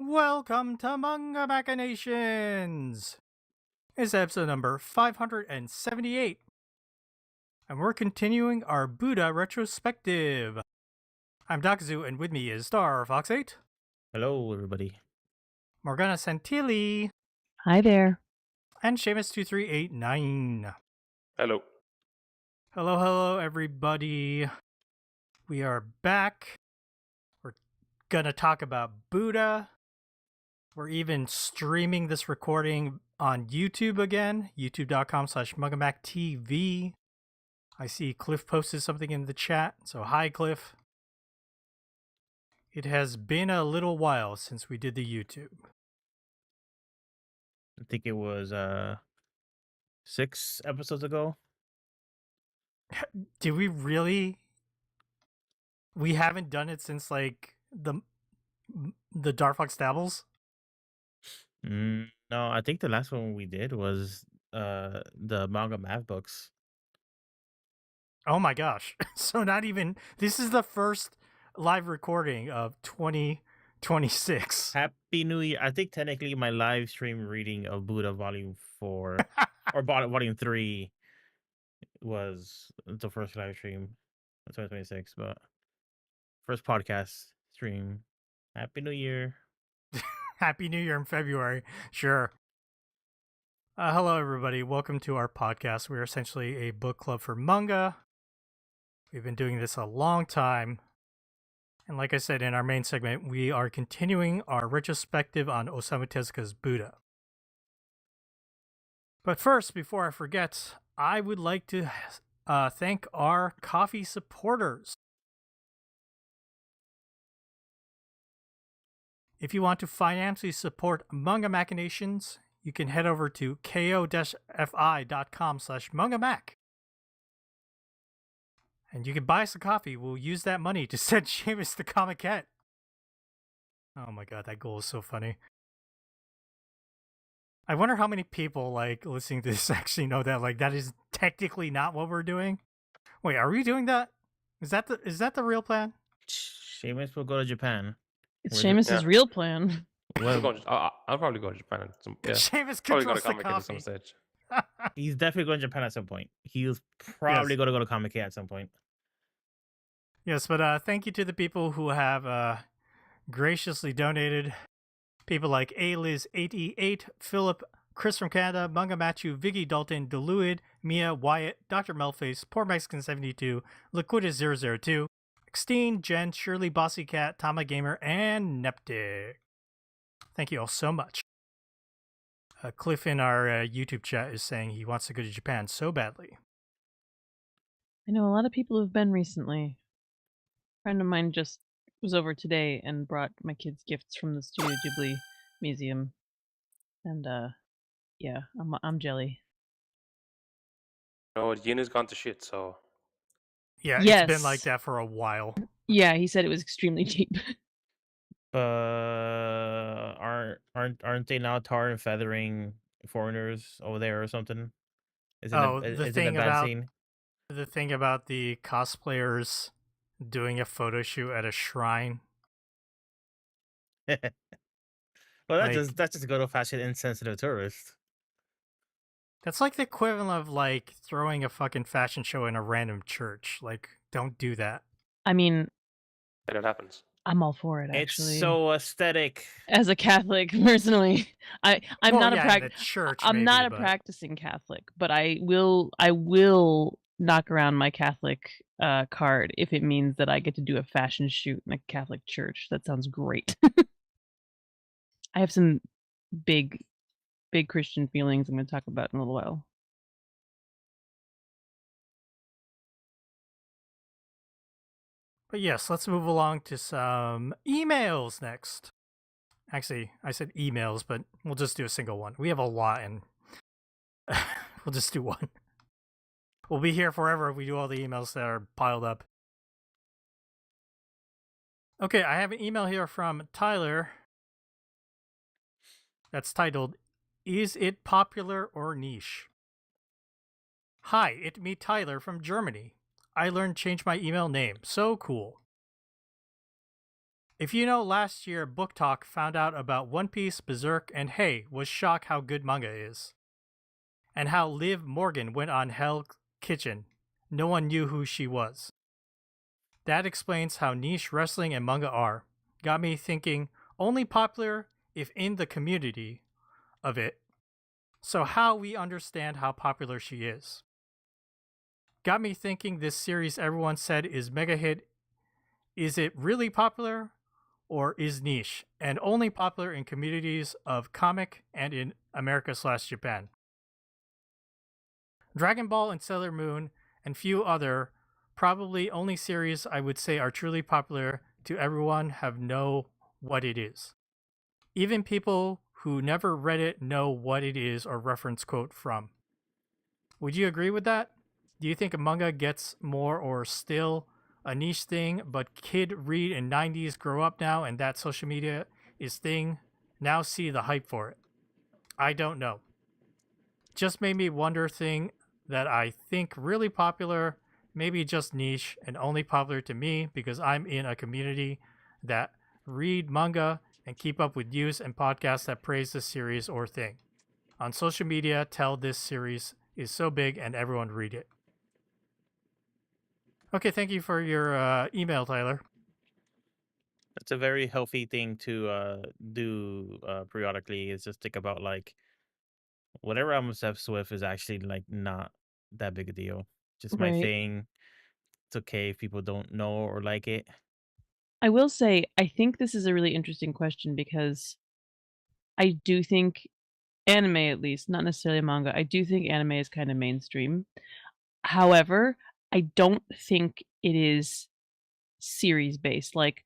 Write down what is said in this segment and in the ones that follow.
Welcome to Manga Machinations! It's episode number 578, and we're continuing our Buddha retrospective. I'm Dakazu, and with me is Star Fox 8, Hello, everybody. Morgana Santilli, Hi there. and Seamus2389. Hello. Hello, everybody. We are back. We're gonna talk about Buddha. We're even streaming this recording on YouTube again, youtube.com/MangaMacTV. I see Cliff posted something in the chat, so hi, Cliff. It has been a little while since we did the YouTube. I think it was 6 episodes ago. Did we really? We haven't done it since like the Dark Fox Dabbles? No, I think the last one we did was the manga math books. Oh my gosh. So not even, this is the first live recording of 2026. Happy New Year. I think technically my live stream reading of Buddha Volume 4 or Volume 3 was the first live stream of 2026, but first podcast stream. Happy New Year. Happy New Year in February. Sure. Hello, everybody. Welcome to our podcast. We're essentially a book club for manga. We've been doing this a long time. And like I said in our main segment, we are continuing our retrospective on Osamu Tezuka's Buddha. But first, before I forget, I would like to thank our coffee supporters. If you want to financially support Manga Machinations, you can head over to ko-fi.com/mangamac. And you can buy us a coffee. We'll use that money to send Seamus the Comic-Cat. Oh my god, that goal is so funny. I wonder how many people listening to this actually know that that is technically not what we're doing. Wait, are we doing that? Is that the real plan? Seamus will go to Japan. It's Where's Seamus's Yeah. real plan. I'll probably go to Japan at some. Yeah, Seamus probably go to controls the Comic at coffee. some stage. He's definitely going to Japan at some point. He's probably going to go to Comic at some point. Yes, but thank you to the people who have graciously donated. People like A-Liz8E8, Philip, Chris from Canada, Manga Machu, Viggy Dalton, Deluid, Mia, Wyatt, Dr. Melface, Poor Mexican72, Liquidus002, Xteen, Jen, Shirley, Bossy Cat, Tama Gamer, and Neptic. Thank you all so much. Cliff in our YouTube chat is saying he wants to go to Japan so badly. I know a lot of people have been recently. A friend of mine just was over today and brought my kids gifts from the Studio Ghibli Museum. And yeah, I'm jelly. No, yin has gone to shit. So Yeah, Yes. It's been like that for a while. Yeah, he said it was extremely cheap. Aren't they now tar and feathering foreigners over there or something? Is it the thing a bad about scene? the thing about the cosplayers doing a photo shoot at a shrine. Well, that's just a good old fashioned insensitive tourist. That's like the equivalent of like throwing a fucking fashion show in a random church. Like, don't do that. I mean, it happens. I'm all for it, actually. It's so aesthetic. As a Catholic, personally, I'm Well, not yeah, in the church. I'm maybe, not a but... practicing Catholic, but I will knock around my Catholic card if it means that I get to do a fashion shoot in a Catholic church. That sounds great. I have some big Christian feelings I'm going to talk about in a little while. But yes, let's move along to some emails next. Actually, I said emails, but we'll just do a single one. We have a lot, and we'll just do one. We'll be here forever if we do all the emails that are piled up. Okay, I have an email here from Tyler that's titled, "Is it popular or niche?" Hi, it me Tyler from Germany. I learned change my email name. So cool. If you know, last year Book Talk found out about One Piece, Berserk, and hey, was shocked how good manga is. And how Liv Morgan went on Hell Kitchen. No one knew who she was. That explains how niche wrestling and manga are. Got me thinking, only popular if in the community of it. So how we understand how popular she is. Got me thinking this series everyone said is mega hit. Is it really popular or is niche and only popular in communities of comic and in America/Japan? Dragon Ball and Sailor Moon and few other probably only series I would say are truly popular to everyone have know what it is. Even people who never read it know what it is or reference quote from. Would you agree with that? Do you think a manga gets more or still a niche thing, but kid read in 90s grow up now and that social media is thing, now see the hype for it? I don't know. Just made me wonder thing that I think really popular, maybe just niche and only popular to me because I'm in a community that read manga and keep up with news and podcasts that praise this series or thing. On social media, tell this series is so big and everyone read it. Okay, thank you for your email, Tyler. It's a very healthy thing to do periodically. Is just think about like whatever I'm obsessed with is actually like not that big a deal. Just my Right. thing. It's okay if people don't know or like it. I will say, I think this is a really interesting question because I do think anime, at least, not necessarily manga, I do think anime is kind of mainstream. However, I don't think it is series based. Like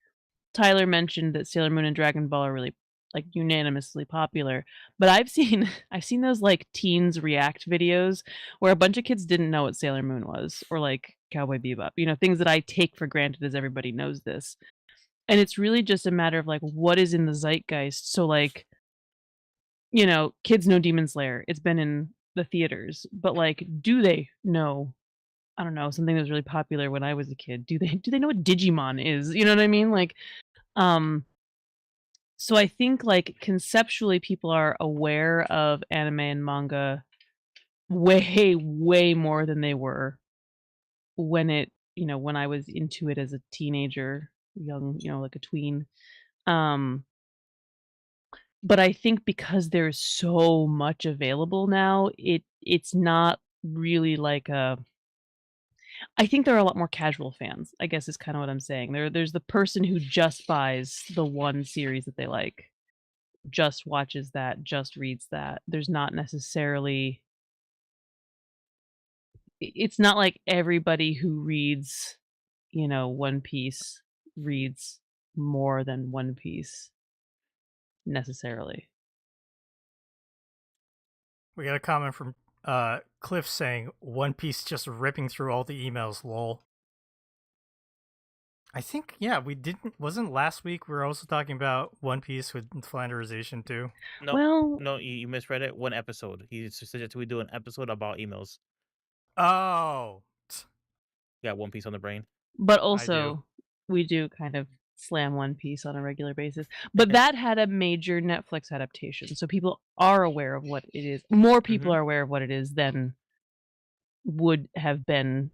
Tyler mentioned that Sailor Moon and Dragon Ball are really like unanimously popular, but I've seen I've seen those like teens react videos where a bunch of kids didn't know what Sailor Moon was or like Cowboy Bebop, things that I take for granted as everybody knows this. And it's really just a matter of like what is in the zeitgeist. So like, kids know Demon Slayer. It's been in the theaters, but like do they know, I don't know, something that was really popular when I was a kid? Do they know what Digimon is? You know what I mean? Like um so I think like conceptually people are aware of anime and manga way way more than they were when when I was into it as a teenager, young, like a tween. Um but I think because there's so much available now, it's not really like a I think there are a lot more casual fans, I guess is kind of what I'm saying. There's the person who just buys the one series that they like, just watches that, just reads that. There's not necessarily it's not like everybody who reads, One Piece reads more than One Piece necessarily. We got a comment from Cliff saying One Piece just ripping through all the emails, lol. I think, yeah, we didn't. Wasn't last week we were also talking about One Piece with Flanderization too? No, Well, no, you misread it. One episode. He suggested we do an episode about emails. Oh, Yeah, One Piece on the brain. but I do. also we do kind of slam One Piece on a regular basis. But that had a major Netflix adaptation, so people are aware of what it is. More people are aware of what it is than would have been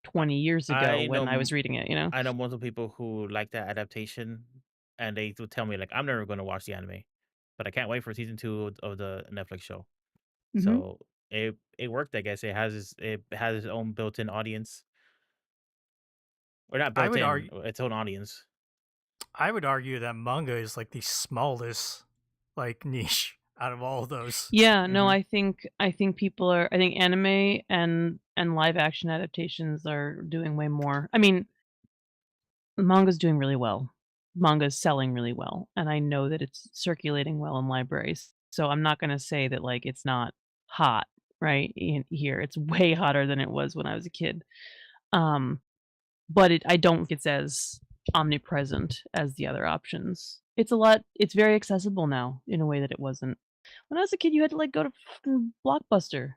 20 years ago I when know I was reading it, I know multiple people who like that adaptation, and they would tell me like, I'm never going to watch the anime, but I can't wait for season 2 of the Netflix show. Mhm. So it worked, I guess. It has its own built-in audience, or not I would built-in, argue. its own audience. I would argue that manga is like the smallest, like niche out of all of those. Yeah, no, Mhm. I think people are I think anime and live action adaptations are doing way more. I mean, manga's doing really well. Manga's selling really well, and I know that it's circulating well in libraries. So I'm not gonna say that like it's not hot, right? In here, it's way hotter than it was when I was a kid. Um, but I don't think it's as omnipresent as the other options. It's very accessible now in a way that it wasn't. When I was a kid, you had to like go to fucking Blockbuster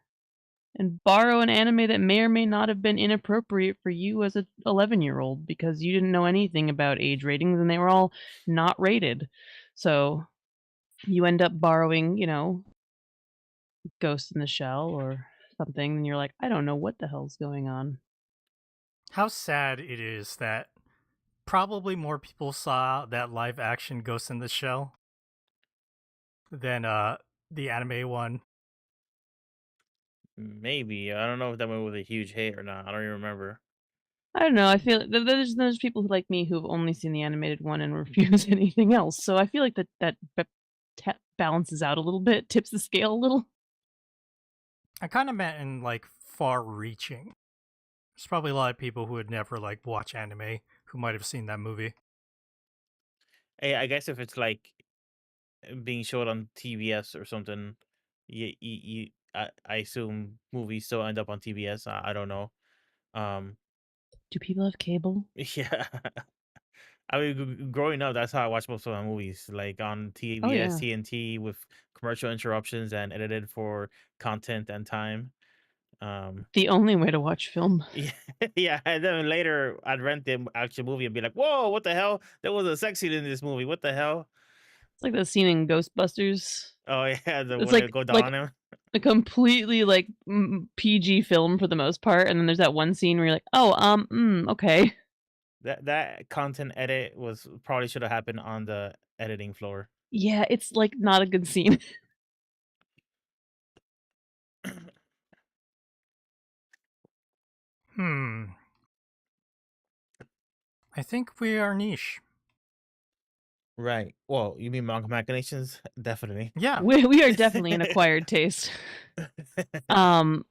and borrow an anime that may or may not have been inappropriate for you as a 11-year-old because you didn't know anything about age ratings and they were all not rated. So you end up borrowing, Ghost in the Shell or something, and you're like, I don't know what the hell's going on. How sad it is that probably more people saw that live action Ghost in the Shell than the anime one. Maybe. I don't know if that one was a huge hit or not. I don't even remember. I don't know. I feel there's people who like me who've only seen the animated one and refuse anything else. So I feel like that balances out a little bit, tips the scale a little. I kind of meant in like far reaching. There's probably a lot of people who would never like watch anime who might have seen that movie. Hey, I guess if it's like being showed on TBS or something, I assume movies still end up on TBS. I don't know. Do people have cable? Yeah. I mean, growing up, that's how I watched most of my movies, like on Oh yeah. TBS, TNT, with commercial interruptions and edited for content and time. The only way to watch film. Yeah, yeah. And then later, I'd rent the actual movie and be like, "Whoa, what the hell? There was a sex scene in this movie. What the hell?" It's like the scene in Ghostbusters. Oh yeah, the It's when they go down like on him. a completely like PG film for the most part, and then there's that one scene where you're like, oh, okay. That content edit was probably should have happened on the editing floor. Yeah, it's like not a good scene. I think we are niche. Right. Well, you mean Manga Machinations? Definitely. Yeah. We are definitely an acquired taste. And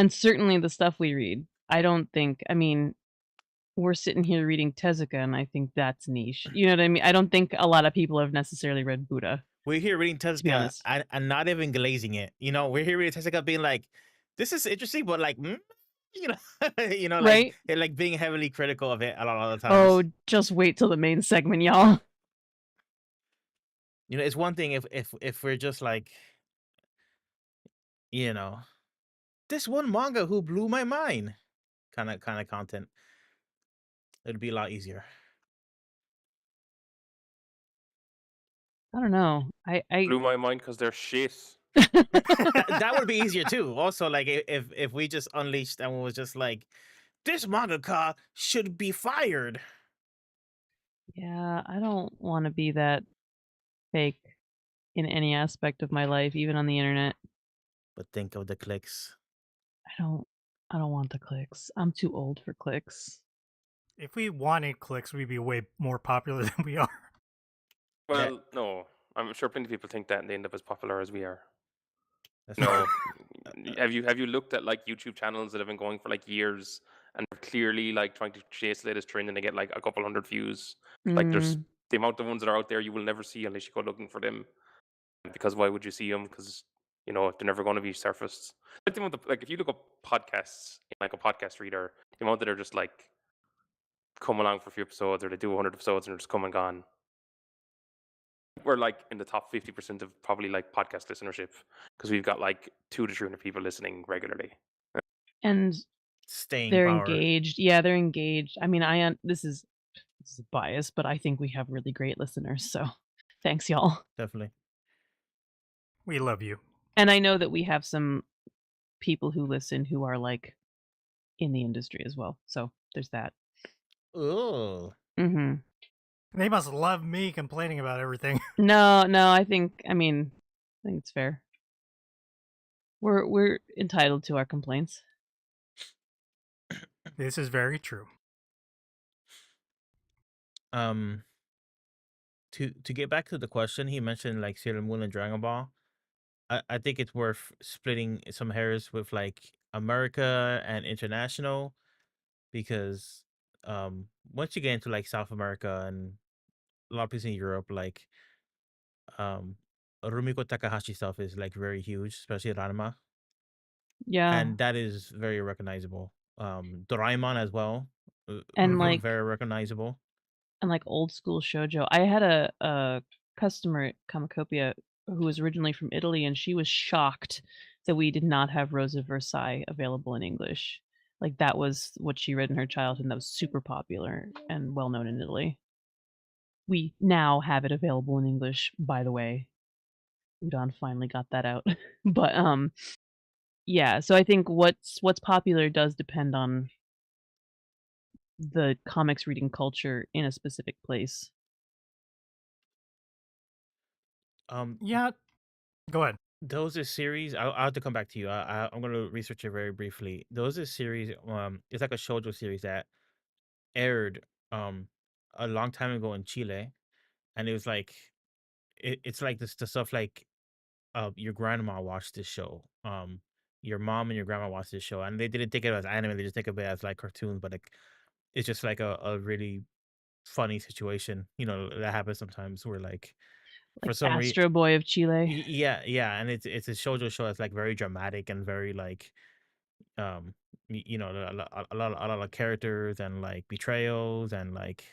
certainly the stuff we read. I don't think. I mean, we're sitting here reading Tezuka, and I think that's niche. You know what I mean? I don't think a lot of people have necessarily read Buddha. We're here reading be Tezuka honest. and not even glazing it. We're here reading Tezuka being like, this is interesting, but like, Right? like being heavily critical of it a lot of the times. Oh, just wait till the main segment, y'all. It's one thing if we're just like, this one manga who blew my mind, kind of content. It'd be a lot easier. I don't know. I Blew my mind because they're shit. That would be easier too. Also, like if we just unleashed and was just like, this mangaka should be fired. Yeah, I don't want to be that fake in any aspect of my life, even on the internet. But think of the clicks. I don't want the clicks. I'm too old for clicks. If we wanted clicks, we'd be way more popular than we are. Well, no. I'm sure plenty of people think that and they end up as popular as we are. That's No. Have you looked at like YouTube channels that have been going for like years and they're clearly like trying to chase the latest trend and they get like a couple hundred views? Like there's the amount of ones that are out there you will never see unless you go looking for them. Because why would you see them? Because they're never going to be surfaced. Like the amount of, like if you look up podcasts in like a podcast reader, the amount that are just like come along for a few episodes or they do 100 episodes and they're just come and gone. We're like in the top 50% of probably like podcast listenership because we've got like 200 to 300 people listening regularly. And staying they're power. engaged. Yeah, they're engaged. I mean, this is bias, but I think we have really great listeners. So thanks, y'all. Definitely. We love you. And I know that we have some people who listen who are like in the industry as well. So there's that. Oh. Mm-hmm. They must love me complaining about everything. No, I think it's fair. We're entitled to our complaints. This is very true. To get back to the question, he mentioned like Sailor Moon and Dragon Ball. I think it's worth splitting some hairs with like America and international, because once you get into like South America and a lot of places in Europe, like Rumiko Takahashi stuff is like very huge, especially Ranma. Yeah. And that is very recognizable. Doraemon as well. And like very recognizable. And like old school shoujo. I had a customer at Kamakopia who was originally from Italy, and she was shocked So we did not have Rose of Versailles available in English. Like, that was what she read in her childhood, and that was super popular and well known in Italy. We now have it available in English, by the way. Udon finally got that out. But, yeah, so I think what's popular does depend on the comics reading culture in a specific place. Yeah, go ahead. Those are series. I'll have to come back to you. I'm gonna research it very briefly. Those are series. It's like a shoujo series that aired a long time ago in Chile, and it was like it's like this the stuff like your grandma watched this show. Your mom and your grandma watched this show, and they didn't think of it as anime. They just think of it as like cartoons, but like it's just like a really funny situation. You know that happens sometimes where like for Like some reason. Astro Boy of Chile. Yeah, yeah, and it's a shoujo show that's like very dramatic and very like um you know a lot of characters and like betrayals and like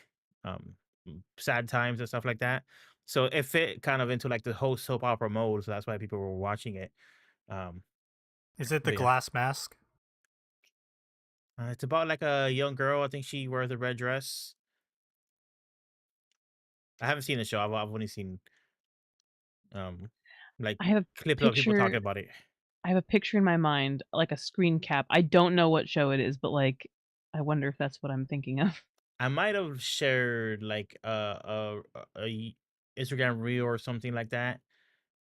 um sad times and stuff like that. So it fit kind of into like the whole soap opera mode, so that's why people were watching it. Um, Is it the but yeah, glass mask? it's about like a young girl. I think she wears a red dress. I haven't seen the show. I've only seen um like I have a clips of people talking picture about it. I have a picture in my mind, like a screen cap. I don't know what show it is, but, like, I wonder if that's what I'm thinking of. I might have shared like Instagram reel or something like that.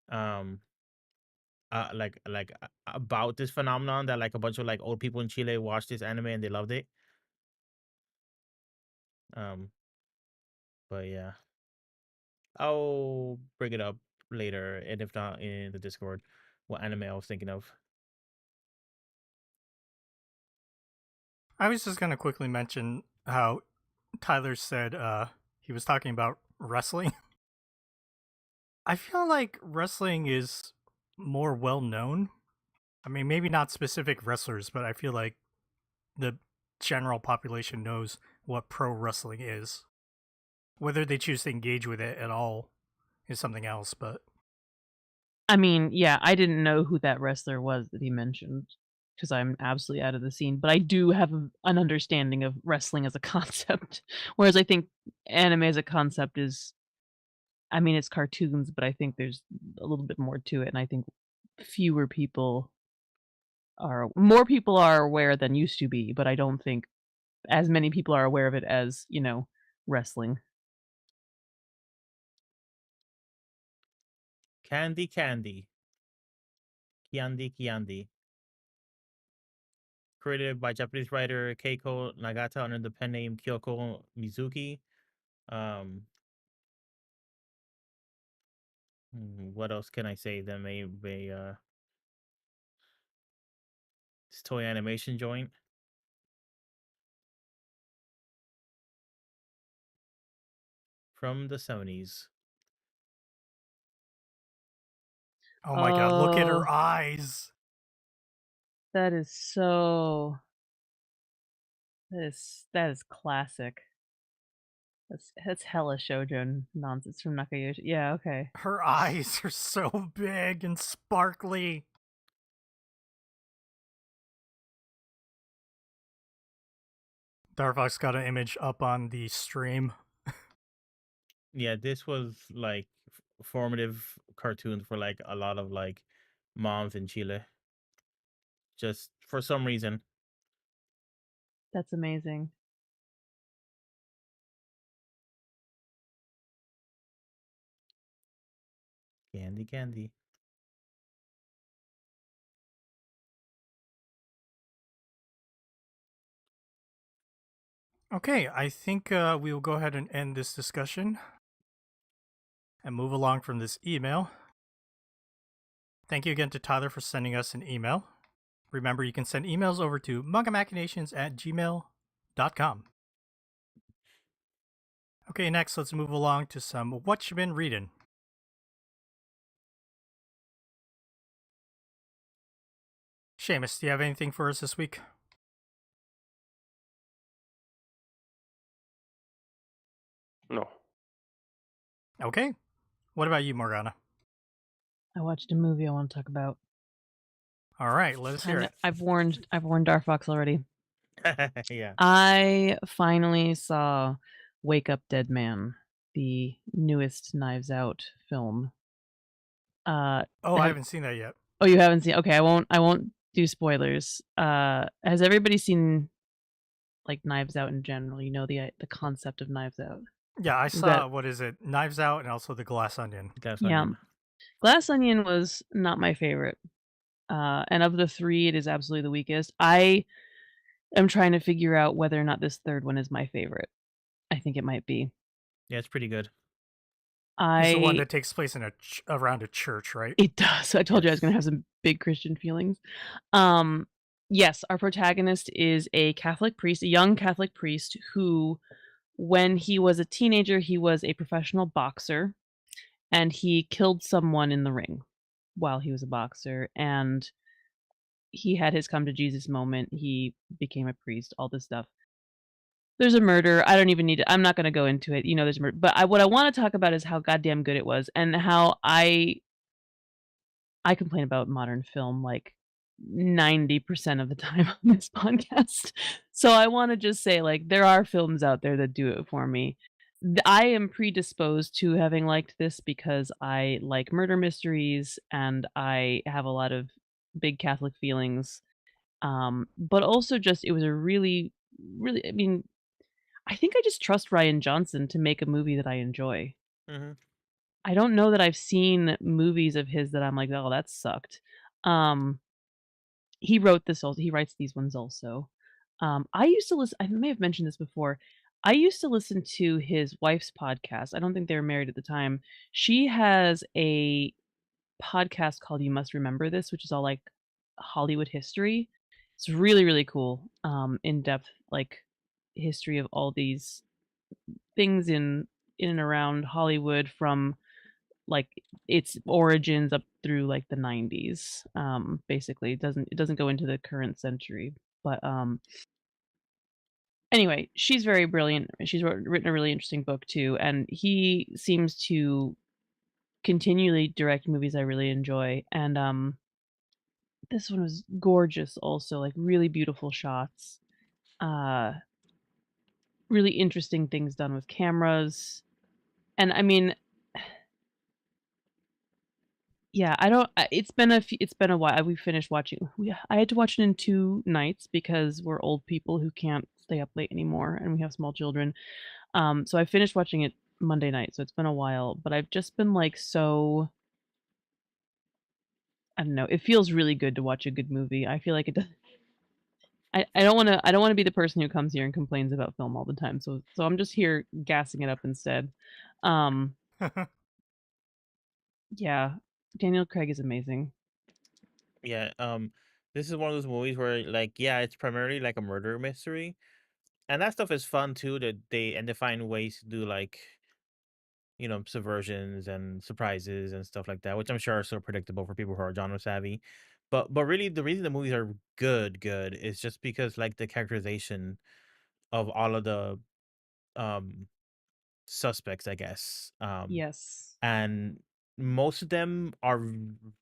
Um, about this phenomenon that like a bunch of like old people in Chile watched this anime and they loved it. Um, but yeah, I'll bring it up later, and if not in the Discord, what anime I was thinking of. I was just gonna quickly mention how Tyler said he was talking about wrestling. I feel like wrestling is more well known. I mean, maybe not specific wrestlers, but I feel like the general population knows what pro wrestling is. Whether they choose to engage with it at all is something else, but I mean, yeah, I didn't know who that wrestler was that he mentioned because 'cause I'm absolutely out of the scene, but I do have an understanding of wrestling as a concept, whereas I think anime as a concept is I mean, it's cartoons, but I think there's a little bit more to it, and I think fewer people more people are aware than used to be, but I don't think as many people are aware of it as, wrestling. Candy Candy, Kiandi Kiandi, created by Japanese writer Keiko Nagata under the pen name Kyoko Mizuki. Um, what else can I say? That may this toy animation joint from the 70s. oh my god, look at Oh, her eyes. that is so that is classic. That's hella shoujo nonsense from Nakayoshi. Yeah, okay. Her eyes are so big and sparkly. Darfox got an image up on the stream. Yeah, this was like formative cartoons for like a lot of like moms in Chile. Just for some reason. That's amazing. Candy Candy. Okay, I think we will go ahead and end this discussion and move along from this email. Thank you again to Tyler for sending us an email. Remember, you can send emails over to mangamachinations@gmail.com. Okay, next, let's move along to some What You Been Reading. Seamus, do you have anything for us this week? No. Okay. What about you, Morgana? I watched a movie I want to talk about. All right, let us hear it. I've warned Darfox already. Yeah. I finally saw Wake Up Dead Man, the newest Knives Out film. Oh, I haven't seen that yet. Oh, you haven't seen? Okay, I won't do spoilers. Has everybody seen like Knives Out in general? You know the concept of Knives Out. Yeah, I Is saw that- what is it? Knives Out and also the Glass Onion. Glass Yeah. Onion. Glass Onion was not my favorite. And of the three, it is absolutely the weakest. I am trying to figure out whether or not this third one is my favorite. I think it might be. Yeah, it's pretty good. It's the one that takes place in around a church, right? It does. I told you I was Yes. going to have some big Christian feelings. Yes, our protagonist is a Catholic priest, a young Catholic priest who, when he was a teenager, he was a professional boxer, and he killed someone in the ring while he was a boxer, and he had his come to Jesus moment. He became a priest, all this stuff. There's a murder. I don't even need to, I'm not going to go into it. You know, there's a murder. But what I want to talk about is how goddamn good it was, and how I complain about modern film like 90% of the time on this podcast. So I want to just say, like, there are films out there that do it for me. I am predisposed to having liked this because I like murder mysteries and I have a lot of big Catholic feelings. But also just it was a really, really, I mean, I think I just trust Ryan Johnson to make a movie that I enjoy. Mm-hmm. I don't know that I've seen movies of his that I'm like, "Oh, that sucked." Um, he wrote this also, he writes these ones also. I used to listen, I may have mentioned this before. I used to listen to his wife's podcast. I don't think they were married at the time. She has a podcast called You Must Remember This, which is all like Hollywood history. It's really, really cool. In-depth like history of all these things in and around Hollywood from like its origins up through like the 90s. Basically it doesn't go into the current century, but anyway, she's very brilliant. She's written a really interesting book too, and he seems to continually direct movies I really enjoy. And this one was gorgeous also, like really beautiful shots. Uh really interesting things done with cameras. And I mean, yeah, I don't it's been it's been a while. We finished watching. I had to watch it in 2 nights because we're old people who can't stay up late anymore and we have small children. So I finished watching it Monday night, so it's been a while, but I've just been like so I don't know. It feels really good to watch a good movie. I feel like it does. I don't want to be the person who comes here and complains about film all the time. So I'm just here gassing it up instead. Yeah, Daniel Craig is amazing. Yeah. This is one of those movies where, like, yeah, it's primarily like a murder mystery, and that stuff is fun too. That they find ways to do like, subversions and surprises and stuff like that, which I'm sure are so predictable for people who are genre savvy. But really, the reason the movies are good is just because like the characterization of all of the um suspects, I guess. Yes. And most of them are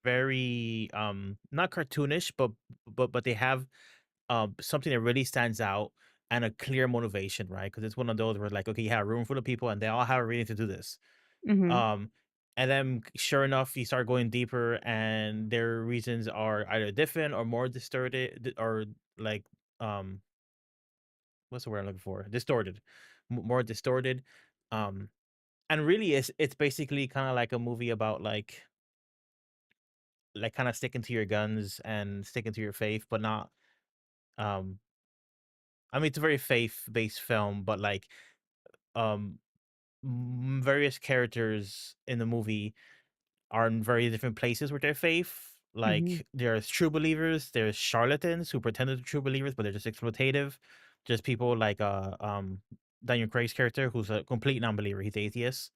very not cartoonish, but they have something that really stands out and a clear motivation, right? Because it's one of those where like, okay, you have a room full of people and they all have a reason to do this. Mhm. And then sure enough, you start going deeper and their reasons are either different or more distorted or like um what's the word I'm looking for? Distorted. More distorted. Um and really it's basically kind of like a movie about like kind of sticking to your guns and sticking to your faith, but not um I mean it's a very faith based film, but like um various characters in the movie are in very different places with their faith. Mhm. Like there's true believers, there's charlatans who pretend to be true believers, but they're just exploitative. Just people like Daniel Craig's character, who's a complete non-believer. He's atheist.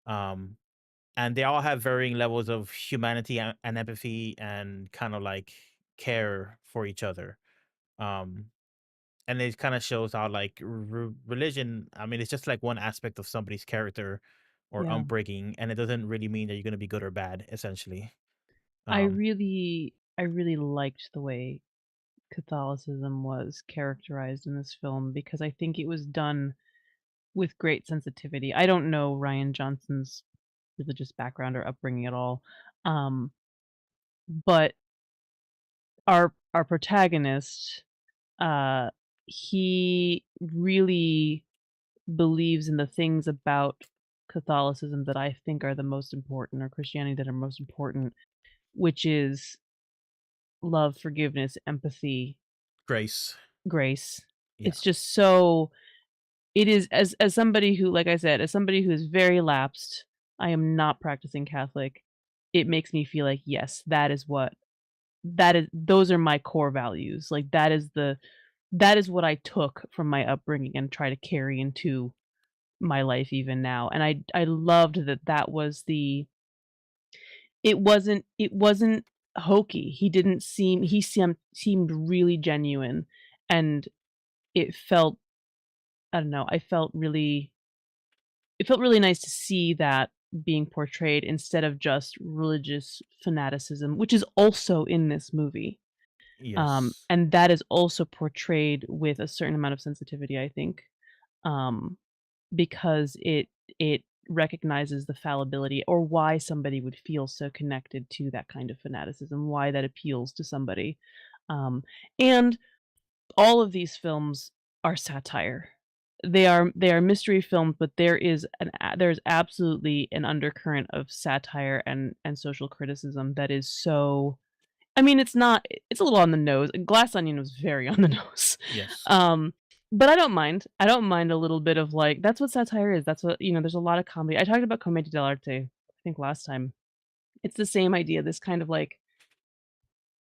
Um, and they all have varying levels of humanity and empathy and kind of like care for each other. Um, and it kind of shows how like religion. I mean, it's just like one aspect of somebody's character or Yeah. upbringing, and it doesn't really mean that you're going to be good or bad. Essentially, I um, really I really liked the way Catholicism was characterized in this film because I think it was done with great sensitivity. I don't know Ryan Johnson's religious background or upbringing at all, um, but our protagonist, uh, he really believes in the things about Catholicism that I think are the most important, or Christianity that are most important, which is love, forgiveness, empathy, Grace. grace. Yeah. It's just so it is as somebody who, like I said, as somebody who is very lapsed, I am not practicing Catholic. It makes me feel like, yes, that is those are my core values. Like that is what I took from my upbringing and try to carry into my life even now. And I loved that that was the it wasn't hokey. He seemed really genuine, and it felt I don't know, it felt really nice to see that being portrayed instead of just religious fanaticism, which is also in this movie. Yes. And that is also portrayed with a certain amount of sensitivity, I think, um, because it recognizes the fallibility or why somebody would feel so connected to that kind of fanaticism, why that appeals to somebody. And all of these films are satire. They are mystery films, but there's absolutely an undercurrent of satire and social criticism that is so I mean, it's a little on the nose. Glass Onion was very on the nose. Yes. But I don't mind. I don't mind a little bit of, like that's what satire is. That's what there's a lot of comedy. I talked about commedia dell'arte, I think last time. It's the same idea, this kind of like,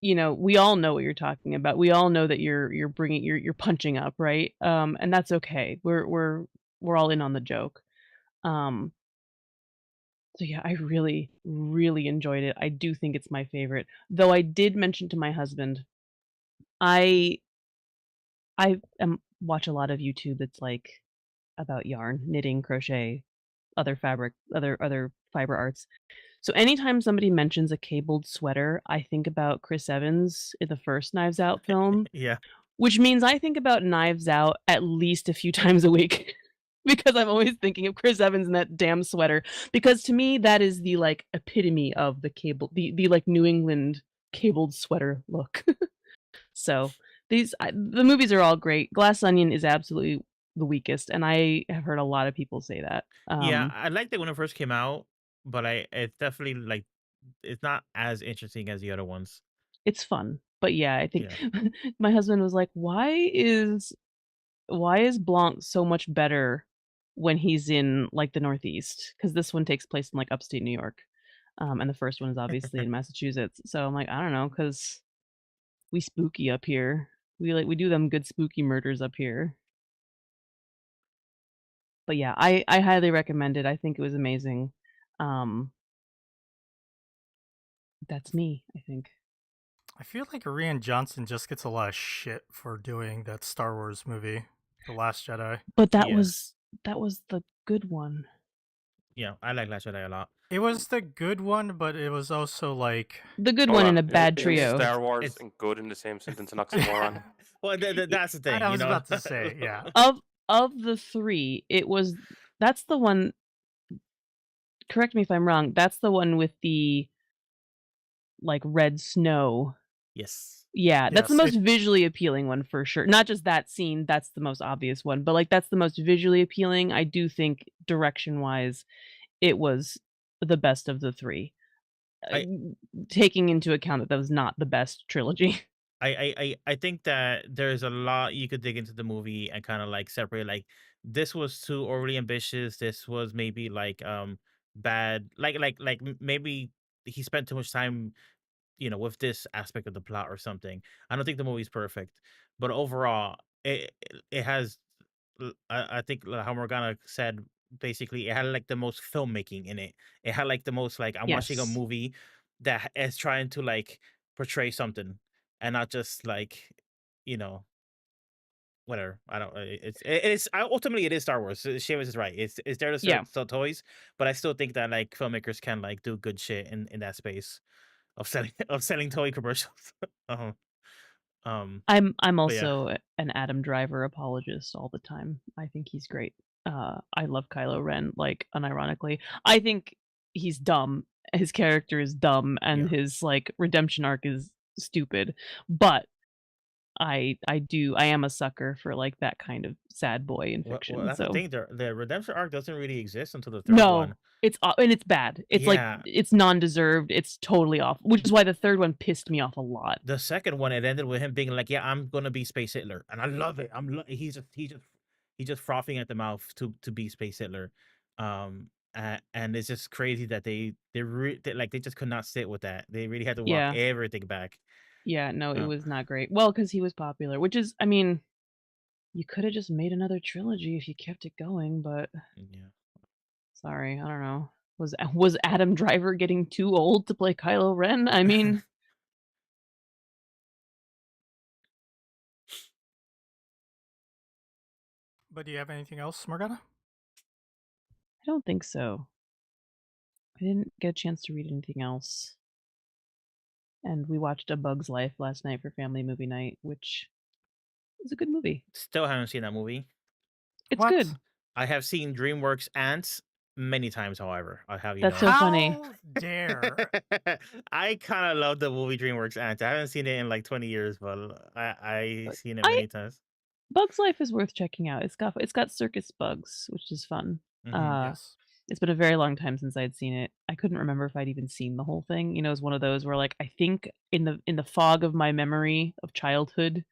we all know what you're talking about. We all know that you're bringing you're punching up, right? And that's okay. We're all in on the joke. Um, so yeah, I really, really enjoyed it. I do think it's my favorite. Though I did mention to my husband, I watch a lot of YouTube that's like about yarn, knitting, crochet, other fiber arts. So anytime somebody mentions a cabled sweater, I think about Chris Evans in the first Knives Out film, Yeah. which means I think about Knives Out at least a few times a week because I'm always thinking of Chris Evans in that damn sweater. Because to me, that is the like epitome of the like New England cabled sweater look. So the movies are all great. Glass Onion is absolutely the weakest, and I have heard a lot of people say that. Yeah, I liked it when it first came out, but it's definitely like it's not as interesting as the other ones. It's fun, but yeah, I think Yeah. my husband was like, why is Blanc so much better when he's in like the Northeast? Because this one takes place in like upstate New York, and the first one is obviously in Massachusetts. So I'm like, I don't know, because we spooky up here. We do them good spooky murders up here. But yeah, I highly recommend it. I think it was amazing. Um, that's me, I think. I feel like Rian Johnson just gets a lot of shit for doing that Star Wars movie, The Last Jedi. But that Yeah. was the good one. Yeah, I like Last Jedi a lot. It was the good one, but it was also like The good Hold one on. and a bad Is trio. Star Wars It's and good in the same sentence an oxymoron? well, that's the thing, I was about to say, yeah. Of the 3, that's the one correct me if I'm wrong, that's the one with the, like, red snow. Yes. Yeah, that's the Yes, most visually appealing one for sure. Not just that scene, that's the most obvious one, but, like, that's the most visually appealing. I do think direction-wise, it was the best of the 3, uh, I taking into account that that was not the best trilogy. I think that there's a lot you could dig into the movie and kind of like separate like this was too overly ambitious. This was maybe like bad maybe he spent too much time with this aspect of the plot or something. I don't think the movie's perfect, but overall it has I think like how Morgana said basically it had like the most filmmaking in it. It had like the most like I'm watching a Yes. movie that is trying to like portray something and not just like you know whatever. I don't. It's ultimately it is Star Wars. Seamus is right. It's there to Yeah. sell toys, but I still think that like filmmakers can like do good shit in that space. of selling toy commercials. um, I'm but yeah, also an Adam Driver apologist all the time. I think he's great. I love Kylo Ren, like, unironically. I think he's dumb. His character is dumb, and yeah. his, like, redemption arc is stupid, but I am a sucker for, like, that kind of sad boy in Well, fiction, that's the so thing. The redemption arc doesn't really exist until the third one. no, it's aw and it's bad. It's, like, Yeah, it's non-deserved, it's totally off, which is why the 3rd one pissed me off a lot. the second one, it ended with him being like, "Yeah, I'm gonna be Space Hitler," and I love it. He's just frothing at the mouth to be Space Hitler, and it's just crazy that they just could not sit with that. They really had to walk Yeah. everything back. Yeah, no, it Uh, was not great. Well, because he was popular, which is I mean, you coulda just made another trilogy if you kept it going, but yeah. sorry, I don't know. Was Adam Driver getting too old to play Kylo Ren? I mean, But do you have anything else, Morgana? I don't think so. I didn't get a chance to read anything else. And we watched A Bug's Life last night for family movie night, which is a good movie. Still haven't seen that movie. It's What? good. I have seen DreamWorks Ants many times, however. I'll have you That's know. so funny. How dare? I kind of love the movie DreamWorks Ants. I haven't seen it in like 20 years, but I But seen it I many times. Bug's Life is worth checking out. It's got circus bugs, which is fun. Mhm. Yes. It's been a very long time since I'd seen it. I couldn't remember if I'd even seen the whole thing. You know, it's one of those where, like, I think in the fog of my memory of childhood,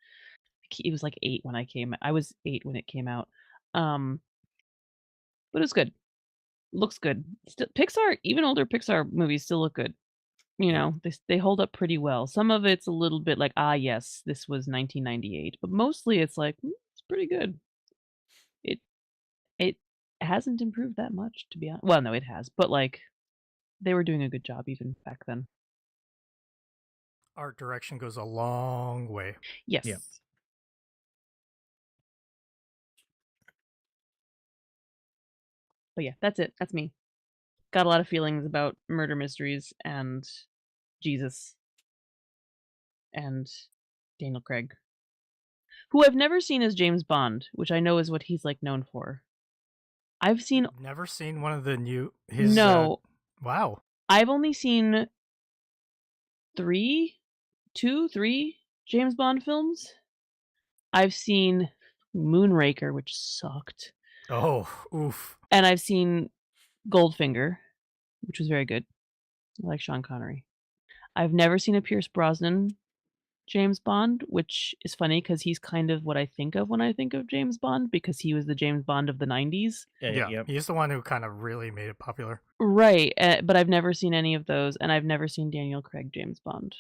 it was like 8 when I was 8 when it came out. Um, but it was good. Looks good. Still Pixar, even older Pixar movies still look good. You Yeah. know, they hold up pretty well. Some of it's a little bit like, "Ah, yes, this was 1998," but mostly it's like, it's pretty good. It it hasn't improved that much, to be honest. Well, no, it has, but, like, they were doing a good job even back then. Art direction goes a long way. Yes. Yeah. But yeah, that's it. That's me. Got a lot of feelings about murder mysteries and Jesus and Daniel Craig, who I've never seen as James Bond, which I know is what he's, like, known for. I've seen You've never seen one of the new his No. wow. I've only seen 3 James Bond films. I've seen Moonraker, which sucked, Oh, oof. and I've seen Goldfinger, which was very good. I like Sean Connery. I've never seen a Pierce Brosnan James Bond, which is funny because he's kind of what I think of when I think of James Bond because he was the James Bond of the 90s. Yeah, Yep. he's the one who kind of really made it popular. Right, but I've never seen any of those, and I've never seen Daniel Craig James Bond.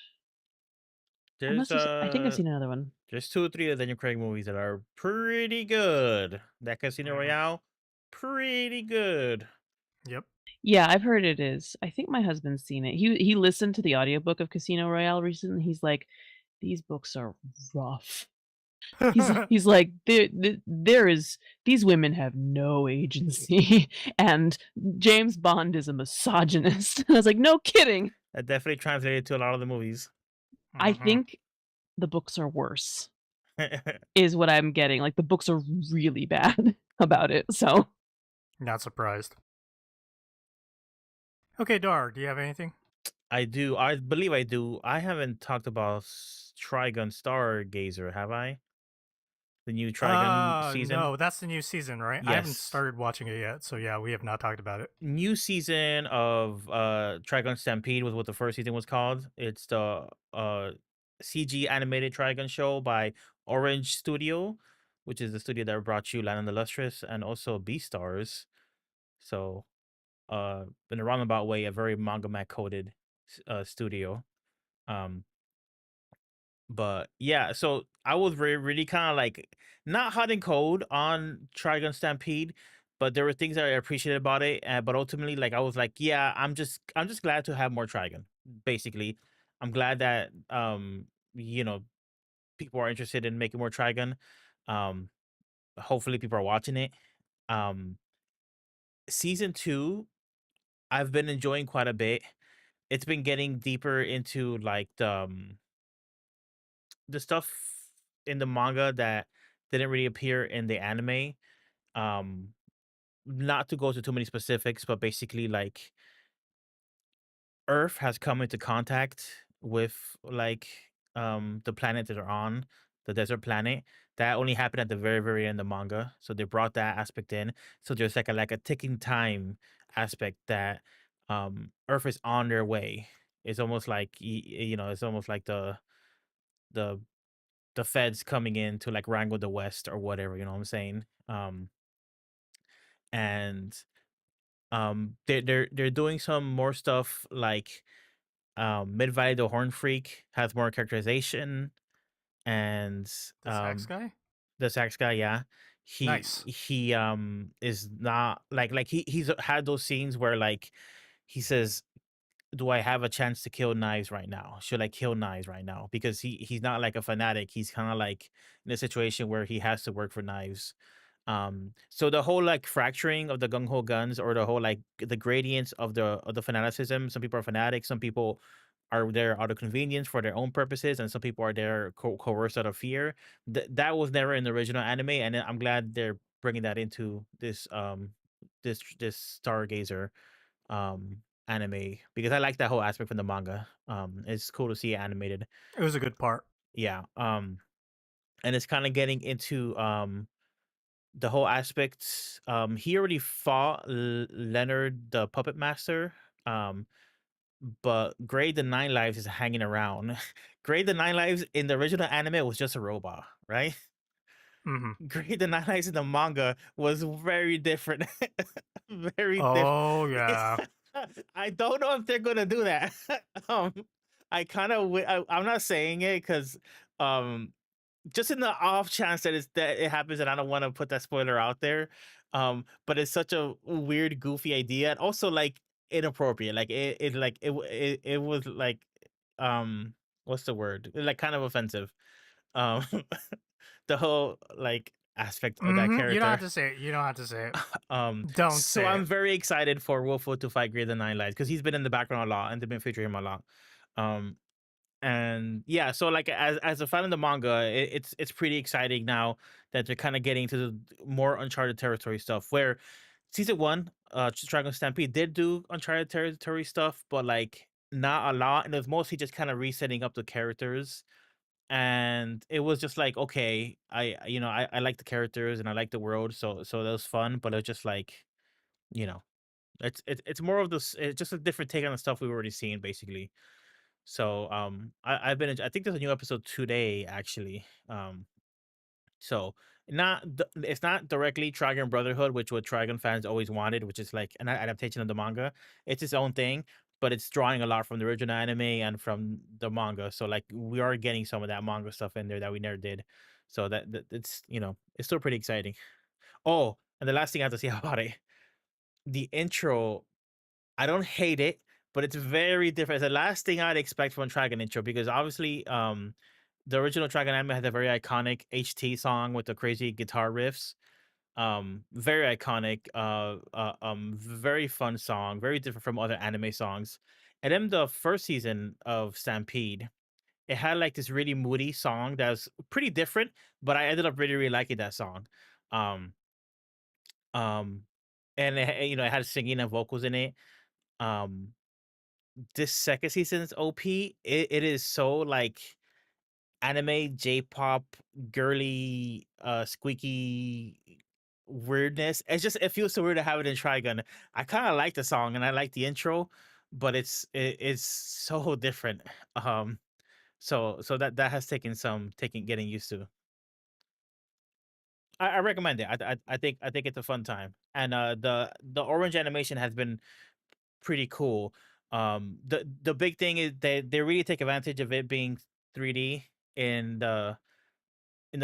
There's I think I've seen another one. There's 2 or 3 of Daniel Craig movies that are pretty good. That Casino Mhm. Royale, pretty good. Yep. Yeah, I've heard it is. I think my husband's seen it. He listened to the audiobook of Casino Royale recently. He's like, "These books are rough." He's like, there is these women have no agency, and James Bond is a misogynist." I was like, "No kidding." That definitely translated to a lot of the movies. I Mhm. think the books are worse, is what I'm getting. Like, the books are really bad about it, so Not surprised. Okay, Dar, do you have anything? I do. I believe I do. I haven't talked about Trigun Stargazer, have I? The new Trigun season? No, that's the new season, right? I haven't Yes. started watching it yet, so yeah, we have not talked about it. New season of Trigun Stampede was what the first season was called. It's the CG animated Trigun show by Orange Studio, which is the studio that brought you Land of the Lustrous and also Beastars. So in a roundabout way, a very manga mac coded studio. Um but yeah, so I was really kind of like not hot and cold on Trigun Stampede, but there were things that I appreciated about it. But ultimately, like I was like, yeah, I'm just glad to have more Trigun. Basically, I'm glad that you know people are interested in making more Trigun. Um, hopefully, people are watching it. Um, season 2, I've been enjoying quite a bit. it's been getting deeper into like the stuff in the manga that didn't really appear in the anime. Um, not to go to too many specifics, but basically like Earth has come into contact with like the planet that they're on, the desert planet. That only happened at the very, very end of the manga. So they brought that aspect in. So there's like a ticking time aspect that Earth is on their way. It's almost like it's almost like the the feds coming in to like wrangle the West or whatever, you know what I'm saying? And they're doing some more stuff like Mid Valley the Horn Freak has more characterization, and The sax guy? the sax guy, yeah. Nice. He is not like he's had those scenes where like he says, do I have a chance to kill knives right now? Should I kill knives right now? Because he's not like a fanatic. He's kind of like in a situation where he has to work for knives. So the whole like fracturing of the gung ho guns, or the whole like the gradients of the fanaticism. Some people are fanatics. Some people are there out of convenience for their own purposes, and some people are there coerced out of fear. That was never in the original anime, and I'm glad they're bringing that into this Stargazer anime, because I like that whole aspect from the manga. It's cool to see it animated. It was a good part. Yeah. And it's kind of getting into the whole aspect. He already fought Leonard the puppet master. But Grade the Nine Lives is hanging around. Grade the Nine Lives in the original anime was just a robot, right? Mm-hmm. Grade the Nine Lives in the manga was very different. Very different. Oh yeah. I don't know if they're gonna do that. um, I kind of I'm not saying it because just in the off chance that it happens, and I don't want to put that spoiler out there. But it's such a weird, goofy idea, and also like inappropriate. Like it was like what's the word? Like kind of offensive. Um, the whole like aspect of that Mm-hmm. You don't have character. to say it. You don't have to say it. Don't So say I'm it. very excited for Wolfwood to fight Greater Nine Lives, because he's been in the background a lot and they've been featuring him a lot. And yeah, so like as a fan of the manga, it's pretty exciting now that they're kind of getting to the more Uncharted territory stuff. Where season one, Dragon Stampede did do Uncharted territory stuff, but like not a lot, and it was mostly just kind of resetting up the characters. And it was just like, okay, I like the characters and I like the world, so that was fun, but it was just like, you know, it's more of this, it's just a different take on the stuff we've already seen, basically. So I think there's a new episode today, actually. So it's not directly Trigun Brotherhood, which what Trigun fans always wanted, which is like an adaptation of the manga. It's its own thing, but it's drawing a lot from the original anime and from the manga. So like we are getting some of that manga stuff in there that we never did. So that it's it's still pretty exciting. Oh, and the last thing I have to say about it, the intro, I don't hate it, but it's very different. It's the last thing I'd expect from a Trigun intro, because obviously, the original Trigun anime had a very iconic HT song with the crazy guitar riffs. Very iconic. Very fun song. Very different from other anime songs. And then the first season of Stampede, it had like this really moody song that was pretty different, but I ended up really, really liking that song. Um, um, and it had singing and vocals in it. Um, this second season's OP, it is so like anime J-pop girly squeaky weirdness. It feels so weird to have it in Trigun. I kind of like the song and I like the intro, but it's so different. So that has taken some taking getting used to. I recommend it. I think it's a fun time. And the orange animation has been pretty cool. The big thing is they really take advantage of it being 3D in the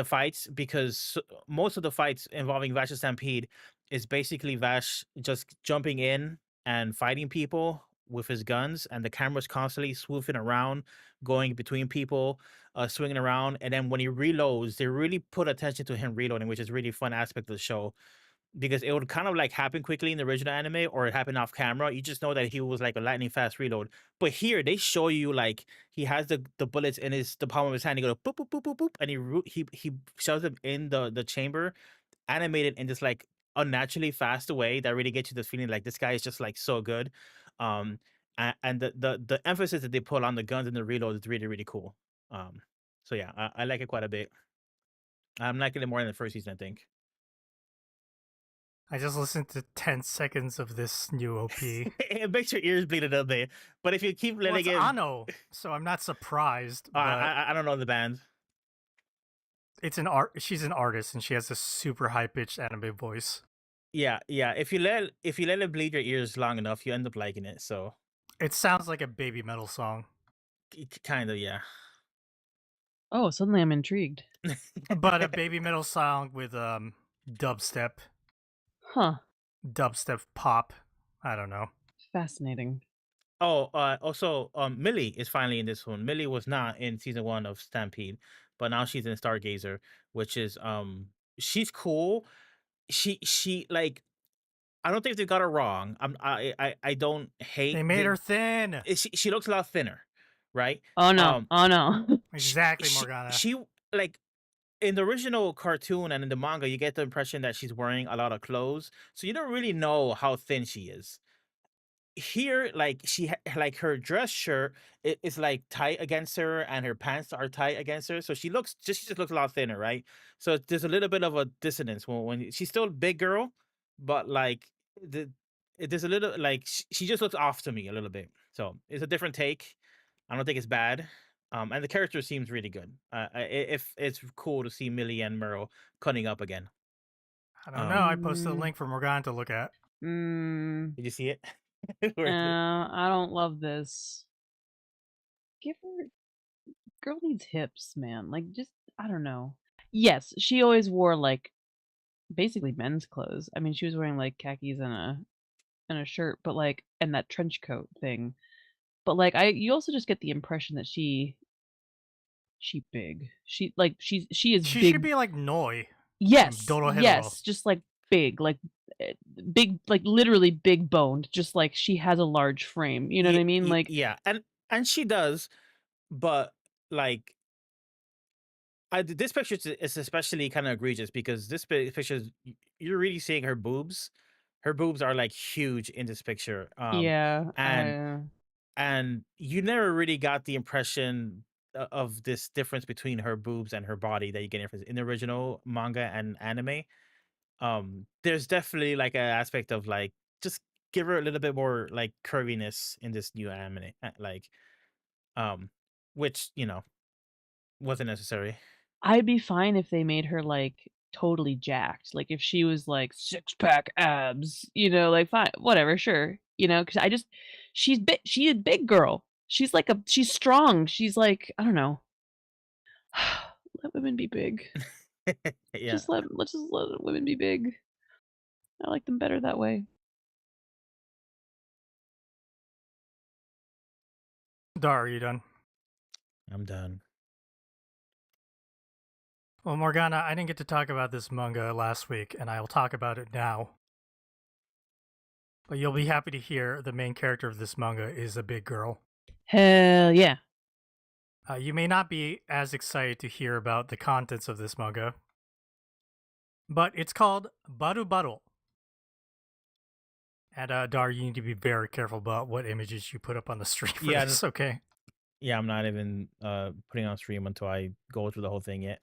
fights, because most of the fights involving Vash's Stampede is basically Vash just jumping in and fighting people with his guns, and the camera's constantly swooping around, going between people, swinging around, and then when he reloads, they really put attention to him reloading, which is really fun aspect of the show. because it would kind of like happen quickly in the original anime, or it happened off camera. You just know that he was like a lightning fast reload. But here they show you like he has the bullets in the palm of his hand. He goes boop boop boop boop boop, and he shoves them in the chamber, animated in this like unnaturally fast way that really gets you this feeling like this guy is just like so good. And the emphasis that they put on the guns and the reload is really really cool. So yeah, I like it quite a bit. I'm liking it more than the first season, I think. I just listened to 10 seconds of this new OP. It makes your ears bleed a little bit, but if you keep Well, letting it's it, Ano, so I'm not surprised. But I don't know the band. it's an art. She's an artist, and she has a super high pitched anime voice. Yeah. If you let it bleed your ears long enough, you end up liking it. So It sounds like a baby metal song, kind of, yeah. Oh, suddenly I'm intrigued. but a baby metal song with dubstep Huh. pop. I don't know. Fascinating. Oh, also, Millie is finally in this one. Millie was not in season 1 of Stampede, but now she's in Stargazer, which is she's cool. She like, I don't think they got her wrong. I don't hate. They made her thin. She looks a lot thinner, right? Oh no. Oh no. Exactly, Morgana. She like in the original cartoon and in the manga, you get the impression that she's wearing a lot of clothes, so you don't really know how thin she is. Here, like like her dress shirt is like tight against her, and her pants are tight against her, so she just looks a lot thinner, right? So there's a little bit of a dissonance when she's still a big girl, but like there's a little like she just looks off to me a little bit. So it's a different take. I don't think it's bad. And the character seems really good. If it's cool to see Millie and Merle cutting up again. I don't know. I posted a link for Morgana to look at. Mm, Did you see it? I don't love this. Give her. Girl needs hips, man. Like, just I don't know. Yes, she always wore like basically men's clothes. I mean, she was wearing like khakis and a shirt, but like and that trench coat thing. But like you also just get the impression that she big. She is She big. should be like Noi. Yes, Dorohedoro. yes, just like big, like big, like literally big boned. Just like she has a large frame. You know what I mean? Like yeah, and she does, but like this picture is especially kind of egregious because this picture is you're really seeing her boobs. Her boobs are like huge in this picture. yeah, and you never really got the impression of this difference between her boobs and her body that you get in the original manga and anime. There's definitely like an aspect of like just give her a little bit more like curviness in this new anime, like which wasn't necessary. I'd be fine if they made her like totally jacked. Like if she was like 6-pack abs, like fine, whatever, sure. Because she's big. She's a big girl. She's like she's strong. She's like, I don't know. Let women be big. Yeah. Let's just let women be big. I like them better that way. Dar, are you done? I'm done. Well, Morgana, I didn't get to talk about this manga last week, and I'll talk about it now. But you'll be happy to hear the main character of this manga is a big girl. Hell yeah. You may not be as excited to hear about the contents of this manga, but it's called Baru Baru. And Dar, you need to be very careful about what images you put up on the stream for this, okay? Yeah, I'm not even putting on stream until I go through the whole thing yet.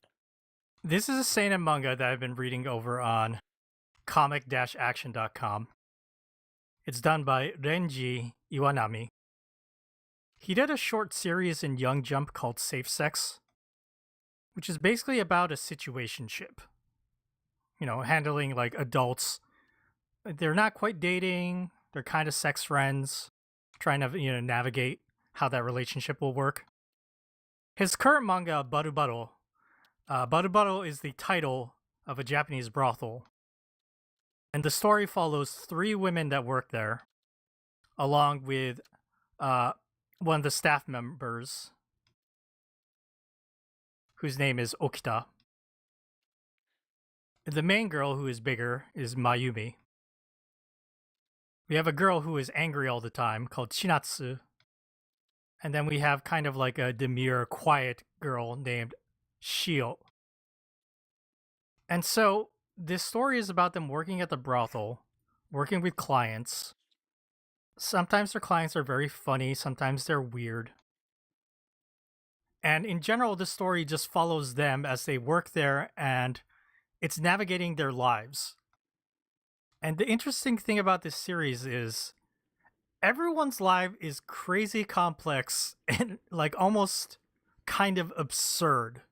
This is a seinen manga that I've been reading over on comic-action.com. It's done by Renji Iwanami. He did a short series in Young Jump called Safe Sex, which is basically about a situationship. Handling like adults. They're not quite dating, they're kind of sex friends, trying to navigate how that relationship will work. His current manga, Baru Baru, Baru Baru is the title of a Japanese brothel. And the story follows 3 women that work there, along with one of the staff members, whose name is Okita. the main girl who is bigger is Mayumi. We have a girl who is angry all the time called Chinatsu. And then we have kind of like a demure, quiet girl named Shio. And so this story is about them working at the brothel, working with clients. Sometimes their clients are very funny, sometimes they're weird. And in general, the story just follows them as they work there, and it's navigating their lives. And the interesting thing about this series is everyone's life is crazy complex and like almost kind of absurd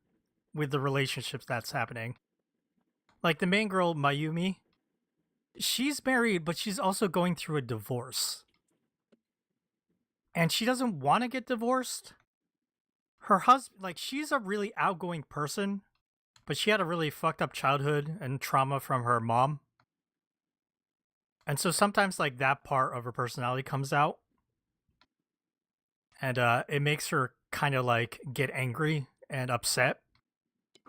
with the relationships that's happening. Like the main girl, Mayumi, she's married, but she's also going through a divorce. And she doesn't want to get divorced. Her husband, like, she's a really outgoing person, but she had a really fucked up childhood and trauma from her mom. And so sometimes, like, that part of her personality comes out. And it makes her kind of, like, get angry and upset.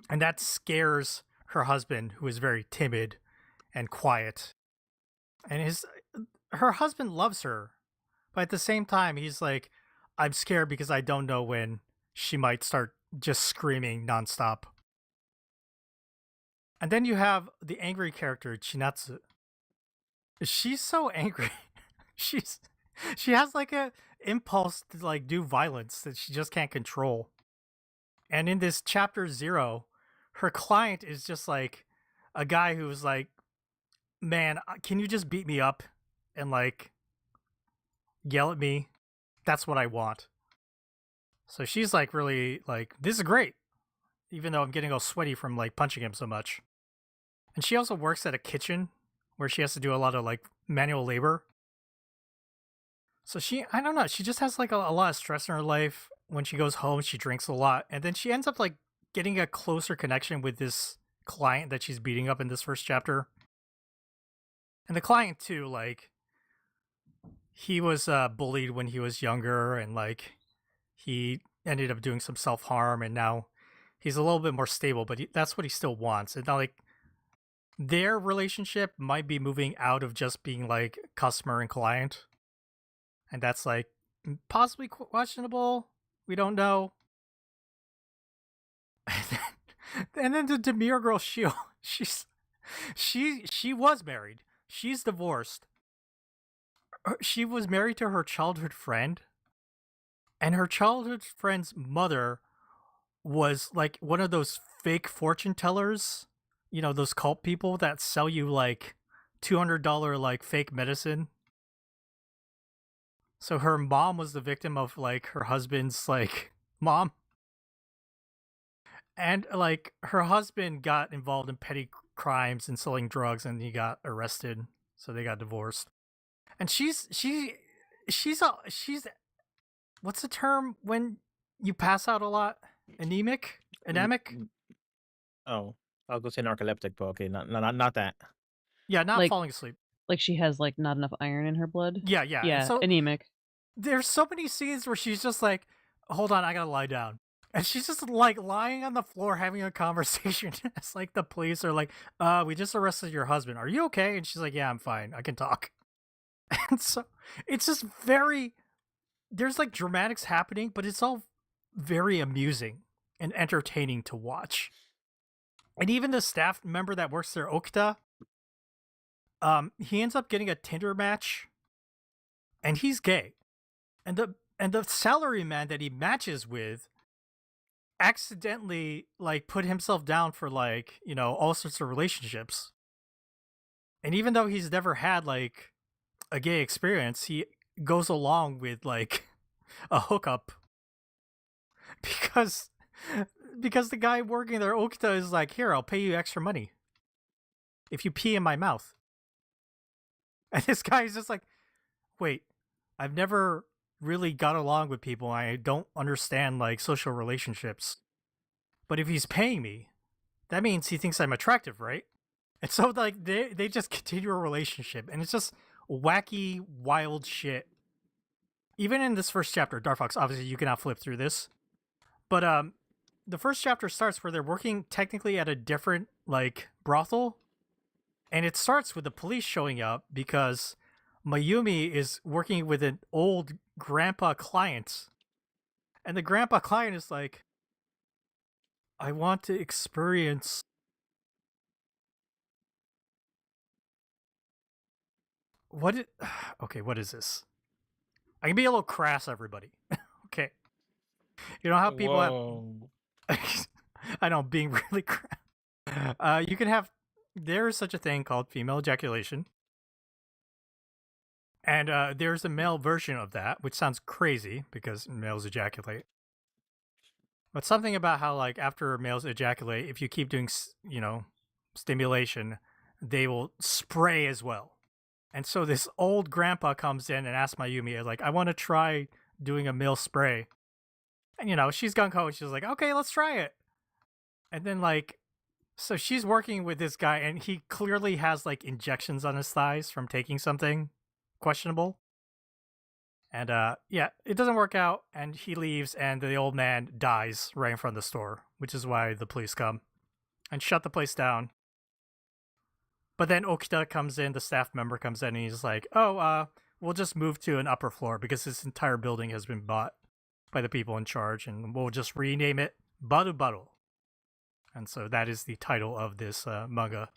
And that scares her husband, who is very timid and quiet. And her husband loves her. But at the same time, he's like, I'm scared because I don't know when she might start just screaming nonstop. And then you have the angry character, Chinatsu. She's so angry. She has like a impulse to like do violence that she just can't control. And in this chapter 0, her client is just like a guy who's like, man, can you just beat me up and like yell at me? That's what I want. So she's like really like, this is great, even though I'm getting all sweaty from like punching him so much. And she also works at a kitchen where she has to do a lot of like manual labor. So I don't know, she just has like a lot of stress in her life. When she goes home, she drinks a lot. And then she ends up like getting a closer connection with this client that she's beating up in this first chapter. And the client too, like, he was bullied when he was younger, and like he ended up doing some self-harm, and now he's a little bit more stable, but that's what he still wants. And now like their relationship might be moving out of just being like customer and client, and that's like possibly questionable. We don't know. And then the demure girl Shio, she was married. She's divorced. She was married to her childhood friend, and her childhood friend's mother was like one of those fake fortune tellers, you know, those cult people that sell you like $200 like fake medicine. So her mom was the victim of like her husband's like mom. And like her husband got involved in petty crimes and selling drugs, and he got arrested. So they got divorced. And she's what's the term when you pass out a lot? Anemic? Oh, I was gonna say narcoleptic, but okay, not that. Yeah, not Like- falling asleep. Like she has like not enough iron in her blood. Yeah. And Yeah, so anemic. there's so many scenes where she's just like, hold on, I gotta lie down. And she's just like lying on the floor having a conversation. It's like the police are like, we just arrested your husband. Are you okay? And she's like, yeah, I'm fine. I can talk. And so it's just there's like dramatics happening, but it's all very amusing and entertaining to watch. And even the staff member that works there, Okita, he ends up getting a Tinder match, and he's gay. And the salary man that he matches with accidentally like put himself down for like, you know, all sorts of relationships. And even though he's never had like a gay experience, he goes along with like a hookup because the guy working there, Okita, is like, here, I'll pay you extra money if you pee in my mouth. And this guy is just like, wait, I've never really got along with people. I don't understand like social relationships. But if he's paying me, that means he thinks I'm attractive, right? And so like they just continue a relationship, and it's just wacky, wild shit. Even in this first chapter, Dark Fox, obviously you cannot flip through this. But the first chapter starts where they're working technically at a different like brothel, and it starts with the police showing up because Mayumi is working with an old grandpa client, and the grandpa client is like, I want to experience. Okay, what is this? I can be a little crass, everybody. Okay. You know how people have. Whoa. I know, being really crass. You can have. There is such a thing called female ejaculation. And there's a male version of that, which sounds crazy because males ejaculate. But something about how, like, after males ejaculate, if you keep doing, stimulation, they will spray as well. And so this old grandpa comes in and asks Mayumi, like, I want to try doing a male spray. And, she's gung-ho. She's like, okay, let's try it. And then, like, so she's working with this guy, and he clearly has, like, injections on his thighs from taking something questionable. And, yeah, it doesn't work out, and he leaves, and the old man dies right in front of the store, which is why the police come and shut the place down. But then Okita comes in, the staff member comes in, and he's like, we'll just move to an upper floor because this entire building has been bought by the people in charge, and we'll just rename it Baru Baru. And so that is the title of this manga.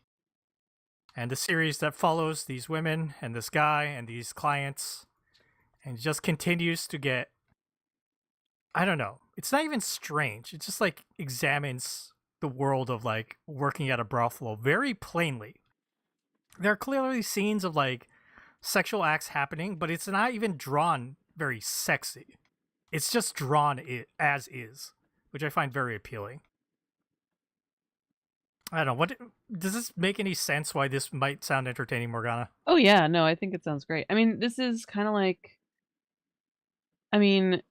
And the series that follows these women and this guy and these clients, and just continues to get, I don't know, it's not even strange. It just like examines the world of like working at a brothel very plainly. There are clearly scenes of like sexual acts happening, but it's not even drawn very sexy. It's just drawn as is, which I find very appealing. I don't know. What does this make any sense? Why this might sound entertaining, Morgana? Oh yeah, no, I think it sounds great. I mean, this is kind of like, Sakuran,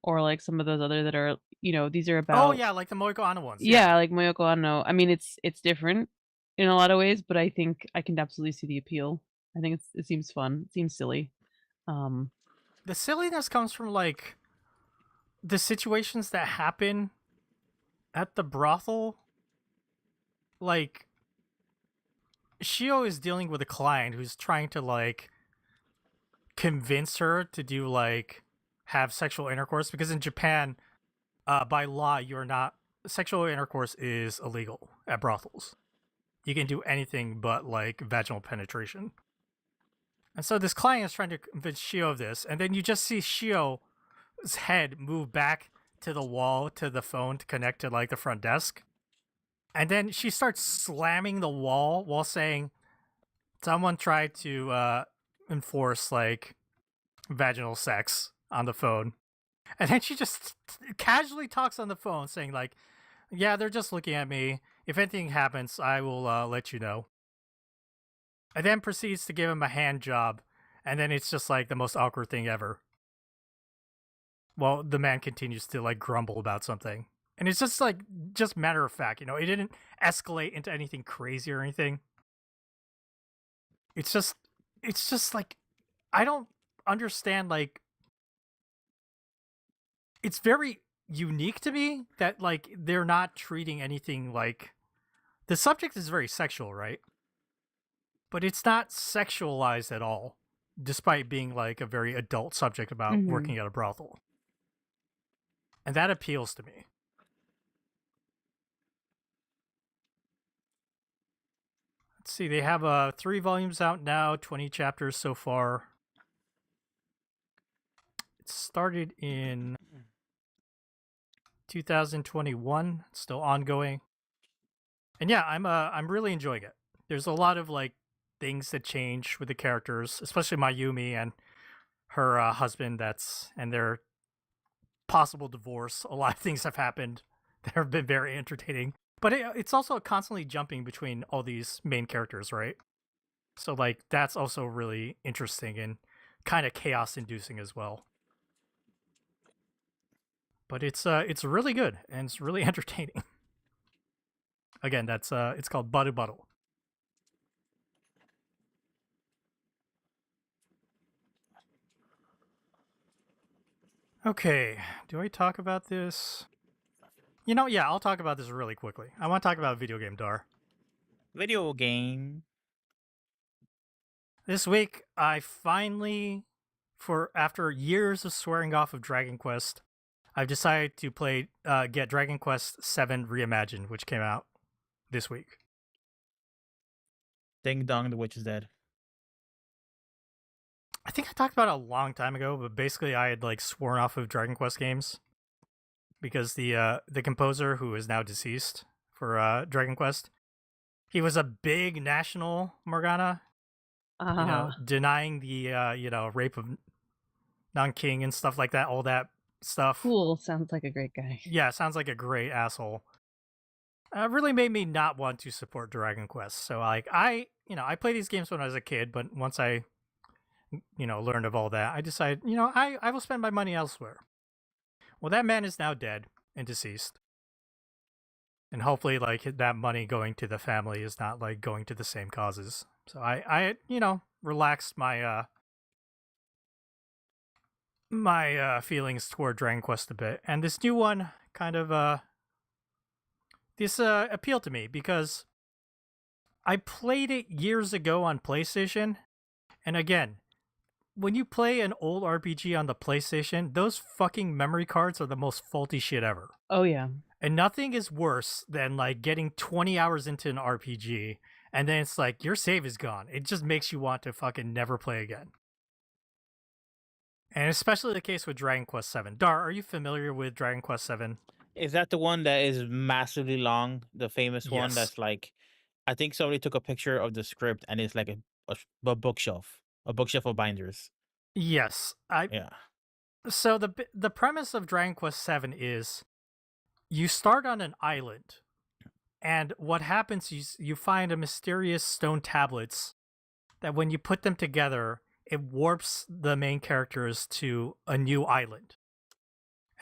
or like some of those other that are, these are Oh about. yeah, like the Moiko Anno ones. Yeah, like Moyoko Anno. I mean, it's different in a lot of ways, but I think I can absolutely see the appeal. I think it seems fun. It seems silly. The silliness comes from like the situations that happen at the brothel. Like Shio is dealing with a client who's trying to like convince her to do like have sexual intercourse, because in Japan, by law, you're not sexual intercourse is illegal at brothels. You can do anything but like vaginal penetration. And so this client is trying to convince Shio of this, and then you just see Shio's head move back to the wall to the phone to connect to like the front desk. And then she starts slamming the wall while saying, someone tried to enforce like vaginal sex on the phone. And then she just casually talks on the phone saying like, yeah, they're just looking at me. If anything happens, I will let you know. And then proceeds to give him a hand job. And then it's just like the most awkward thing ever. Well, the man continues to like grumble about something. And it's just like, just matter of fact, it didn't escalate into anything crazy or anything. It's just like, I don't understand, like, it's very unique to me that like they're not treating anything like, the subject is very sexual, right? But it's not sexualized at all, despite being like a very adult subject about working at a brothel. And that appeals to me. Let's see, they have 3 volumes out now, 20 chapters so far. It started in 2021, it's still ongoing. And yeah, I'm really enjoying it. There's a lot of like things that change with the characters, especially Mayumi and her husband and their possible divorce. A lot of things have happened that have been very entertaining. But it's also constantly jumping between all these main characters, right? So like that's also really interesting and kind of chaos inducing as well. But it's really good and it's really entertaining. Again, that's it's called Baru Baru. Okay, do I talk about this? Yeah, I'll talk about this really quickly. I want to talk about a video game, Dar. Video game. This week, I finally, after years of swearing off of Dragon Quest, I've decided to get Dragon Quest VII Reimagined, which came out this week. Ding dong, the witch is dead. I think I talked about it a long time ago, but basically I had sworn off of Dragon Quest games because the composer, who is now deceased for Dragon Quest, he was a big national Morgana, denying the rape of Non-King and stuff like that, all that stuff. Cool. Sounds like a great guy. Yeah, sounds like a great asshole. Really made me not want to support Dragon Quest. So I played these games when I was a kid, but once I learned of all that, I decided, I will spend my money elsewhere. Well, that man is now dead and deceased. And hopefully that money going to the family is not going to the same causes. So I relaxed my feelings toward Dragon Quest a bit. And this new one kind of appealed to me because I played it years ago on PlayStation. And again, when you play an old RPG on the PlayStation, those fucking memory cards are the most faulty shit ever. Oh, yeah. And nothing is worse than getting 20 hours into an RPG and then it's your save is gone. It just makes you want to fucking never play again. And especially the case with Dragon Quest VII. Dar, are you familiar with Dragon Quest VII? Is that the one that is massively long? The famous one Yes. that's I think somebody took a picture of the script and it's like a bookshelf. A bookshelf of binders. Yes. Yeah. So the premise of Dragon Quest VII is you start on an island, and what happens is you find a mysterious stone tablets that when you put them together, it warps the main characters to a new island.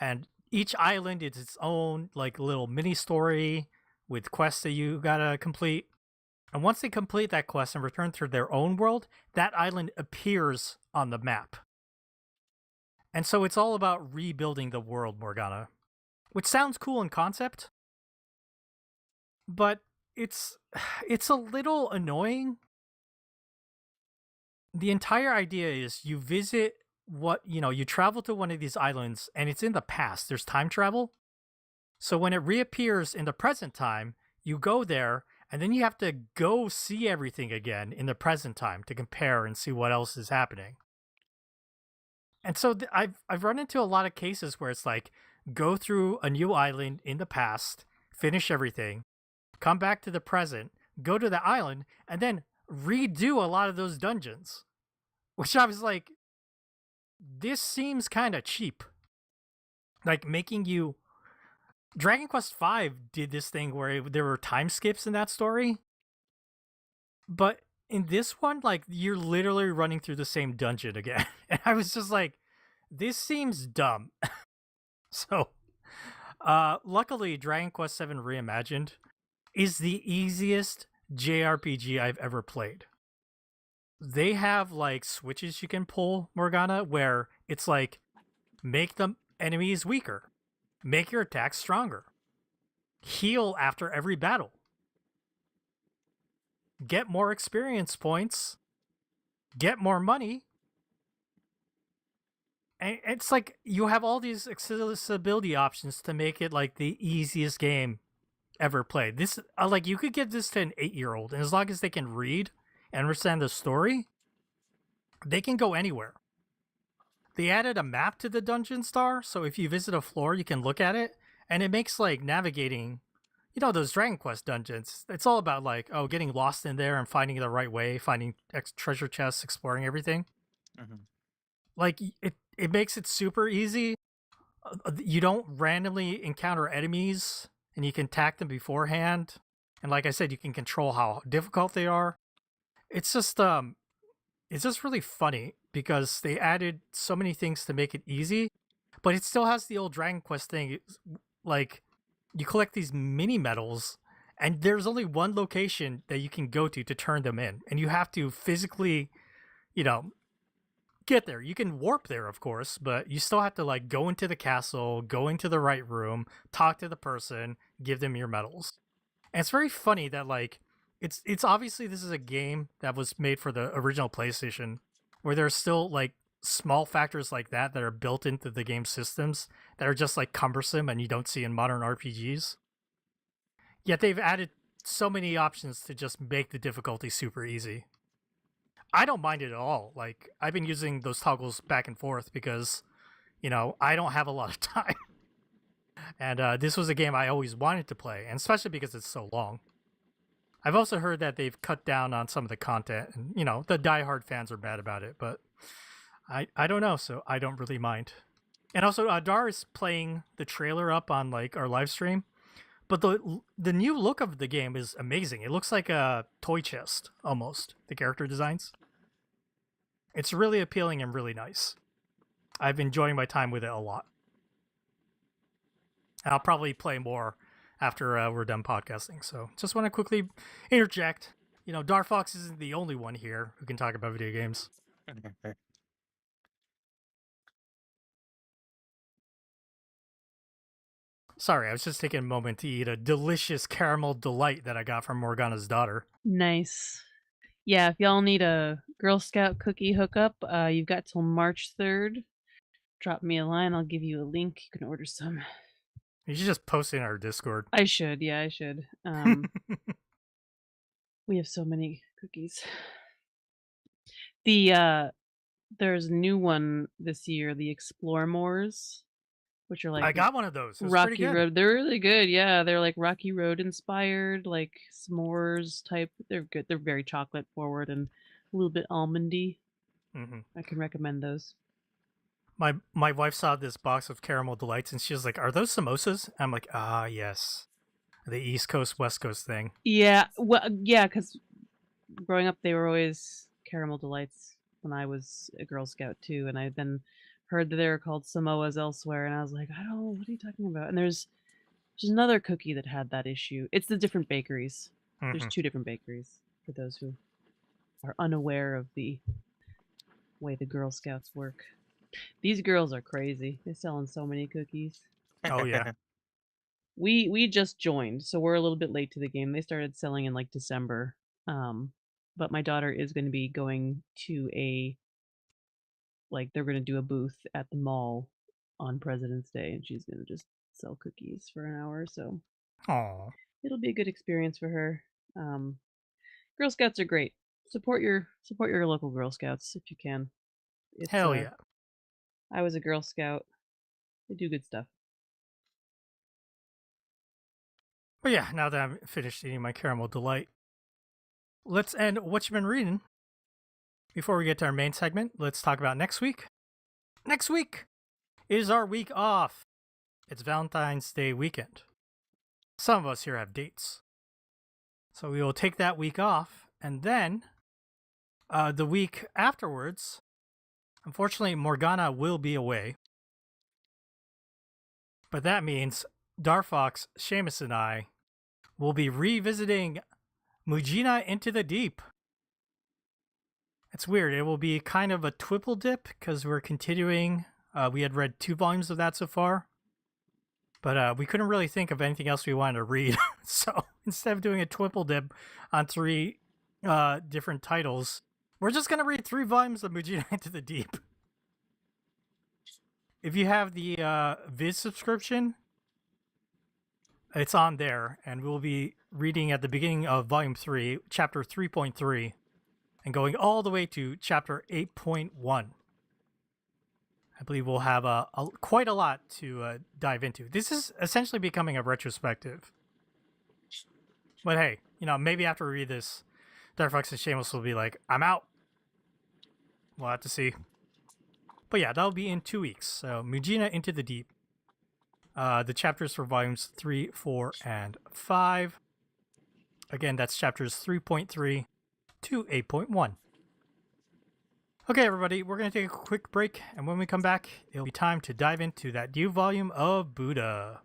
And each island is its own little mini story with quests that you gotta complete. And once they complete that quest and return to their own world, that island appears on the map. And so it's all about rebuilding the world, Morgana. Which sounds cool in concept, but it's a little annoying. The entire idea is you visit you travel to one of these islands and it's in the past. There's time travel. So when it reappears in the present time, you go there and then you have to go see everything again in the present time to compare and see what else is happening. And so I've run into a lot of cases where it's go through a new island in the past, finish everything, come back to the present, go to the island, and then redo a lot of those dungeons. Which I was this seems kind of cheap. Making you... Dragon Quest V did this thing where there were time skips in that story. But in this one, you're literally running through the same dungeon again. And I was just this seems dumb. So, luckily, Dragon Quest VII Reimagined is the easiest JRPG I've ever played. They have switches you can pull, Morgana, where it's make the enemies weaker, make your attacks stronger, heal after every battle, get more experience points, get more money. And it's you have all these accessibility options to make it the easiest game ever played. This you could give this to an 8-year-old, and as long as they can read and understand the story, they can go anywhere. They added a map to the dungeon star, so if you visit a floor, you can look at it, and it makes navigating, those Dragon Quest dungeons. It's all about getting lost in there and finding the right way, finding treasure chests, exploring everything. Mm-hmm. It makes it super easy. You don't randomly encounter enemies, and you can attack them beforehand. And like I said, you can control how difficult they are. It's just really funny because they added so many things to make it easy, but it still has the old Dragon Quest thing. You collect these mini medals, and there's only one location that you can go to turn them in, and you have to physically, get there. You can warp there, of course, but you still have to like go into the castle, go into the right room, talk to the person, give them your medals. And it's very funny that like it's obviously this is a game that was made for the original PlayStation, where there's still like small factors like that are built into the game systems that are just like cumbersome and you don't see in modern RPGs. Yet they've added so many options to just make the difficulty super easy. I don't mind it at all. Like, I've been using those toggles back and forth because, you know, I don't have a lot of time. And this was a game I always wanted to play, and especially because it's so long. I've also heard that they've cut down on some of the content, and, you know, the diehard fans are bad about it, but I don't know, so I don't really mind. And also, Dar is playing the trailer up on, like, our live stream, but the new look of the game is amazing. It looks like a toy chest, almost, the character designs. It's really appealing and really nice. I've enjoying my time with it a lot. And I'll probably play more after we're done podcasting. So just want to quickly interject. You know, Dar Fox isn't the only one here who can talk about video games. Sorry, I was just taking a moment to eat a delicious caramel delight that I got from Morgana's daughter. Nice. Yeah, if y'all need a Girl Scout cookie hookup, you've got till March 3rd. Drop me a line. I'll give you a link. You can order some. You should just post it in our Discord. I should. Yeah, I should. We have so many cookies. There's a new one this year, the Explore Mores, which are like I got one of those. It was pretty Rocky good. Road. They're really good. Yeah, they're like Rocky Road inspired, like s'mores type. They're good. They're very chocolate forward and a little bit almondy. Mm-hmm. I can recommend those. My wife saw this box of caramel delights and she was like, "Are those samosas?" I'm like, "Ah, yes." The East Coast West Coast thing. Yeah, well, yeah, because growing up, they were always caramel delights when I was a Girl Scout too, and I then heard that they were called Samoas elsewhere, and I was like, I don't know, what are you talking about? And there's another cookie that had that issue. It's the different bakeries. There's Mm-hmm. 2 different bakeries for those who are unaware of the way the Girl Scouts work. These girls are crazy. They're selling so many cookies. Oh yeah. We just joined, so we're a little bit late to the game. They started selling in like December. But my daughter is going to be going to they're going to do a booth at the mall on President's Day, and she's going to just sell cookies for an hour. So Aw. it'll be a good experience for her. Girl Scouts are great. Support your local Girl Scouts if you can. It's, Hell yeah. I was a Girl Scout. They do good stuff. But yeah, now that I'm finished eating my caramel delight, let's end what you've been reading. Before we get to our main segment, let's talk about next week. Next week is our week off. It's Valentine's Day weekend. Some of us here have dates. So we will take that week off, and then the week afterwards, unfortunately, Morgana will be away. But that means Darfox, Seamus, and I will be revisiting Mujina Into the Deep. It's weird. It will be kind of a triple dip because we're continuing. We had read 2 volumes of that so far. But we couldn't really think of anything else we wanted to read. So instead of doing a triple dip on 3 different titles, we're just going to read 3 volumes of Mujina Into the Deep. If you have the Viz subscription, it's on there, and we'll be reading at the beginning of Volume 3, Chapter 3.3, and going all the way to Chapter 8.1. I believe we'll have quite a lot to dive into. This is essentially becoming a retrospective. But hey, you know, maybe after we read this, Dark Fox and Shameless will be like, I'm out. We'll have to see. But yeah, that'll be in 2 weeks. So Mujina Into the Deep. The chapters for volumes 3, 4, and 5. Again, that's chapters 3.3 to 8.1. Okay, everybody, we're going to take a quick break, and when we come back, it'll be time to dive into that new volume of Buddha.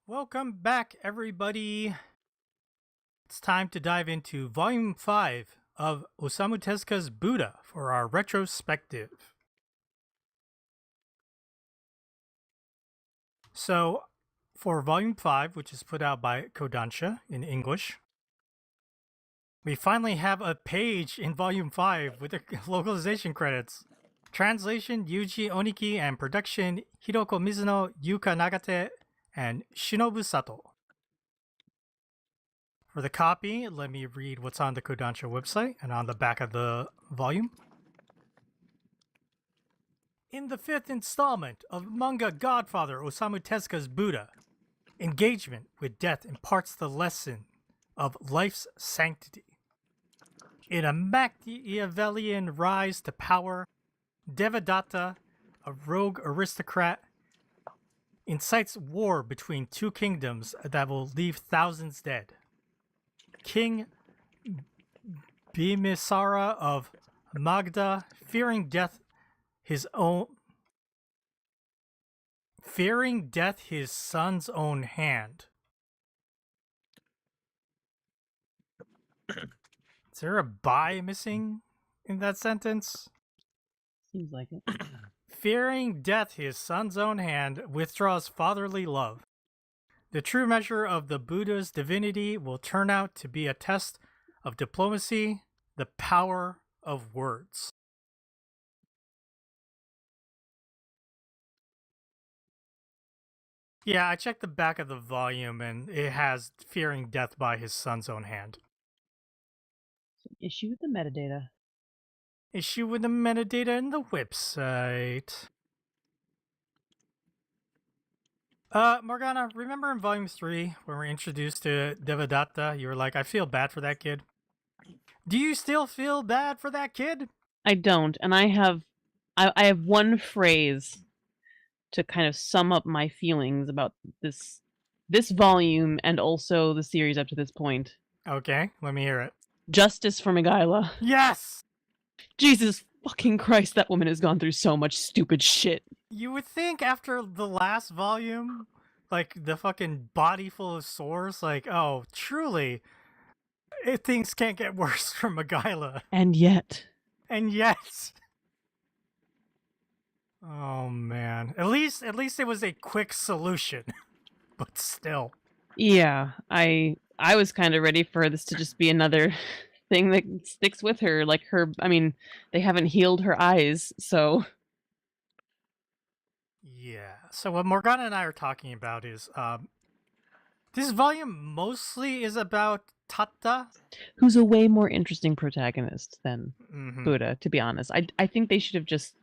Welcome back, everybody. It's time to dive into Volume 5 of Osamu Tezuka's Buddha for our retrospective. So, for Volume 5, which is put out by Kodansha in English, we finally have a page in Volume 5 with the localization credits. Translation, Yuji Oniki, and production, Hiroko Mizuno, Yuka Nagate, and Shinobu Sato. For the copy, let me read what's on the Kodansha website and on the back of the volume. In the 5th installment of manga godfather Osamu Tezuka's Buddha, engagement with death imparts the lesson of life's sanctity. In a Machiavellian rise to power, Devadatta, a rogue aristocrat, incites war between two kingdoms that will leave thousands dead. King Bimisara of Magda, fearing death his son's own hand. Is there a "by" missing in that sentence? Seems like it. Fearing death his son's own hand withdraws fatherly love. The true measure of the Buddha's divinity will turn out to be a test of diplomacy, the power of words. Yeah, I checked the back of the volume and it has fearing death by his son's own hand. Issue with the metadata. Issue with the metadata in the website. Morgana, remember in Volume 3 when we're introduced to Devadatta, you were like, I feel bad for that kid. Do you still feel bad for that kid? I don't, and I have one phrase to kind of sum up my feelings about this volume and also the series up to this point. Okay, let me hear it. Justice for Migaila. Yes! Jesus fucking Christ, that woman has gone through so much stupid shit. You would think after the last volume, like the fucking body full of sores, like, oh, truly, things can't get worse for Migaila. And yet. And yet. Oh man. At least it was a quick solution. But still. Yeah, I was kind of ready for this to just be another thing that sticks with her. Like they haven't healed her eyes, so. Yeah. So what Morgana and I are talking about is this volume mostly is about Tata, who's a way more interesting protagonist than Buddha, to be honest. I think they should have just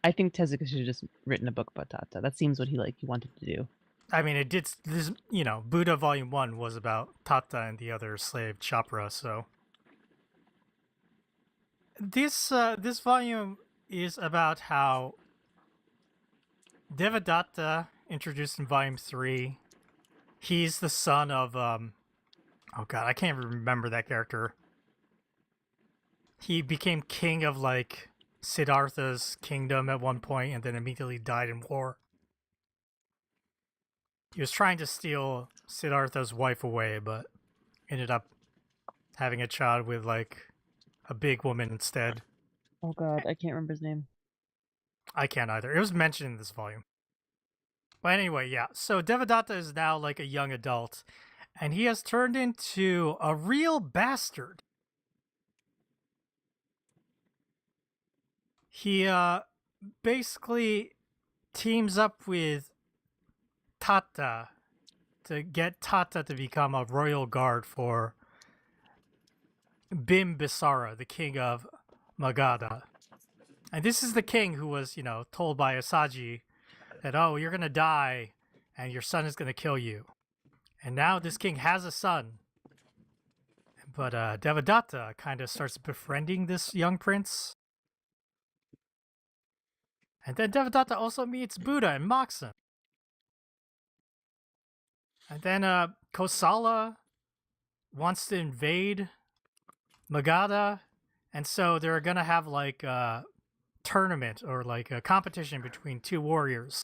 I think Tezuka should have just written a book about Tata. That seems what he wanted to do. I mean, it did. This, Buddha Volume 1 was about Tata and the other slave Chapra. So this volume is about how Devadatta, introduced in Volume 3, he's the son of oh god, I can't remember that character. He became king of Siddhartha's kingdom at one point, and then immediately died in war. He was trying to steal Siddhartha's wife away, but ended up having a child with a big woman instead. Oh god, I can't remember his name. I can't either. It was mentioned in this volume. But anyway, yeah. So Devadatta is now a young adult, and he has turned into a real bastard. He basically teams up with Tata to get Tata to become a royal guard for Bimbisara, the king of Magadha. And this is the king who was, told by Asaji that, oh, you're going to die and your son is going to kill you. And now this king has a son. But Devadatta kind of starts befriending this young prince. And then Devadatta also meets Buddha and mocks him. And then Kosala wants to invade Magadha. And so they're going to have a tournament or a competition between two warriors.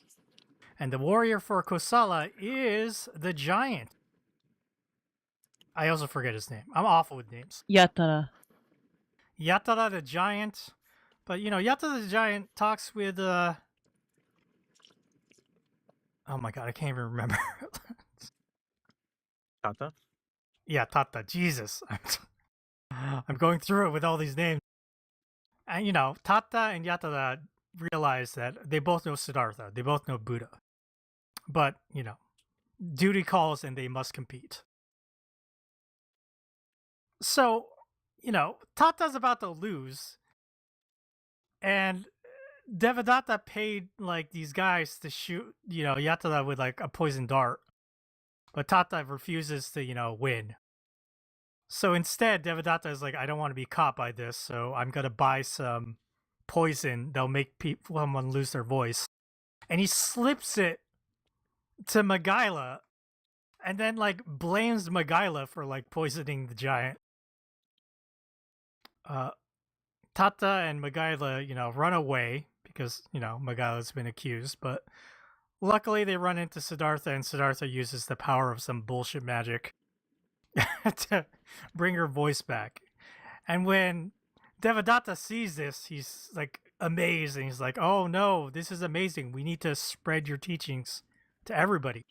And the warrior for Kosala is the giant. I also forget his name. I'm awful with names. Yatara. Yatara the giant. But, Yatara the giant talks with, oh my god, I can't even remember. Tata? Yeah, Tata. Jesus. I'm going through it with all these names. And, Tata and Yatara realize that they both know Siddhartha. They both know Buddha. But, duty calls and they must compete. So, Tata's about to lose. And Devadatta paid, these guys to shoot, Yatara with, a poison dart. But Tata refuses to, win. So instead, Devadatta is like, I don't want to be caught by this, so I'm going to buy some poison that'll make someone lose their voice. And he slips it to Magaila, and then, blames Magaila for, poisoning the giant. Tata and Magaila, run away because, Magaila's been accused, but luckily they run into Siddhartha, and Siddhartha uses the power of some bullshit magic to bring her voice back. And when Devadatta sees this, he's amazed, and he's like, oh no, this is amazing. We need to spread your teachings to everybody.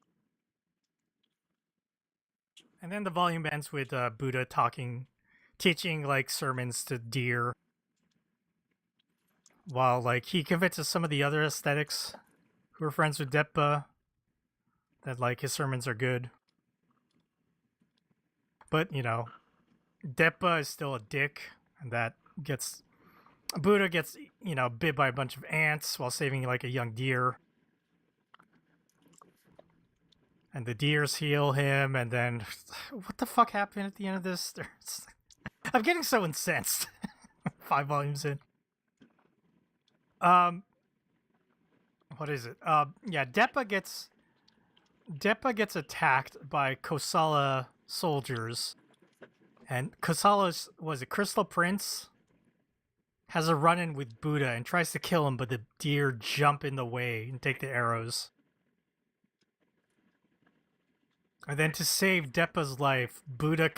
And then the volume ends with Buddha teaching sermons to deer, while he convinces some of the other aesthetics who are friends with Deppa that his sermons are good. But Deppa is still a dick, and Buddha gets bit by a bunch of ants while saving a young deer. And the deers heal him, and then what the fuck happened at the end of this? I'm getting so incensed. 5 volumes in. What is it? Yeah, Deppa gets attacked by Kosala soldiers, and Kosala's Crystal Prince has a run-in with Buddha and tries to kill him, but the deer jump in the way and take the arrows. And then to save Deppa's life, Buddha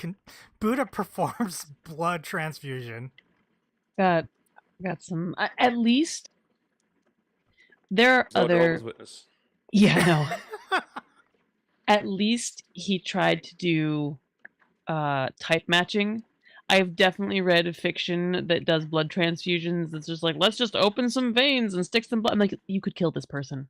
performs blood transfusion. Got some. At least there are other. Jehovah's Witness. Yeah, no. At least he tried to do type matching. I've definitely read fiction that does blood transfusions. It's just let's just open some veins and stick some blood. I'm like, you could kill this person.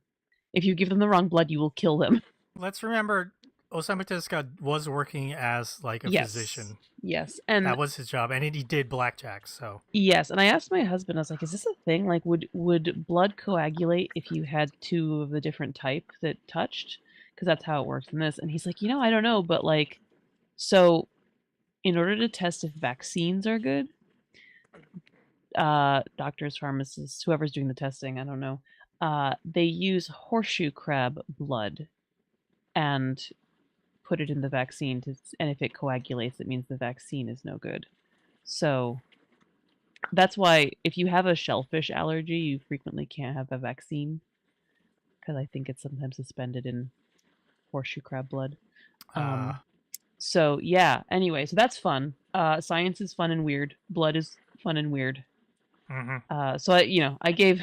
If you give them the wrong blood, you will kill them. Let's remember, Osamu Tezuka was working as a physician. Yes, and that was his job, and he did blackjack. So yes, and I asked my husband, I was like, "Is this a thing? Would blood coagulate if you had 2 of the different type that touched? Because that's how it works in this." And he's like, I don't know, but so in order to test if vaccines are good, doctors, pharmacists, whoever's doing the testing, I don't know, they use horseshoe crab blood and put it in the vaccine, and if it coagulates, it means the vaccine is no good. So that's why if you have a shellfish allergy, you frequently can't have a vaccine, because I think it's sometimes suspended in horseshoe crab blood. So yeah, anyway, so that's fun. Science is fun and weird. Blood is fun and weird. Mm-hmm. So I gave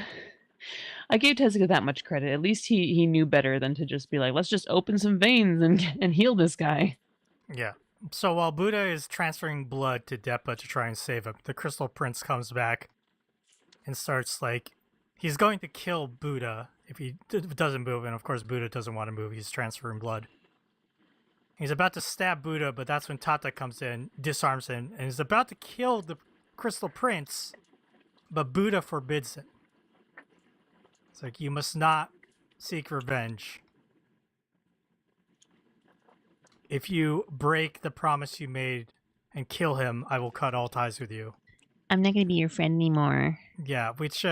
Tezuka that much credit. At least he knew better than to just be like, let's just open some veins and heal this guy. Yeah. So while Buddha is transferring blood to Deppa to try and save him, the Crystal Prince comes back and starts he's going to kill Buddha if he doesn't move, and of course Buddha doesn't want to move. He's transferring blood. He's about to stab Buddha, but that's when Tata comes in, disarms him, and is about to kill the Crystal Prince, but Buddha forbids it. It's you must not seek revenge. If you break the promise you made and kill him, I will cut all ties with you. I'm not going to be your friend anymore. Yeah, which,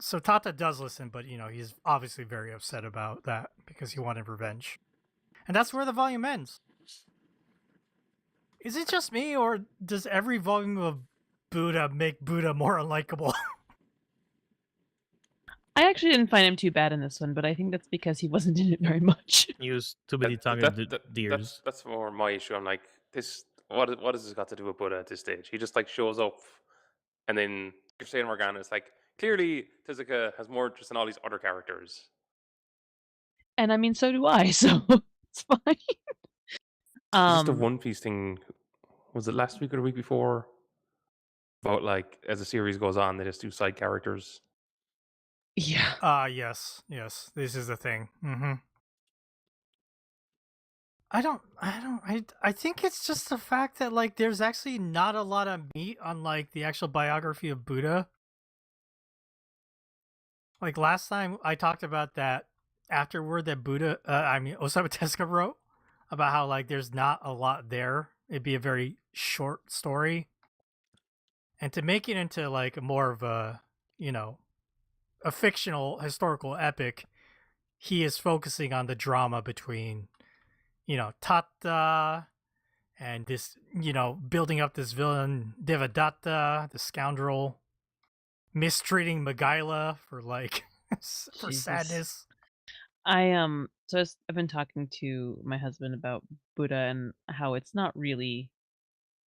so Tata does listen, but, he's obviously very upset about that because he wanted revenge. And that's where the volume ends. Is it just me, or does every volume of Buddha make Buddha more unlikable? I actually didn't find him too bad in this one, but I think that's because he wasn't in it very much. He was too busy That, talking that, to that, deers. that's more my issue. I'm like, this. What has this got to do with Buddha at this stage? He just like shows up, and then you're saying Morgana is like clearly Tezuka has more interest in all these other characters. And I mean, so do I, so it's fine. Just the One Piece thing. Was it last week or the week before? About like as the series goes on, they just do side characters. Yeah. Yes. This is the thing. I think it's just the fact that like there's actually not a lot of meat on like the actual biography of Buddha. Like last time I talked about that afterword that Osamu Tezuka wrote about how like there's not a lot there. It'd be a very short story. And to make it into like more of a, a fictional historical epic, he is focusing on the drama between, Tata and this, building up this villain, Devadatta, the scoundrel, mistreating Magaila for like for Jesus. sadness. I've been talking to my husband about Buddha and how it's not really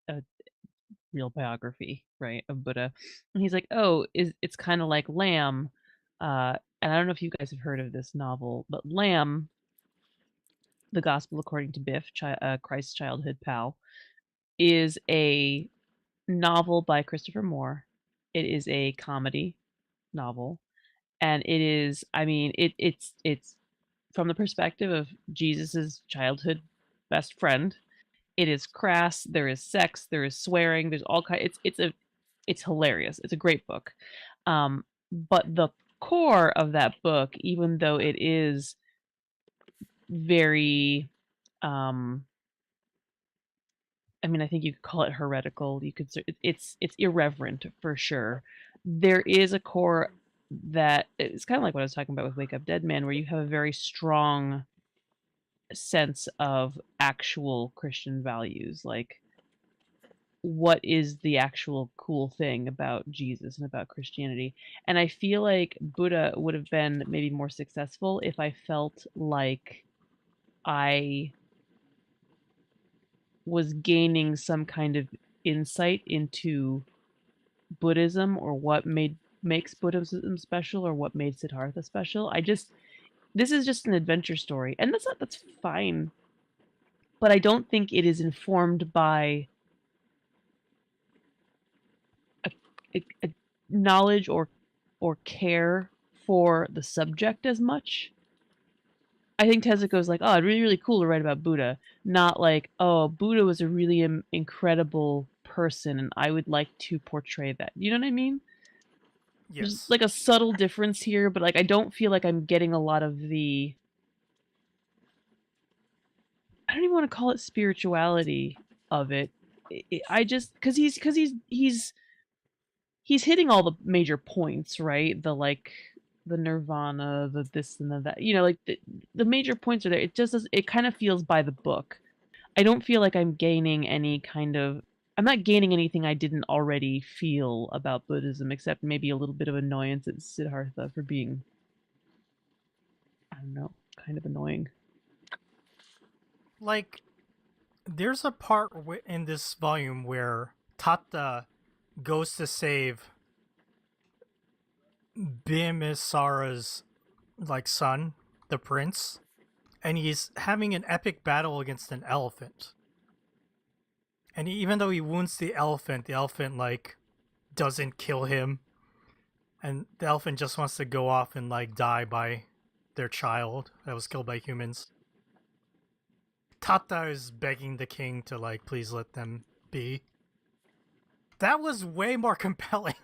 a real biography, right, of Buddha. And he's like, "Oh, it's kind of like Lamb." And I don't know if you guys have heard of this novel, but Lamb, The Gospel According to Biff, Christ's childhood pal, is a novel by Christopher Moore. It is a comedy novel, and it is, I mean, it's from the perspective of Jesus's childhood best friend. It is crass. There is sex. There is swearing. There's all kinds. It's hilarious. It's a great book. But the core of that book, even though it is very, I mean, I think you could call it heretical. You could. It's irreverent for sure. There is a core that it's kind of like what I was talking about with Wake Up Dead Man, where you have a very strong sense of actual Christian values, like what is the actual cool thing about Jesus and about Christianity. And I feel like Buddha would have been maybe more successful if I felt like I was gaining some kind of insight into Buddhism or what makes Buddhism special or what made Siddhartha special. This is just an adventure story, and that's fine. But I don't think it is informed by a knowledge or care for the subject as much. I think Tezuka's like, oh, it'd be really cool to write about Buddha, not like, oh, Buddha was a really incredible person and I would like to portray that. You know what I mean? Yes. There's like a subtle difference here, but like I don't feel like I'm getting a lot of the, I don't even want to call it spirituality of it. I just because he's hitting all the major points, right? The nirvana, the this and the that. You know, like the major points are there. It just it kind of feels by the book. I don't feel like I'm gaining any kind of. I'm not gaining anything I didn't already feel about Buddhism, except maybe a little bit of annoyance at Siddhartha for being, I don't know, kind of annoying. Like, there's a part in this volume where Tata goes to save Bimisara's like son, the prince, and he's having an epic battle against an elephant. And even though he wounds the elephant like doesn't kill him, and the elephant just wants to go off and like die by their child that was killed by humans. Tata is begging the king to like please let them be. That was way more compelling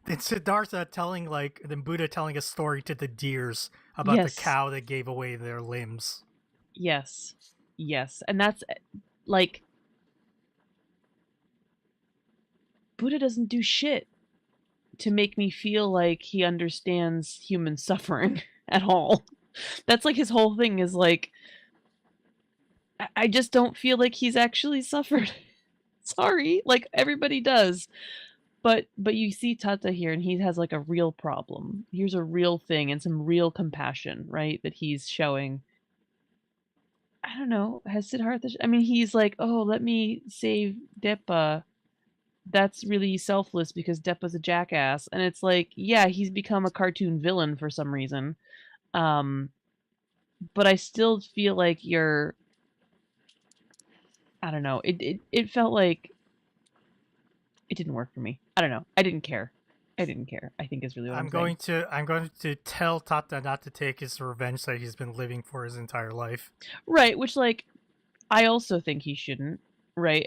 than Buddha telling a story to the deers about the cow that gave away their limbs. Yes. And that's like, Buddha doesn't do shit to make me feel like he understands human suffering at all. That's like his whole thing is like, I just don't feel like he's actually suffered. Sorry, like everybody does. But you see Tata here, and he has like a real problem. Here's a real thing and some real compassion, right? That he's showing. I don't know. Has Siddhartha? I mean, he's like, oh, let me save Deppa. That's really selfless because Deppa's a jackass, and it's like, yeah, he's become a cartoon villain for some reason. But I still feel like you're. I don't know. It felt like it didn't work for me. I don't know. I didn't care. I think is really what I'm saying. I'm going to tell Tata not to take his revenge that he's been living for his entire life. Right, which like I also think he shouldn't, right?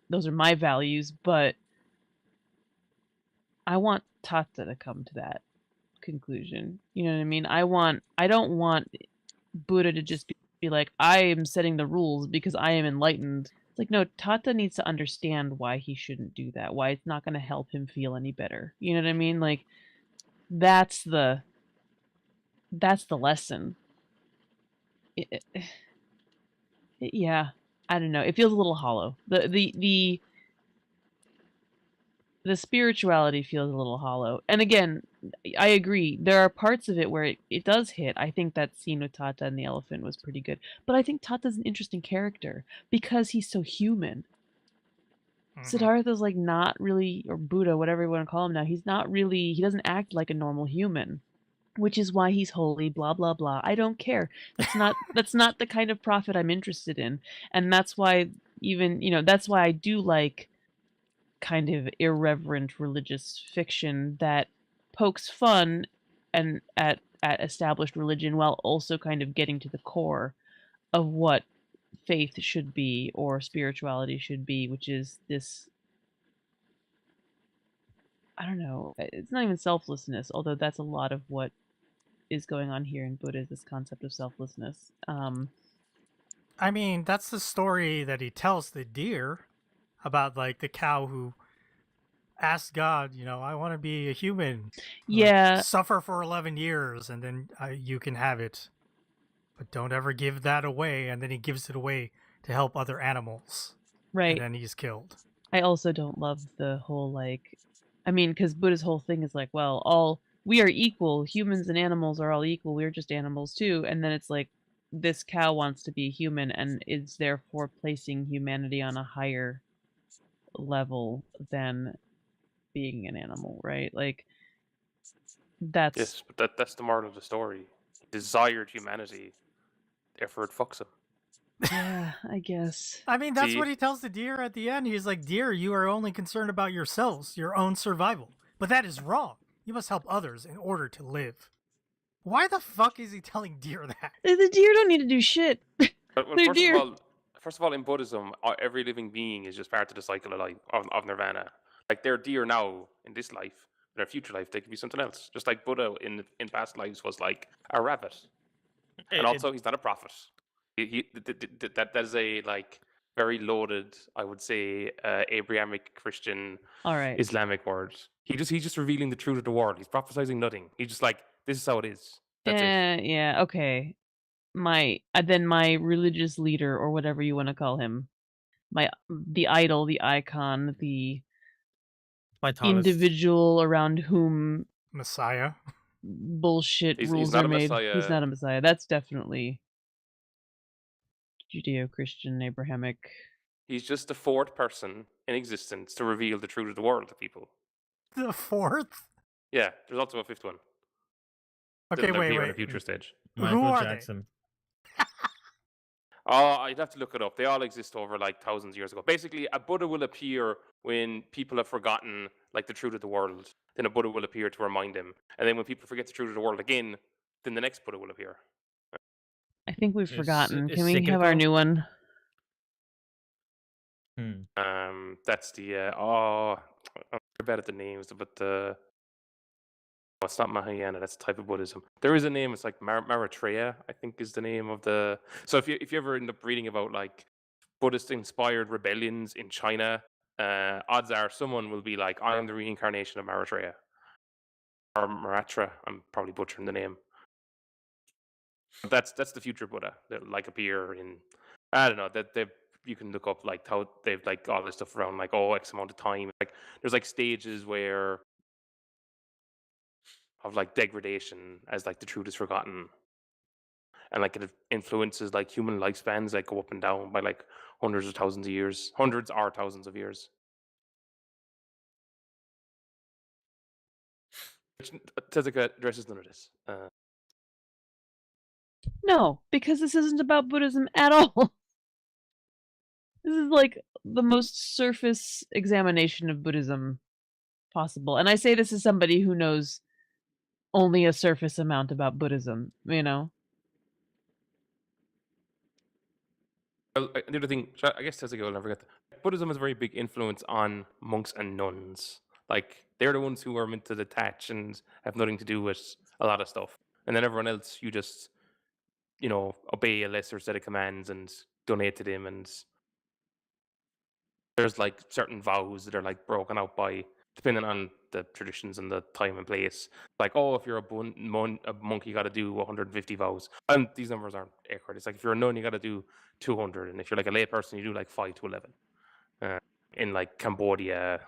Those are my values, but I want Tata to come to that conclusion. You know what I mean? I don't want Buddha to just be like, I am setting the rules because I am enlightened. It's like, no, Tata needs to understand why he shouldn't do that, why it's not going to help him feel any better. You know what I mean? Like, that's the lesson. Yeah, I don't know. It feels a little hollow. The spirituality feels a little hollow. And again, I agree. There are parts of it where it does hit. I think that scene with Tata and the elephant was pretty good. But I think Tata's an interesting character because he's so human. Siddhartha's like not really, or Buddha, whatever you want to call him now, he doesn't act like a normal human, which is why he's holy, blah, blah, blah. I don't care. That's not the kind of prophet I'm interested in. And that's why that's why I do like kind of irreverent religious fiction that pokes fun and at established religion while also kind of getting to the core of what faith should be or spirituality should be, which is this, I don't know, it's not even selflessness, although that's a lot of what is going on here in Buddha, is this concept of selflessness. I mean, that's the story that he tells the deer about, like, the cow who asked God, I want to be a human. Yeah. Suffer for 11 years and then you can have it. But don't ever give that away. And then he gives it away to help other animals. Right. And then he's killed. I also don't love the whole, like, I mean, because Buddha's whole thing is like, well, we are equal. Humans and animals are all equal. We're just animals too. And then it's like, this cow wants to be human and is therefore placing humanity on a higher level than being an animal, right? Like, that's... Yes, but that's the moral of the story. He desired humanity, therefore it fucks him. Yeah, I guess. I mean, that's what he tells the deer at the end. He's like, deer, you are only concerned about yourselves, your own survival. But that is wrong. You must help others in order to live. Why the fuck is he telling deer that? The deer don't need to do shit. Well, first of all, in Buddhism, every living being is just part of the cycle of life, of nirvana. Like, they're deer now in this life, in their future life, they could be something else. Just like Buddha in past lives was like a rabbit. And also, he's not a prophet. That is a, like, very loaded, I would say, Abrahamic Christian Islamic word. He's just revealing the truth of the world. He's prophesizing nothing. He's just like, this is how it is. That's it. Yeah, okay. My religious leader, or whatever you want to call him, the idol, the icon, the individual around whom Messiah bullshit rules are made. He's not a messiah. That's definitely Judeo-Christian, Abrahamic. He's just the fourth person in existence to reveal the truth of the world to people. The fourth? Yeah, there's also a fifth one. Okay, wait. On a future stage. Michael Jackson. Oh, I'd have to look it up. They all exist over like thousands of years ago. Basically, a Buddha will appear when people have forgotten like the truth of the world. Then a Buddha will appear to remind them. And then when people forget the truth of the world again, then the next Buddha will appear. I think we've forgotten. Can we have our new one? That's the I'm bad at the names, but it's not Mahayana. That's a type of Buddhism. There is a name. It's like Maitreya, I think, is the name of the. So if you ever end up reading about like Buddhist-inspired rebellions in China, odds are someone will be like, "I am the reincarnation of Maitreya," or Maratra. I'm probably butchering the name. But that's the future Buddha. They'll like appear in, I don't know, that you can look up like how they've like all this stuff around like X amount of time. Like there's like stages where of like degradation as like the truth is forgotten, and like it influences like human lifespans like go up and down by like hundreds of thousands of years, hundreds or thousands of years. Which Tezuka addresses none of this. No, because this isn't about Buddhism at all. This is like the most surface examination of Buddhism possible. And I say this as somebody who knows only a surface amount about Buddhism, you know? Well, the other thing, I guess Tezuka will never get Buddhism has a very big influence on monks and nuns. Like they're the ones who are meant to detach and have nothing to do with a lot of stuff, and then everyone else, you just obey a lesser set of commands and donate to them. And there's like certain vows that are like broken out by depending on the traditions and the time and place. Like, oh, if you're a monk, you got to do 150 vows. And these numbers aren't accurate. It's like if you're a nun, you got to do 200, and if you're like a lay person, you do like 5 to 11. In like Cambodia,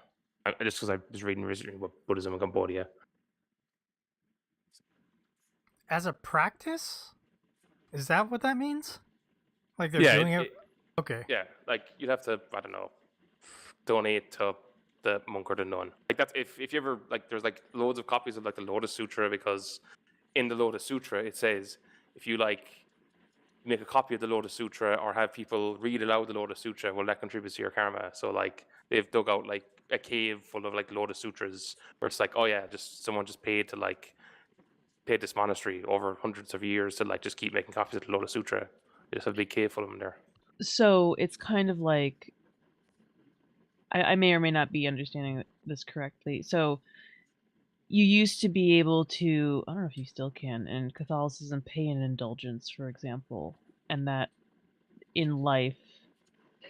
just because I was reading recently about Buddhism in Cambodia. As a practice, is that what that means? Like they're doing it? Okay. Yeah, like you'd have to, I don't know, donate to the monk or the nun. Like that's if you ever like, there's like loads of copies of like the Lotus Sutra, because in the Lotus Sutra it says if you like make a copy of the Lotus Sutra or have people read aloud the Lotus Sutra, well, that contributes to your karma. So like they've dug out like a cave full of like Lotus Sutras where it's like, oh yeah, just someone just paid this monastery over hundreds of years to like just keep making copies of the Lotus Sutra. They just have a big cave full of them there. So it's kind of like I may or may not be understanding this correctly. So you used to be able to, I don't know if you still can, in Catholicism, pay an indulgence, for example, and that in life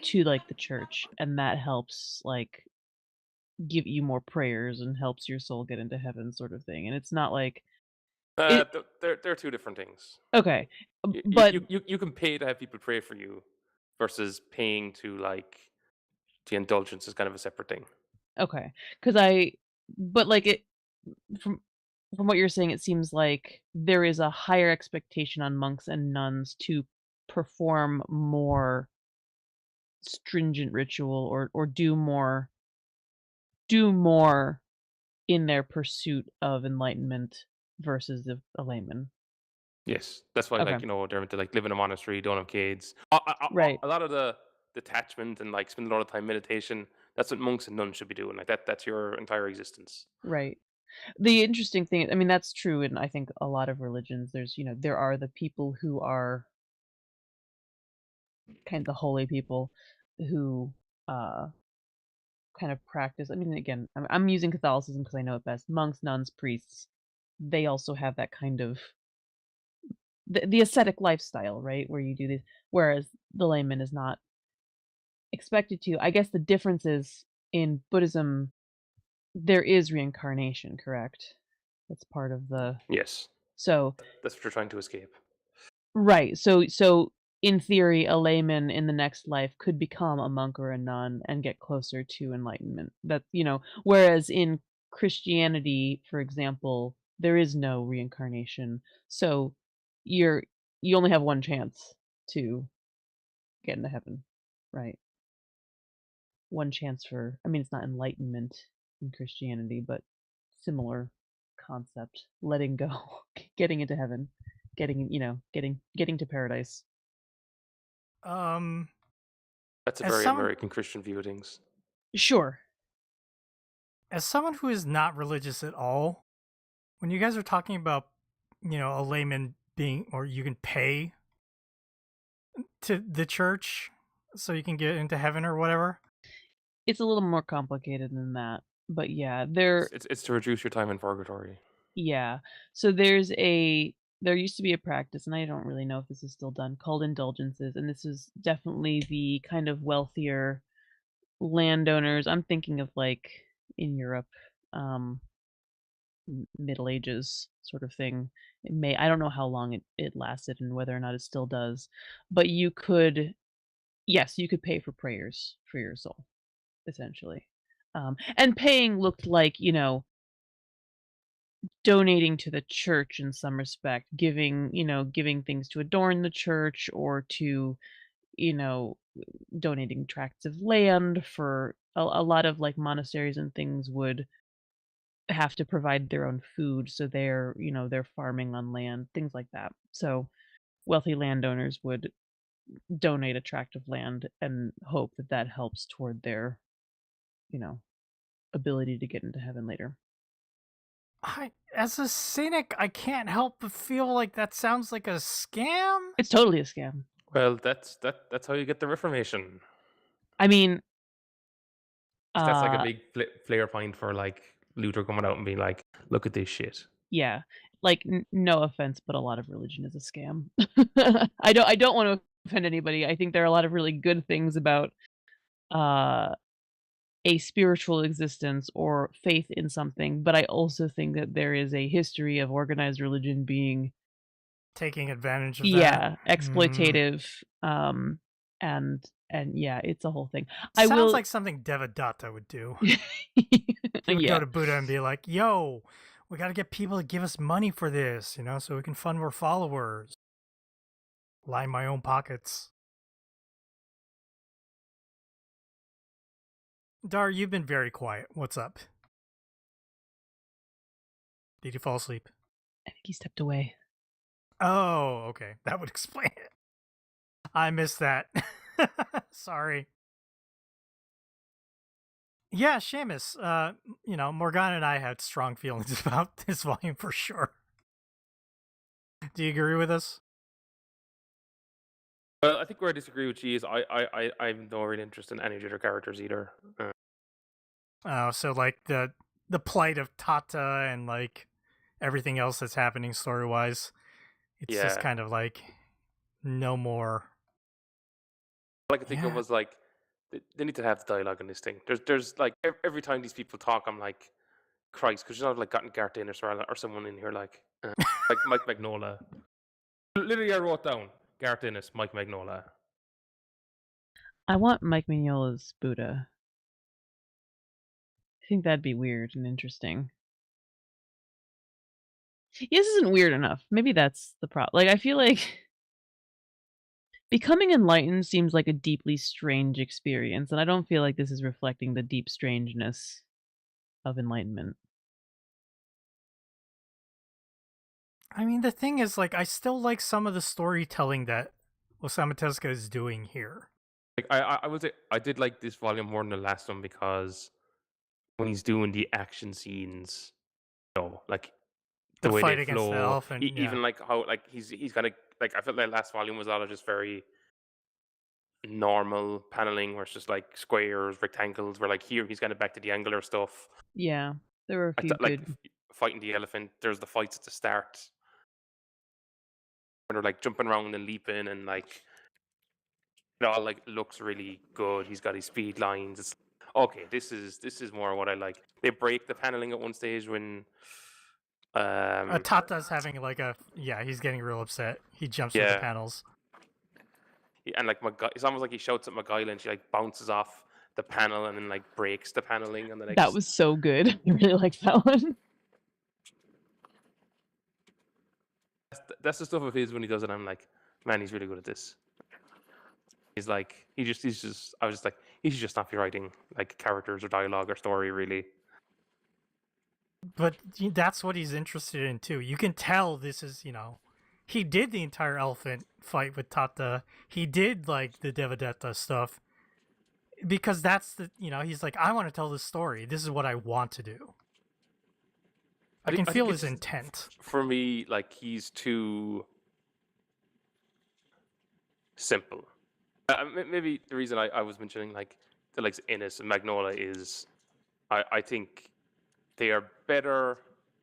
to like the church, and that helps like give you more prayers and helps your soul get into heaven, sort of thing. And it's not like they're two different things. Okay, but you can pay to have people pray for you versus paying to like the indulgence is kind of a separate thing. Okay, but like it from what you're saying, it seems like there is a higher expectation on monks and nuns to perform more stringent ritual or do more in their pursuit of enlightenment versus a layman. Yes, that's why Okay. like they're meant to like live in a monastery, don't have kids. Right. A lot of the detachment and like spending a lot of time meditation. That's what monks and nuns should be doing. Like that's your entire existence. Right. The interesting thing, I mean, that's true in I think a lot of religions. There's, there are the people who are kind of the holy people who kind of practice. I mean, again, I'm using Catholicism because I know it best. Monks, nuns, priests, they also have that kind of the ascetic lifestyle, right? Where you do this, whereas the layman is not expected to. I guess the difference is in Buddhism, there is reincarnation, correct? That's part of the Yes. So that's what you're trying to escape. Right. So in theory, a layman in the next life could become a monk or a nun and get closer to enlightenment. Whereas in Christianity, for example, there is no reincarnation. So you only have one chance to get into heaven, right? One chance I mean, it's not enlightenment in Christianity, but similar concept, letting go, getting into heaven, getting to paradise. That's a very American Christian view of things. Sure. As someone who is not religious at all, when you guys are talking about, a layman being, or you can pay to the church so you can get into heaven or whatever, it's a little more complicated than that. But yeah, it's to reduce your time in purgatory. Yeah. So there used to be a practice, and I don't really know if this is still done, called indulgences, and this is definitely the kind of wealthier landowners. I'm thinking of like in Europe, Middle Ages sort of thing. I don't know how long it lasted and whether or not it still does, but you could yes, you could pay for prayers for your soul, essentially. And paying looked like, donating to the church in some respect, giving things to adorn the church or to, you know, donating tracts of land for a lot of like monasteries and things would have to provide their own food, so they're farming on land, things like that. So wealthy landowners would donate a tract of land and hope that that helps toward their, you know, ability to get into heaven later. As a cynic, I can't help but feel like that sounds like a scam. It's totally a scam. Well, that's how you get the Reformation. I mean, That's like a big flare point for like Luther coming out and being like, "Look at this shit." yeah, like no offense, but a lot of religion is a scam. I don't want to offend anybody. I think there are a lot of really good things about uh a spiritual existence or faith in something, but I also think that there is a history of organized religion being Taking advantage of that. exploitative, and yeah, it's a whole thing. Sounds like something Devadatta would do. He would Yeah. go to Buddha and be like, "Yo, we got to get people to give us money for this, so we can fund more followers. Line my own pockets." Dar, you've been very quiet. What's up? Did you fall asleep? I think he stepped away. Oh, okay. That would explain it. I missed that. Sorry. Yeah, Seamus, Morgana and I had strong feelings about this volume for sure. Do you agree with us? Well, I think where I disagree with you is I have no real interest in any of the other characters either. So like the plight of Tata and like everything else that's happening story wise, it's just kind of like no more. All I could think of was like they need to have the dialogue in this thing. There's like every time these people talk, I'm like, Christ, could you not have like gotten Garth Ennis or someone in here like Mike Magnola? Literally, I wrote down Garth Ennis, Mike Magnola. I want Mike Mignola's Buddha. I think that'd be weird and interesting. This isn't weird enough. Maybe that's the problem. Like, I feel like becoming enlightened seems like a deeply strange experience, and I don't feel like this is reflecting the deep strangeness of enlightenment. I mean, the thing is, like, I still like some of the storytelling that Osamu Tezuka is doing here. Like I would say I did like this volume more than the last one because when he's doing the action scenes, like the way fight they against the flow, elephant, even like how like he's kind of like I felt like last volume was a lot of just very normal paneling where it's just like squares, rectangles. Where like here he's kind of back to the angular stuff. Yeah, there were a few like good. Fighting the elephant. There's the fights at the start when they're like jumping around and leaping and like it all like looks really good. He's got his speed lines. It's okay. This is more what I like. They break the paneling at one stage when Tata's having like he's getting real upset. He jumps through the panels. And like it's almost like he shouts at McGuile and she like bounces off the panel and then like breaks the paneling and the next. That was so good. I really liked that one. That's the stuff of his when he does it. I'm like, man, he's really good at this. He's like, I was just like, he should just not be writing like characters or dialogue or story really. But that's what he's interested in too. You can tell this is, he did the entire elephant fight with Tata. He did like the Devadatta stuff because that's he's like, I want to tell this story. This is what I want to do. I can feel his intent. For me, like he's too simple. Maybe the reason I was mentioning like the likes of Ennis and Magnola is I think they are better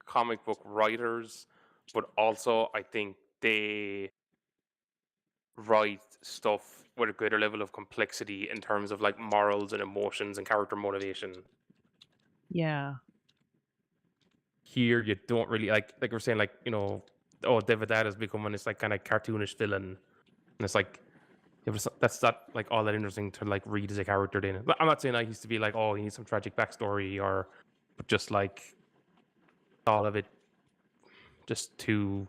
comic book writers, but also I think they write stuff with a greater level of complexity in terms of like morals and emotions and character motivation. Yeah. Here you don't really like we're saying like Devadatta is becoming this like kind of cartoonish villain, and it's like Yeah, but that's not like all that interesting to like read as a character. Then I'm not saying like he used to be like, oh, he needs some tragic backstory, but just like all of it just too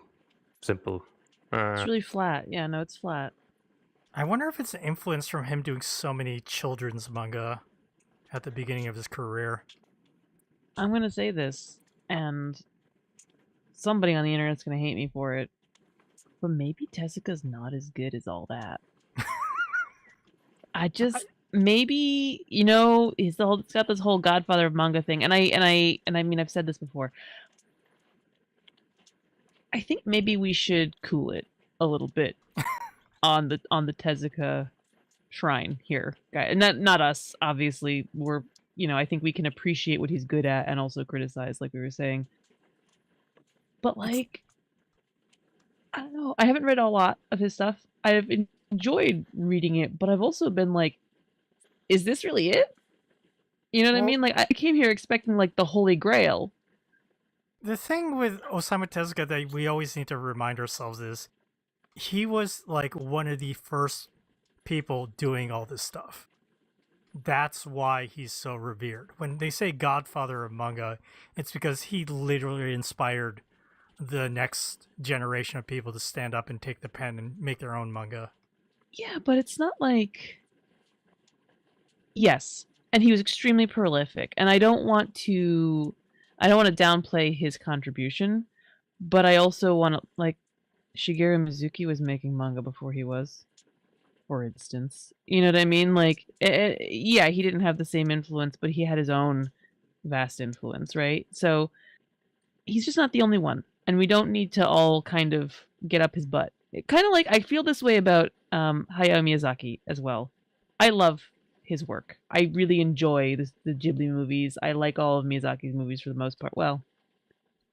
simple. It's really flat. Yeah, no, it's flat. I wonder if it's an influence from him doing so many children's manga at the beginning of his career. I'm gonna say this, and somebody on the internet's gonna hate me for it, but maybe Tezuka's not as good as all that. I just maybe it's got this whole Godfather of manga thing, and I mean I've said this before. I think maybe we should cool it a little bit on the Tezuka shrine here, guy, and not us. Obviously, we're I think we can appreciate what he's good at and also criticize, like we were saying. But like, I don't know. I haven't read a lot of his stuff. I've enjoyed reading it, but I've also been like, is this really it? You know what I mean? Like, I came here expecting like the Holy Grail. The thing with Osamu Tezuka that we always need to remind ourselves is he was like one of the first people doing all this stuff. That's why he's so revered. When they say Godfather of manga, it's because he literally inspired the next generation of people to stand up and take the pen and make their own manga. Yeah, but it's not like... Yes, and he was extremely prolific, and I don't want to downplay his contribution, but I also want to, like, Shigeru Mizuki was making manga before he was, for instance. You know what I mean? Like, yeah, he didn't have the same influence, but he had his own vast influence, right? So he's just not the only one, and we don't need to all kind of get up his butt. Kind of like I feel this way about Hayao Miyazaki as well. I love his work. I really enjoy the Ghibli movies. I like all of Miyazaki's movies for the most part. Well,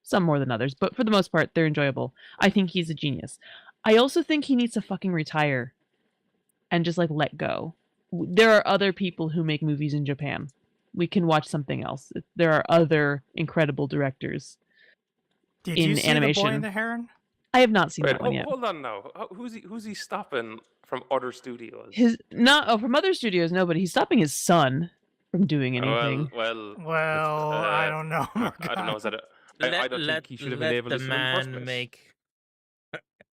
some more than others, but for the most part, they're enjoyable. I think he's a genius. I also think he needs to fucking retire and just like let go. There are other people who make movies in Japan. We can watch something else. There are other incredible directors. Did in you see animation. The Boy and the Heron? I have not seen Wait, that one yet. hold on now. Who's he stopping from other studios? From other studios, no, but he's stopping his son from doing anything. Well, I don't know. I don't know. Is that I don't think he should have been able to in the first place.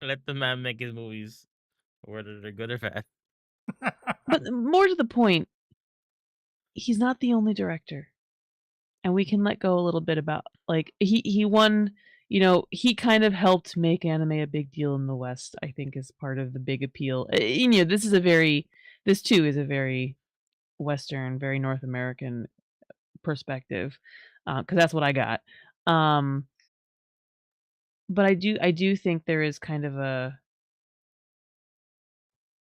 Let the man make his movies, whether they're good or bad. But more to the point, he's not the only director, and we can let go a little bit about like he won. He kind of helped make anime a big deal in the West. I think is part of the big appeal. This too is a very Western, very North American perspective, because that's what I got. But I do think there is kind of a,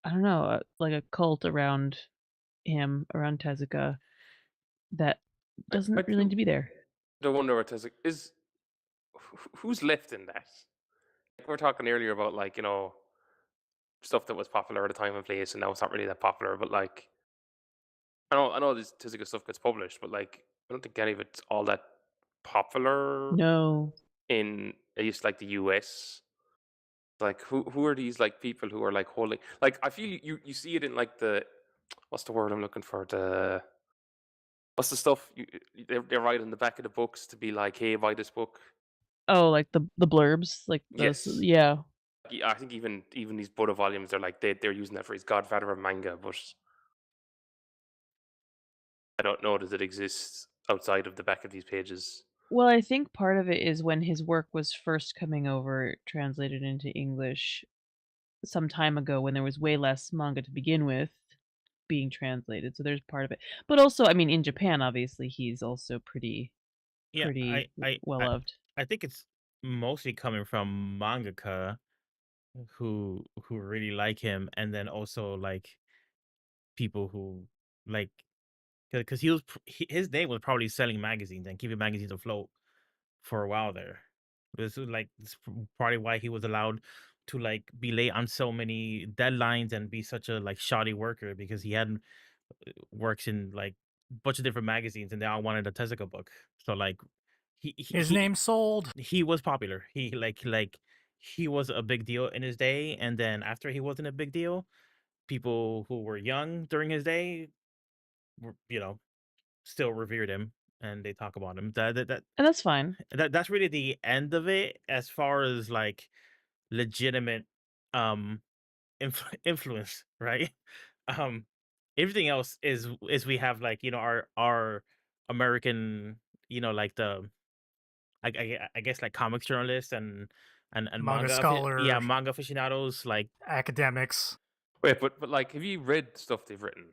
I don't know, like a cult around him, around Tezuka, that doesn't really need to be there. The wonder what Tezuka is. Who's left in that? Like we were talking earlier about like stuff that was popular at a time and place, and now it's not really that popular. But like, I know this Tezuka stuff gets published, but like, I don't think any of it's all that popular. No. In at least like the US. Like who are these like people who are like holding, like I feel you see it in like the, what's the word I'm looking for, what's the stuff they write in the back of the books to be like, hey, buy this book. Oh, like the blurbs, like those. Yes. Yeah. I think even these Buddha volumes, they're like they're using that phrase Godfather of manga, but I don't know that it exists outside of the back of these pages. Well, I think part of it is when his work was first coming over, translated into English some time ago, when there was way less manga to begin with being translated. So there's part of it. But also, I mean, in Japan, obviously, he's also pretty well loved. I think it's mostly coming from mangaka who really like him, and then also like people who like, because his name was probably selling magazines and keeping magazines afloat for a while there. This is probably why he was allowed to like be late on so many deadlines and be such a like shoddy worker, because he had works in like a bunch of different magazines and they all wanted a Tezuka book. So like his name sold. He was popular. He was a big deal in his day, and then after he wasn't a big deal, people who were young during his day, still revered him and they talk about him. And that's fine. That's really the end of it as far as like legitimate um influence, right? Um Everything else is we have like our American, like the I guess like comics journalists and Manga yeah, scholar, manga aficionados like academics. Wait, but like, have you read stuff they've written?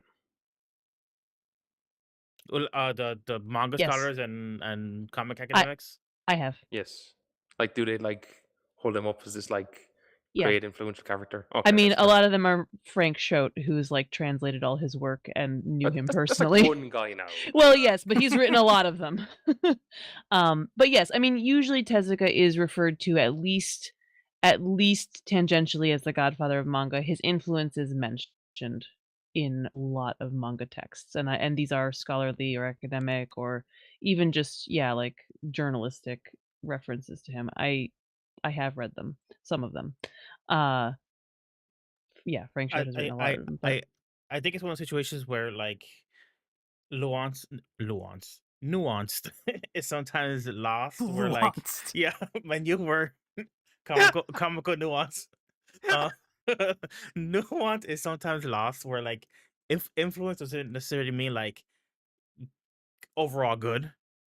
the manga Yes. scholars and comic academics. I have. Yes. Like, do they like hold him up as this like Yeah. great influential character? I Okay, mean, that's a fair. lot of them are Frank Schote, who's like translated all his work and knew him That's personally. like one guy now. Well, yes, but he's written a lot of them. But yes, I mean, usually Tezuka is referred to at least tangentially as the godfather of manga. His influence is mentioned in a lot of manga texts, and these are scholarly or academic or even just like journalistic references to him. I have read them, some of them. Yeah, Frank Schote has written a lot of them, but I think it's one of those situations where like nuanced is sometimes lost. Where like Nuanced. yeah, when you were comical nuance, uh, nuance is sometimes lost. Where like if influence doesn't necessarily mean like overall good,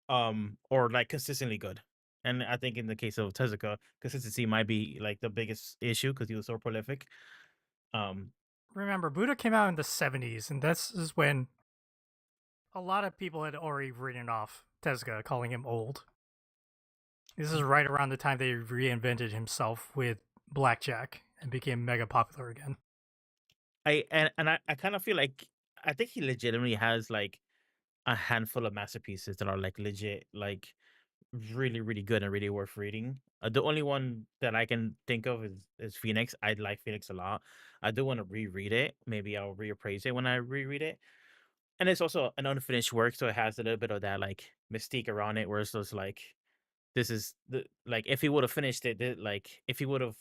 or like consistently good. And I think in the case of Tezuka, consistency might be like the biggest issue because he was so prolific. Remember, Buddha came out in the 70s, and this is when a lot of people had already written off Tezuka, calling him old. This is right around the time they reinvented himself with Blackjack and became mega popular again. I kind of feel like I think he legitimately has like a handful of masterpieces that are like legit, like really, really good and really worth reading. The only one that I can think of is Phoenix. I like Phoenix a lot. I do want to reread it. Maybe I'll reappraise it when I reread it. And it's also an unfinished work, so it has a little bit of that like mystique around it, where it's just like this is the like if he would have finished it, like if he would have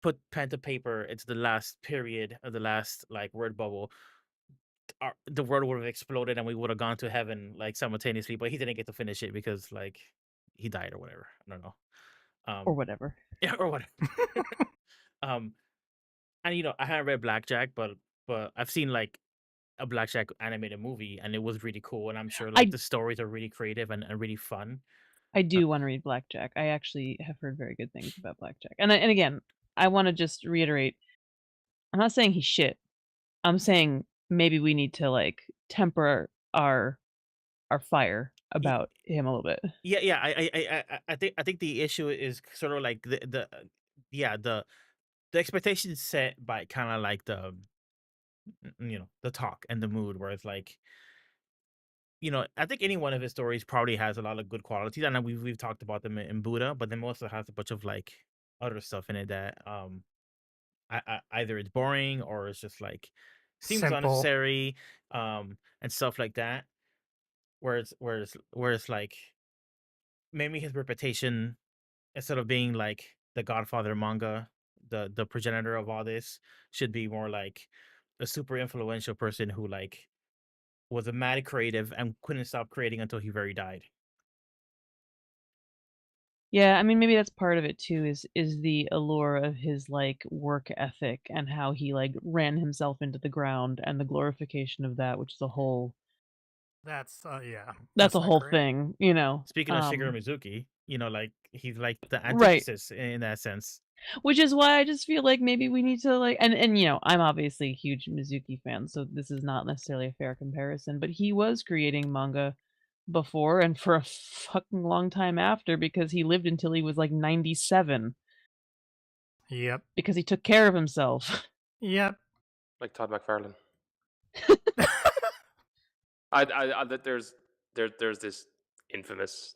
put pen to paper, it's the last period of the last like word bubble. The world would have exploded and we would have gone to heaven like simultaneously, but he didn't get to finish it because like he died or whatever. I don't know. or whatever. Yeah, or whatever. um, and I haven't read Blackjack, but I've seen like a Blackjack animated movie, and it was really cool. And I'm sure like the stories are really creative and really fun. I do want to read Blackjack. I actually have heard very good things about Blackjack. And again, I want to just reiterate, I'm not saying he's shit. I'm saying maybe we need to like temper our fire about him a little bit. Yeah. I think the issue is sort of like the expectations set by kind of like the the talk and the mood, where it's like I think any one of his stories probably has a lot of good qualities, and we've talked about them in Buddha, but then also has a bunch of like other stuff in it that either it's boring or it's just like seems Simple. unnecessary, and stuff like that. Where it's like maybe his reputation, instead of being like the godfather of manga, the progenitor of all this, should be more like a super influential person who like was a mad creative and couldn't stop creating until he very died. Yeah, I mean maybe that's part of it too, is the allure of his like work ethic and how he like ran himself into the ground, and the glorification of that, which is a whole That's yeah. that's a not whole great. thing, Speaking of Shigeru Mizuki, like he's like the Right. antithesis in that sense. Which is why I just feel like maybe we need to like, and I'm obviously a huge Mizuki fan, so this is not necessarily a fair comparison, but he was creating manga before and for a fucking long time after, because he lived until he was like 97 Yep. because he took care of himself. Yep. Like Todd McFarlane. There's this infamous,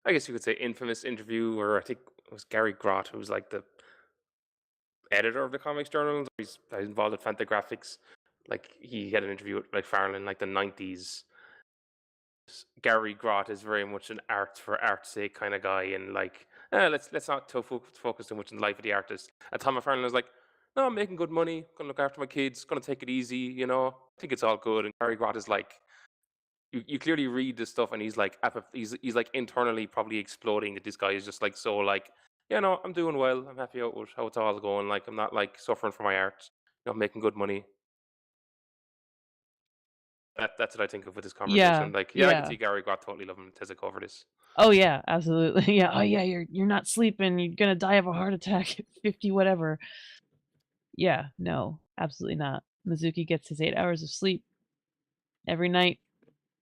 I guess you could say infamous interview where I think it was Gary Grott, who was like the editor of the comics journal. He's involved in Fantagraphics. Like he had an interview with McFarlane in like the 90s. Gary Grott is very much an art for art's sake kind of guy, and like let's not focus too much on the life of the artist. And Tom McFarlane was like, no, I'm making good money, gonna look after my kids, gonna take it easy, you know. I think it's all good. And Gary Grott is like, you clearly read this stuff, and he's like, he's like internally probably exploding that this guy is just like so like, yeah, no, I'm doing well, I'm happy out with how it's all going. Like, I'm not like suffering for my art, you know, making good money. That's what I think of with this Yeah, conversation. Like, yeah, I can yeah. see Gary Grott totally loving Tezuka over this. Oh yeah, absolutely. Yeah. Oh yeah, you're not sleeping. You're gonna die of a heart attack at 50 whatever. Yeah, no, absolutely not. Mizuki gets his 8 hours of sleep every night,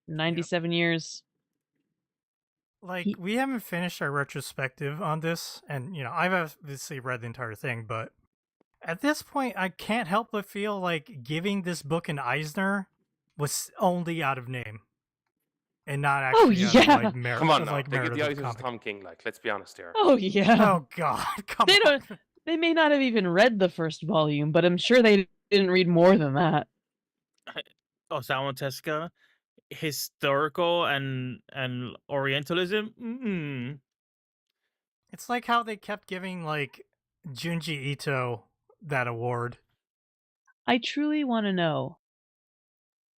97 years. Like, He, we haven't finished our retrospective on this, and, you know, I've obviously read the entire thing, but at this point, I can't help but feel like giving this book an Eisner was only out of name, and not oh actually out of, yeah. like, merit. Come on Of, now, like, they give merit the of the Eisners to comic. Tom King. Like, let's be honest here. Oh yeah. Oh God, come They on. don't. They may not have even read the first volume, but I'm sure they didn't read more than that. Osamu Tezuka, historical and Orientalism. It's like how they kept giving like Junji Ito that award. I truly want to know,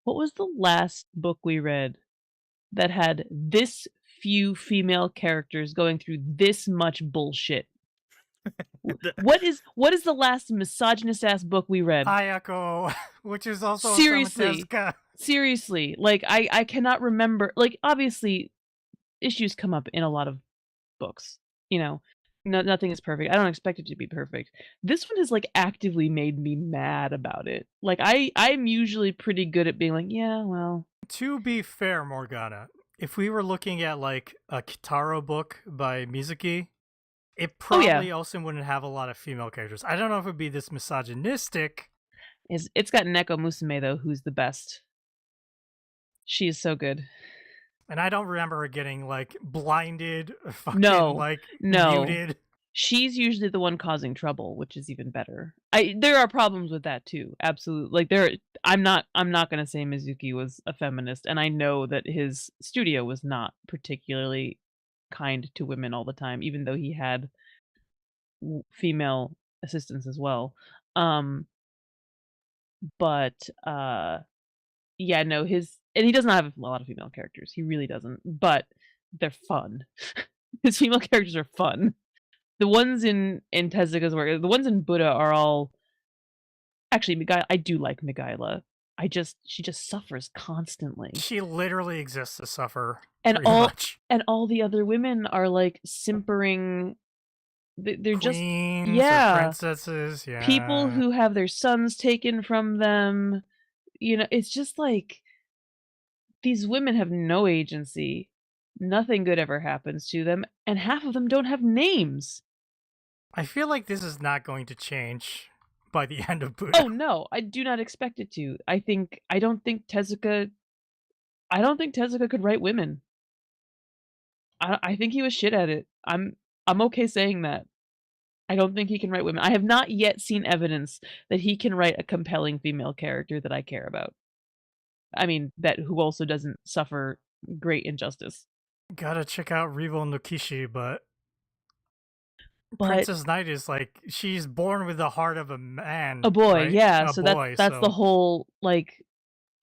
what was the last book we read that had this few female characters going through this much bullshit? What is the last misogynist ass book we read? Ayako, which is also Seriously. Osamu Tezuka. Seriously, like I cannot remember. Like, obviously issues come up in a lot of books, you know. Nothing is perfect. I don't expect it to be perfect. This one has like actively made me mad about it. Like, I'm usually pretty good at being like, yeah, well. To be fair, Morgana, if we were looking at like a Kitaro book by Mizuki, it probably also wouldn't have a lot of female characters. I don't know if it would be this misogynistic. It's got Neko Musume though, who's the best. She is so good. And I don't remember her getting like blinded, fucking No. muted. She's usually the one causing trouble, which is even better. There are problems with that too. Absolutely. Like, I'm not going to say Mizuki was a feminist, and I know that his studio was not particularly kind to women all the time, even though he had female assistants as well. But yeah, no, and he does not have a lot of female characters. He really doesn't, but they're fun. His female characters are fun. The ones in Tezuka's work, the ones in Buddha are all actually I do like Migaila. She just suffers constantly. She literally exists to suffer. And much. all the other women are like simpering. They're Queens, just or princesses, yeah. People who have their sons taken from them. You know, it's just like these women have no agency. Nothing good ever happens to them, and half of them don't have names. I feel like this is not going to change by the end of Buddha. Oh no, I do not expect it to. I don't think Tezuka could write women. I think he was shit at it. I'm okay saying that. I don't think he can write women. I have not yet seen evidence that he can write a compelling female character that I care about. I mean, who also doesn't suffer great injustice. Gotta check out Revo no Kishi, but Princess Knight is like, she's born with the heart of a man. A boy, right? yeah. A So boy, that's the whole, like,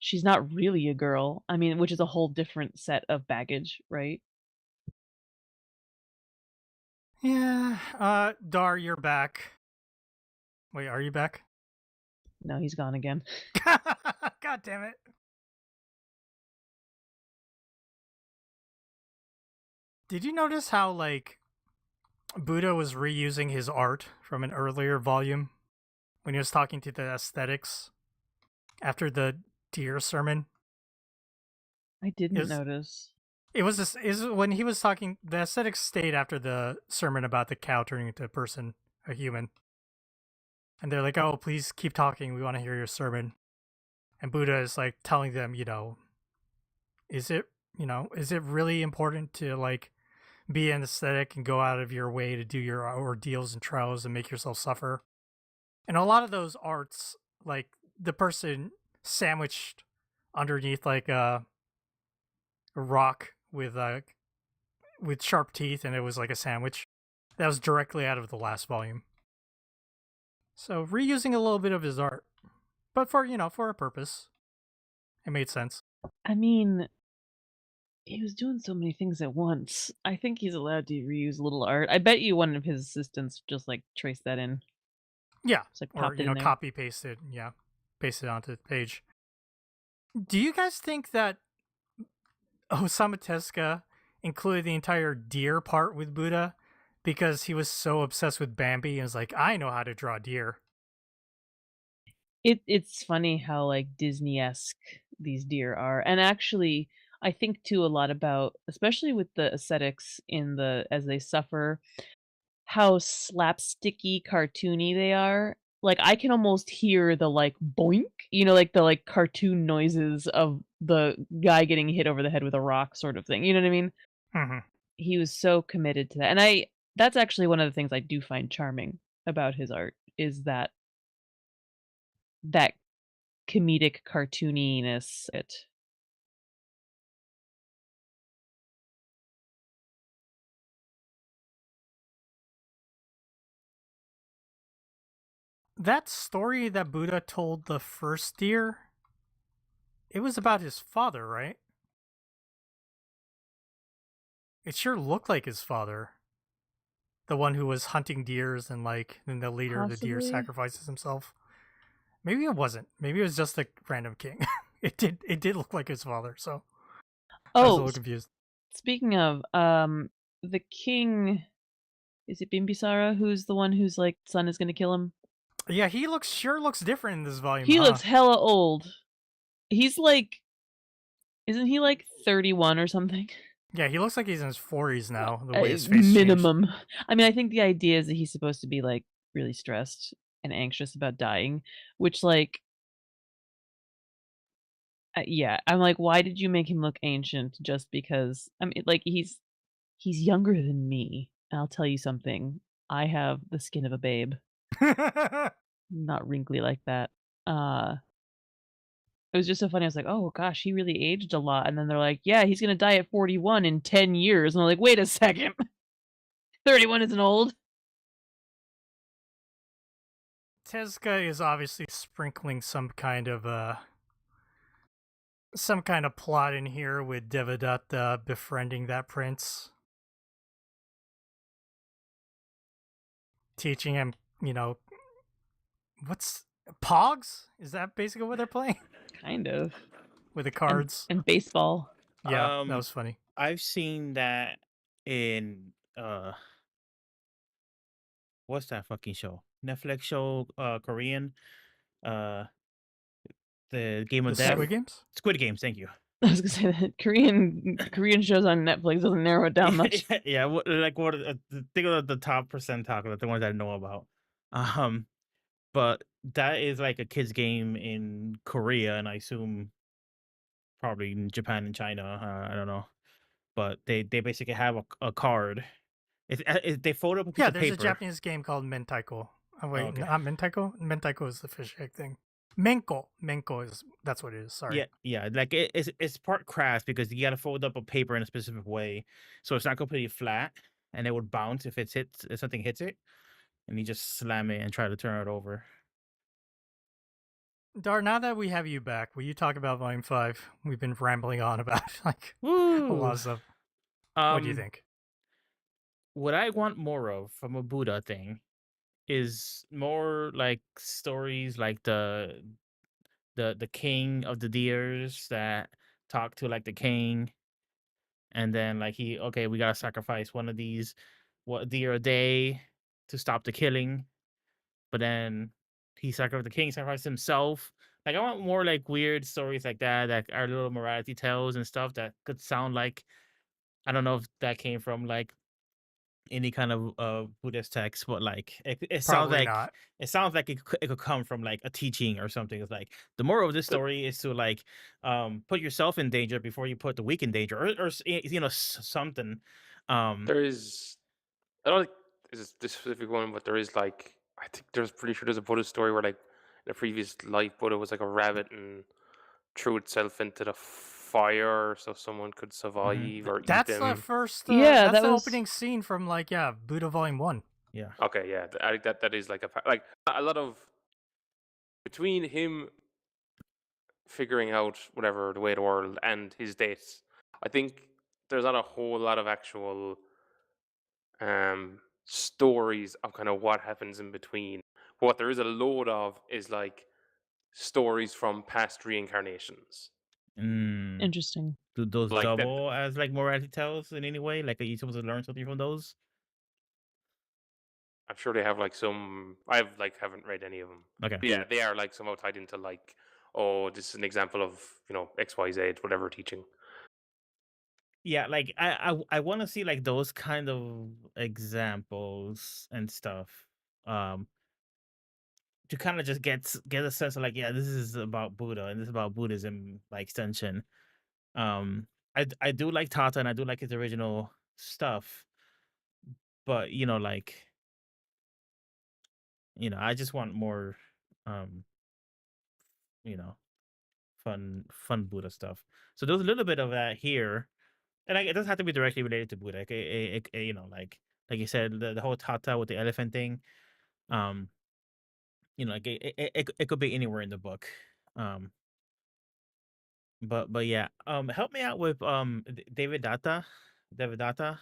she's not really a girl. I mean, which is a whole different set of baggage, right? Yeah. Dar, you're back. Wait, are you back? No, he's gone again. God damn it. Did you notice how, like, Buddha was reusing his art from an earlier volume when he was talking to the aesthetics after the deer sermon? I didn't notice. It was when he was talking, the aesthetics stayed after the sermon about the cow turning into a person, a human. And they're like, oh, please keep talking. We want to hear your sermon. And Buddha is like telling them, is it really important to like be an aesthetic and go out of your way to do your ordeals and trials and make yourself suffer? And a lot of those arts, like the person sandwiched underneath like a rock with sharp teeth, and it was like a sandwich. That was directly out of the last volume. So reusing a little bit of his art, but for for a purpose. It made sense. I mean, he was doing so many things at once. I think he's allowed to reuse a little art. I bet you one of his assistants just like traced that in. Yeah, Just like or popped it in there. copy paste it. Yeah, paste it onto the page. Do you guys think that Osamu Tezuka included the entire deer part with Buddha because he was so obsessed with Bambi and was like, I know how to draw deer? It's funny how like Disney-esque these deer are. And actually, I think too a lot about, especially with the aesthetics in the as they suffer, how slapsticky cartoony they are. Like I can almost hear the like boink, like the like cartoon noises of the guy getting hit over the head with a rock sort of thing. You know what I mean? Mm-hmm. He was so committed to that. And that's actually one of the things I do find charming about his art is that comedic cartooniness. That story that Buddha told the first deer, it was about his father, right? It sure looked like his father. The one who was hunting deers and then the leader of the deer Possibly. sacrifices himself. Maybe it wasn't. Maybe it was just a random king. It did look like his father, so I was a little confused. Speaking of, the king, is it Bimbisara who's the one whose like son is gonna kill him? Yeah, he sure looks different in this volume. He looks hella old. He's like, isn't he like 31 or something? Yeah, he looks like he's in his 40s now. The way his face minimum. changed. I mean, I think the idea is that he's supposed to be like really stressed and anxious about dying, which like, yeah, I'm like, why did you make him look ancient just because? I mean, like he's younger than me. And I'll tell you something. I have the skin of a babe. Not wrinkly like that. It was just so funny. I was like, oh gosh, he really aged a lot. And then they're like, yeah, he's gonna die at 41 in 10 years. And I'm like, wait a second. 31 isn't old. Tezuka is obviously sprinkling some kind of plot in here with Devadatta befriending that prince. Teaching him, what's Pogs? Is that basically what they're playing? Kind of. With the cards. And baseball. Yeah, that was funny. I've seen that in what's that fucking show? Netflix show, Korean. The Game of The Death. Squid Games? Squid Games, thank you. I was gonna say that Korean shows on Netflix doesn't narrow it down much. Yeah, like what? Think of the top percentile, the ones I know about. But that is like a kids game in Korea, and I assume probably in Japan and China. I don't know, but they basically have a card. They fold up a piece of paper. Yeah, there's a Japanese game called Mentaiko. Oh wait, okay. not Mentaiko. Mentaiko is the fish egg thing. Menko is that's what it is. Sorry. Yeah. Like it's part crafts because you got to fold up a paper in a specific way, so it's not completely flat, and it would bounce if if something hits it, and you just slam it and try to turn it over. Dar, now that we have you back, will you talk about Volume 5? We've been rambling on about a lot of stuff. What do you think? What I want more of from a Buddha thing is more like stories like the king of the deers that talk to like the king, and then like we gotta sacrifice one of these deer a day to stop the killing, but then the king sacrificed himself. Like I want more like weird stories like that are little morality tales and stuff that could sound like, I don't know if that came from like any kind of Buddhist text, but like it sounds Probably like not. it sounds like it could come from like a teaching or something. It's like the moral of this story is to like put yourself in danger before you put the weak in danger, or something. There is, I don't think this is this specific one, but there is like, I think there's pretty sure there's a Buddha story where like in a previous life Buddha was like a rabbit and threw itself into the fire so someone could survive or eat That's them. the first. Yeah, that's that the was- opening scene from Buddha Volume 1. Yeah. Okay, yeah, I think that is like a lot of between him figuring out whatever the way of the world and his dates. I think there's not a whole lot of actual stories of kind of what happens in between. What there is a load of is like stories from past reincarnations. Mm. Interesting. Do those Like that, double as like morality tales in any way? Like, are you supposed to learn something from those? I'm sure they have like some. I've like haven't read any of them. Okay. But yeah, they are like somehow tied into like, oh, this is an example of XYZ, whatever teaching. Yeah, like I want to see like those kind of examples and stuff. To kind of just get a sense of like, yeah, this is about Buddha and this is about Buddhism by extension. I do like Tata and I do like his original stuff, but I just want more um you know fun Buddha stuff. So there's a little bit of that here, and like, it doesn't have to be directly related to Buddha. Like, like you said, the whole Tata with the elephant thing. Um, like it could be anywhere in the book. Um, but yeah. Help me out with David Data. David Data.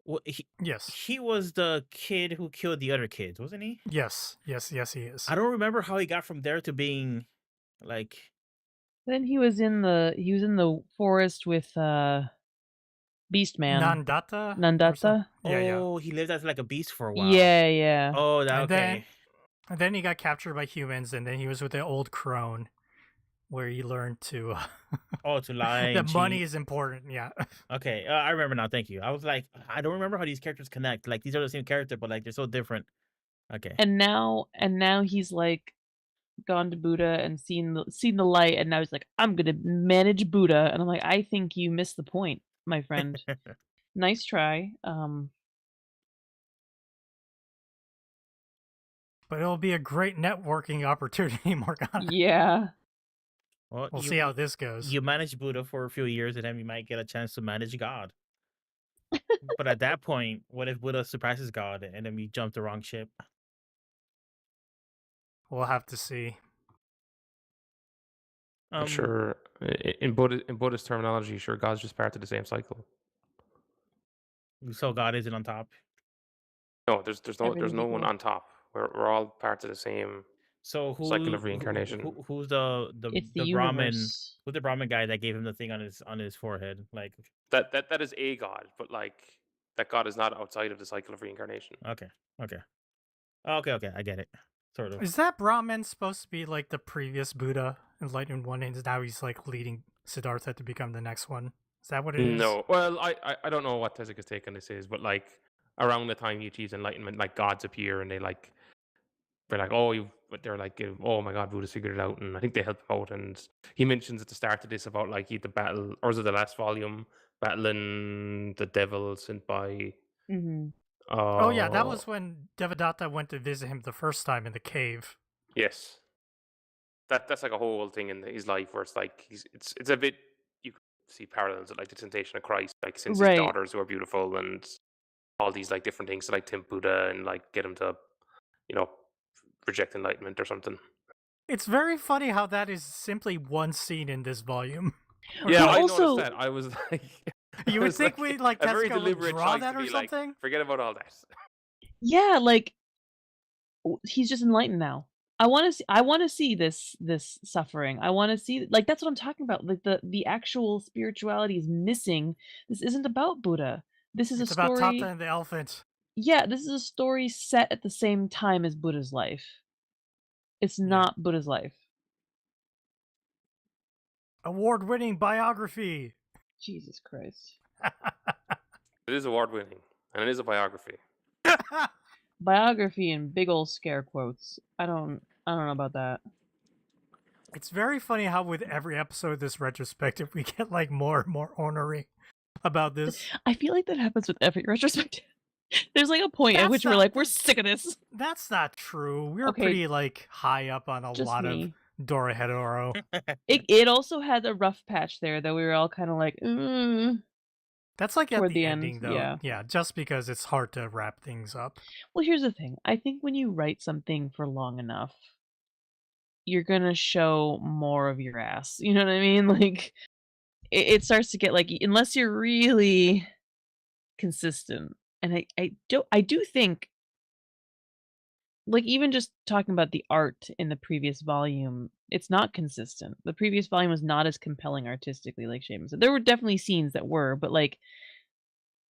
Well, Yes. he was the kid who killed the other kids, wasn't he? Yes. Yes. Yes, he is. I don't remember how he got from there to being like. Then he was in the forest with Beastman. Nandata? Nandata? Yeah, yeah. Oh, he lived as like a beast for a while. Yeah. Oh, that And okay. then he got captured by humans, and then he was with the old crone, where he learned to To lie. that and money cheat. is important. Yeah. Okay, I remember now. Thank you. I was like, I don't remember how these characters connect. Like, these are the same character, but like they're so different. Okay. And now he's like gone to Buddha and seen the light, and now he's like, I'm gonna manage Buddha, and I'm like, I think you missed the point, my friend. Nice try. But it'll be a great networking opportunity, Morgana. Yeah. Well, We'll see how this goes. You manage Buddha for a few years, and then you might get a chance to manage God. But at that point, what if Buddha surpasses God, and then we jump the wrong ship? We'll have to see. I'm sure in Buddhist terminology, sure, God's just part of the same cycle. So God isn't on top. No, there's no one on top. We're all parts of the same. So cycle of reincarnation. Who's the It's the Brahmin? universe. Who's the Brahmin guy that gave him the thing on his forehead? Like that is a god, but like that god is not outside of the cycle of reincarnation. Okay. Okay, I get it. Sort of. Is that Brahman supposed to be like the previous Buddha, enlightened one, and now he's like leading Siddhartha to become the next one? Is that what it is? No. Well, I don't know what Tezuka's take on this is, but like around the time he achieves enlightenment, like gods appear and they're like, oh my god, Buddha's figured it out, and I think they help him out. And he mentions at the start of this about like he had the battle, or was it the last volume, battling the devil sent by. Mm-hmm. Oh yeah, that was when Devadatta went to visit him the first time in the cave. Yes. That's like a whole thing in his life where it's like it's a bit, you could see parallels with like the temptation of Christ, like since his daughters who are beautiful and all these like different things to like tempt Buddha and like get him to, reject enlightenment or something. It's very funny how that is simply one scene in this volume. Yeah, I noticed that. I was like, you would think we like a very Tezuka would deliberate draw choice that to or be like, something. forget about all that. Yeah, like he's just enlightened now. I want to see this suffering. I want to see, like, that's what I'm talking about. Like the actual spirituality is missing. This isn't about Buddha. This is It's a about story. Tata and the elephant. Yeah, this is a story set at the same time as Buddha's life. It's not Buddha's life. Award-winning biography. Jesus Christ. It is award-winning, and it is a biography. Biography in big old scare quotes. I don't know about that. It's very funny how with every episode of this retrospective we get like more and more ornery about this. I feel like that happens with every retrospective. There's like a point at which we're like, we're sick of this. That's not true. We're pretty like high up on a lot of Dorohedoro. It also had a rough patch there that we were all kind of like, That's like at Toward the the end, ending, though. Yeah, just because it's hard to wrap things up. Well, here's the thing. I think when you write something for long enough, you're gonna show more of your ass. You know what I mean? Like it starts to get like unless you're really consistent. And I do think like even just talking about the art in the previous volume, it's not consistent. The previous volume was not as compelling artistically, like Seamus said. There were definitely scenes that were, but like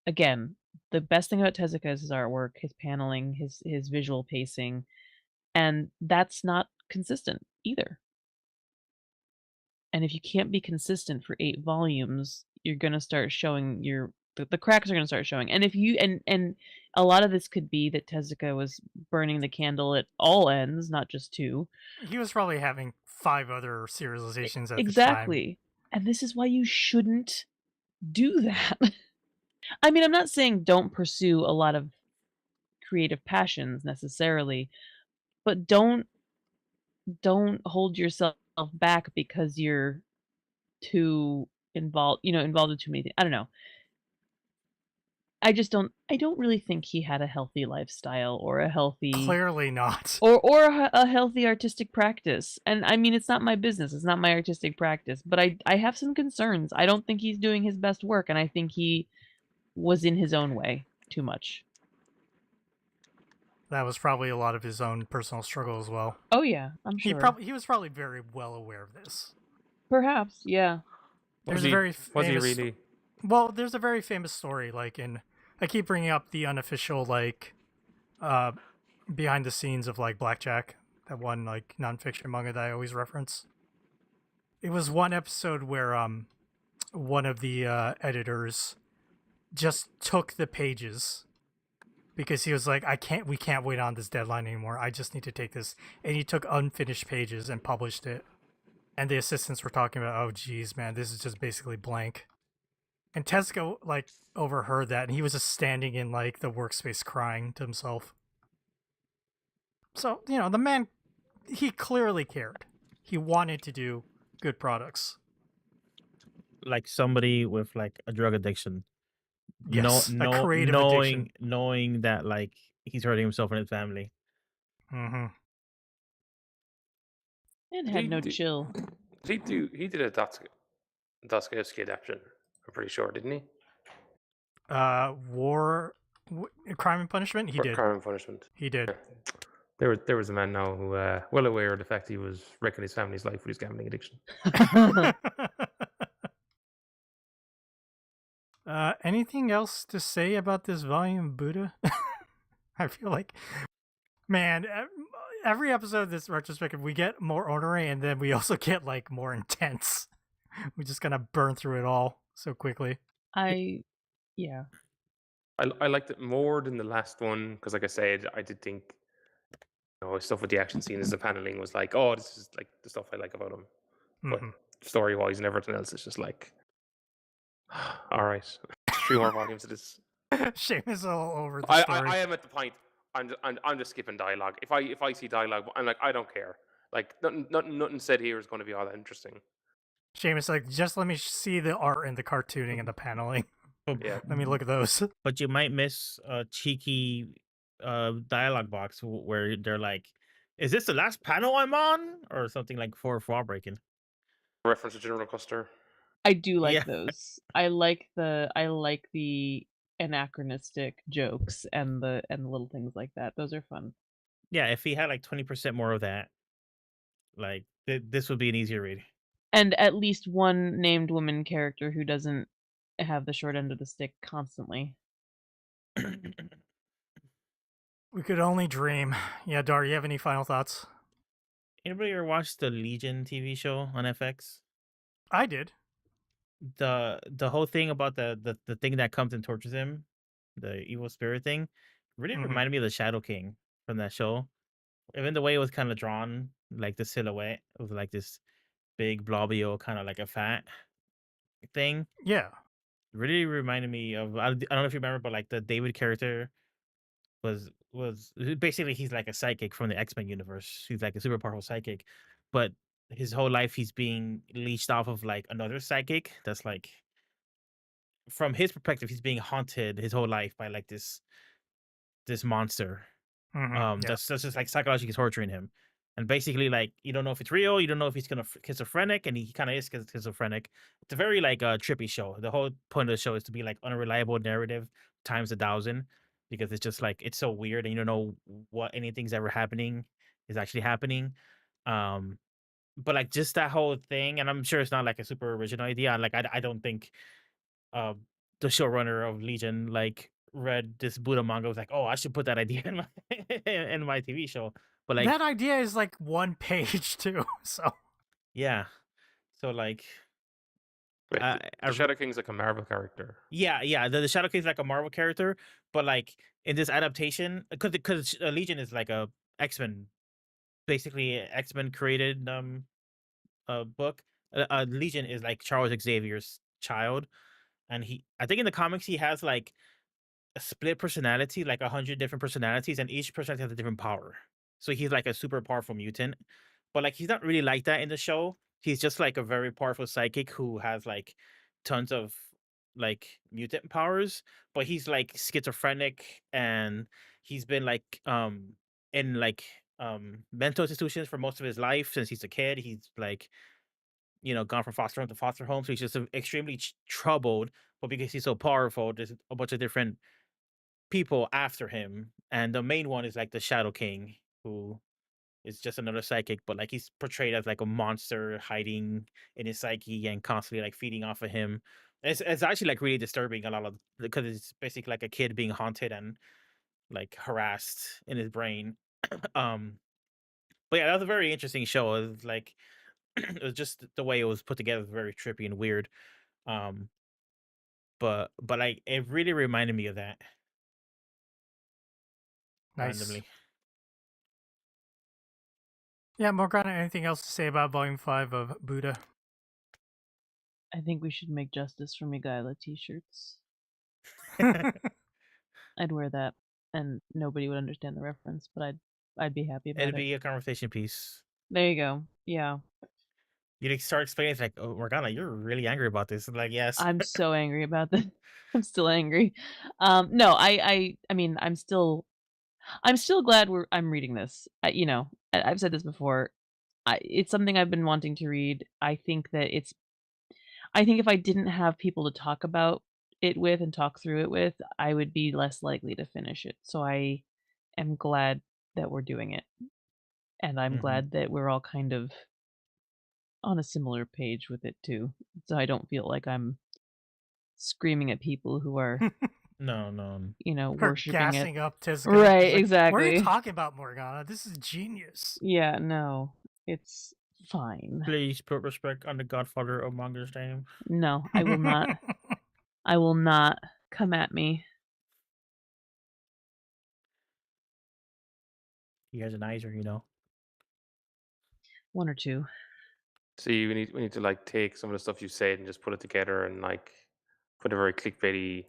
again, the best thing about Tezuka is his artwork, his paneling, his visual pacing, and that's not consistent either. And if you can't be consistent for 8 volumes, you're gonna start showing the cracks are gonna start showing. And if you and a lot of this could be that Tezuka was burning the candle at all ends, not just 2. He was probably having 5 other serializations at the time. Exactly. And this is why you shouldn't do that. I mean, I'm not saying don't pursue a lot of creative passions necessarily, but don't hold yourself back because you're too involved in too many things. I don't know. I don't really think he had a healthy lifestyle or a healthy Clearly not. or a healthy artistic practice. And I mean, it's not my business. It's not my artistic practice, but I have some concerns. I don't think he's doing his best work, and I think he was in his own way too much. That was probably a lot of his own personal struggle as well. Oh yeah, I'm sure. He was probably very well aware of this. Perhaps, yeah. There's a very Was he famous really? Well, there's a very famous story, like I keep bringing up the unofficial, like, behind the scenes of, like, Blackjack, that one, like, nonfiction manga that I always reference. It was one episode where, one of the, editors just took the pages because he was like, we can't wait on this deadline anymore. I just need to take this. And he took unfinished pages and published it. And the assistants were talking about, oh, geez, man, this is just basically blank. And Tezuka, like, overheard that, and he was just standing in, like, the workspace crying to himself. So, the man, he clearly cared. He wanted to do good products. Like somebody with like a drug addiction. Yes, a creative addiction. Knowing that like he's hurting himself and his family. Mm-hmm. And had no chill. He did a Dostoevsky adaptation, I'm pretty sure, didn't he? Crime and Punishment? He did. Crime and Punishment. He did. Yeah. There was a man now who, well aware of the fact he was wrecking his family's life with his gambling addiction. Anything else to say about this volume, Buddha? I feel like, man, every episode of this retrospective, we get more ornery, and then we also get like more intense. We just kind of burn through it all so quickly. Yeah. I liked it more than the last one because, like I said, I did think, stuff with the action scenes, the paneling was like, oh, this is like the stuff I like about him. But story-wise and everything else, it's just like, all right, 3 more volumes of this. Seamus all over the story. I am at the point. I'm just skipping dialogue. If I see dialogue, I'm like, I don't care. Like nothing said here is going to be all that interesting. Seamus like, just let me see the art and the cartooning and the paneling. Yeah. Let me look at those. But you might miss a cheeky dialogue box where they're like, "Is this the last panel I'm on?" or something like for breaking. Reference to General Custer. I do like those. I like the anachronistic jokes and the little things like that. Those are fun. Yeah, if he had like 20% more of that, like this would be an easier read. And at least one named woman character who doesn't have the short end of the stick constantly. We could only dream. Yeah, Dar, you have any final thoughts? Anybody ever watched the Legion TV show on FX? I did. The whole thing about the thing that comes and tortures him, the evil spirit thing, really reminded me of the Shadow King from that show. Even the way it was kind of drawn, like the silhouette was like this big blobby, kind of like a fat thing. Yeah. Really reminded me of, I don't know if you remember, but like the David character was basically, he's like a psychic from the X-Men universe. He's like a super powerful psychic, but his whole life he's being leached off of like another psychic that's like from his perspective, he's being haunted his whole life by like this monster. Yeah. That's just like psychologically torturing him. And basically, like, you don't know if it's real, you don't know if he's gonna schizophrenic, and he kind of is schizophrenic. It's a very like trippy show. The whole point of the show is to be like unreliable narrative times 1,000, because it's just like it's so weird, and you don't know what anything's ever happening is actually happening. But like just that whole thing, and I'm sure it's not like a super original idea. Like I don't think uh, the showrunner of Legion like read this Buddha manga was like, oh, I should put that idea in my in my TV show. But like that idea is like 1 page too. So yeah, so like Wait, the Shadow King's like a Marvel character. yeah, the Shadow King's like a Marvel character, but like in this adaptation, because Legion is like a X-Men, basically X-Men created book. Legion is like Charles Xavier's child, and I think in the comics he has like a split personality, like 100 different personalities, and each personality has a different power. So he's like a super powerful mutant, but like he's not really like that in the show. He's just like a very powerful psychic who has like tons of like mutant powers, but he's like schizophrenic, and he's been like in like mental institutions for most of his life since he's a kid. He's like, you know, gone from foster home to foster home, so he's just extremely troubled. But because he's so powerful, there's a bunch of different people after him, and the main one is like the Shadow King, who is just another psychic, but like he's portrayed as like a monster hiding in his psyche and constantly like feeding off of him. It's actually like really disturbing a lot of, because it's basically like a kid being haunted and like harassed in his brain. um but yeah, that was a very interesting show. It was like it was just the way it was put together was very trippy and weird. um but like it really reminded me of that nice. randomly. Yeah, Morgana, anything else to say about Volume 5 of Buddha? I think we should make Justice for Miguela t-shirts. I'd wear that, and nobody would understand the reference, but I'd be happy about It'd it. be a conversation piece. There you go. Yeah. You'd start explaining, it's like, oh, Morgana, you're really angry about this. I'm like, yes. I'm so angry about this. I'm still angry. No, I mean, I'm still glad I'm reading this. You know, I've said this before. It's something I've been wanting to read. I think if I didn't have people to talk about it with and talk through it with, I would be less likely to finish it. So I am glad that we're doing it. And I'm glad that we're all kind of on a similar page with it too. So I don't feel like I'm screaming at people who are No. you know, Her worshiping gassing it. up Tezuka. Right, She's like, exactly. what are you talking about, Morgana? This is genius. Yeah, no. It's fine. Please put respect on the godfather of manga's name. No, I will not. I will not. Come at me. He has an eyes, you know. 1 or 2. See, we need to like take some of the stuff you said and just put it together and like put a very clickbaity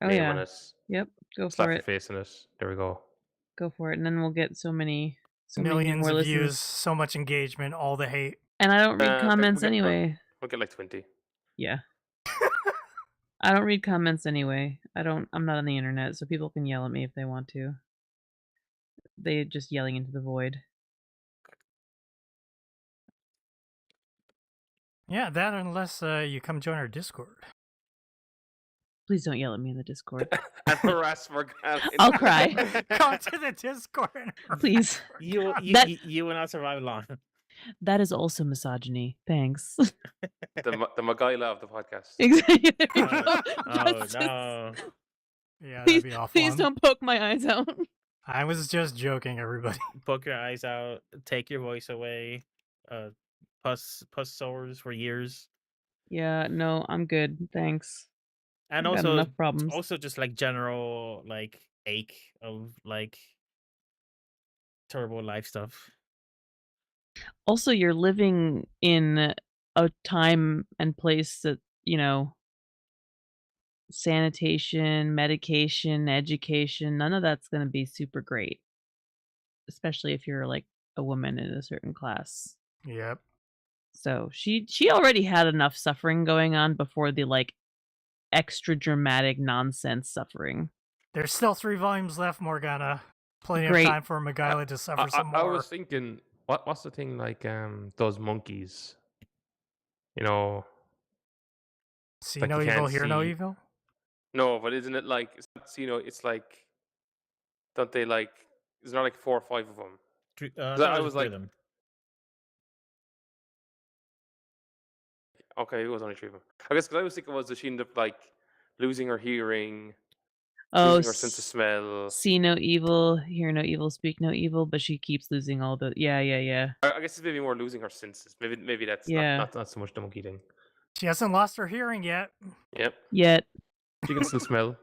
Oh name on yeah. it. Yep. Go Slap for your it. face in it. There we go. Go for it. And then we'll get so many Millions more of listens. views, so much engagement, all the hate. And I don't read we'll comments get- anyway. We'll get like 20. Yeah. I don't read comments anyway. I'm not on the internet, so people can yell at me if they want to. They're just yelling into the void. Yeah, that unless you come join our Discord. Please don't yell at me in the Discord. And harass Morgana. I'll cry. Come to the Discord. and Please. You will not survive long. That is also misogyny. Thanks. the Magaila of the podcast. Exactly. There you go. Oh Justice. no. Yeah, Please, that'd be awful. please don't poke my eyes out. I was just joking, everybody. Poke your eyes out, take your voice away, pus sores for years. Yeah, no, I'm good. Thanks. And I've got also enough problems. also just like general like ache of like terrible life stuff. Also, you're living in a time and place that, you know, sanitation, medication, education, none of that's going to be super great. Especially if you're like a woman in a certain class. Yep. So she already had enough suffering going on before the like extra dramatic nonsense suffering. There's still 3 volumes left, Morgana. Plenty Great. of time for Magila to suffer some I more. was thinking, what's the thing like those monkeys? You know, See like no you evil, can't hear no see. evil. No, but isn't it like it's not, it's like don't they like? Is there not like 4 or 5 of them? I was like, them. okay, it was only 3 of them. I guess because I was thinking does she end up like losing her hearing, Oh, losing her sense of smell? see no evil, hear no evil, speak no evil, but she keeps losing all the. Yeah. I guess it's maybe more losing her senses. Maybe that's Yeah. not so much the monkey thing. She hasn't lost her hearing yet, Yep, Yet, she can still smell.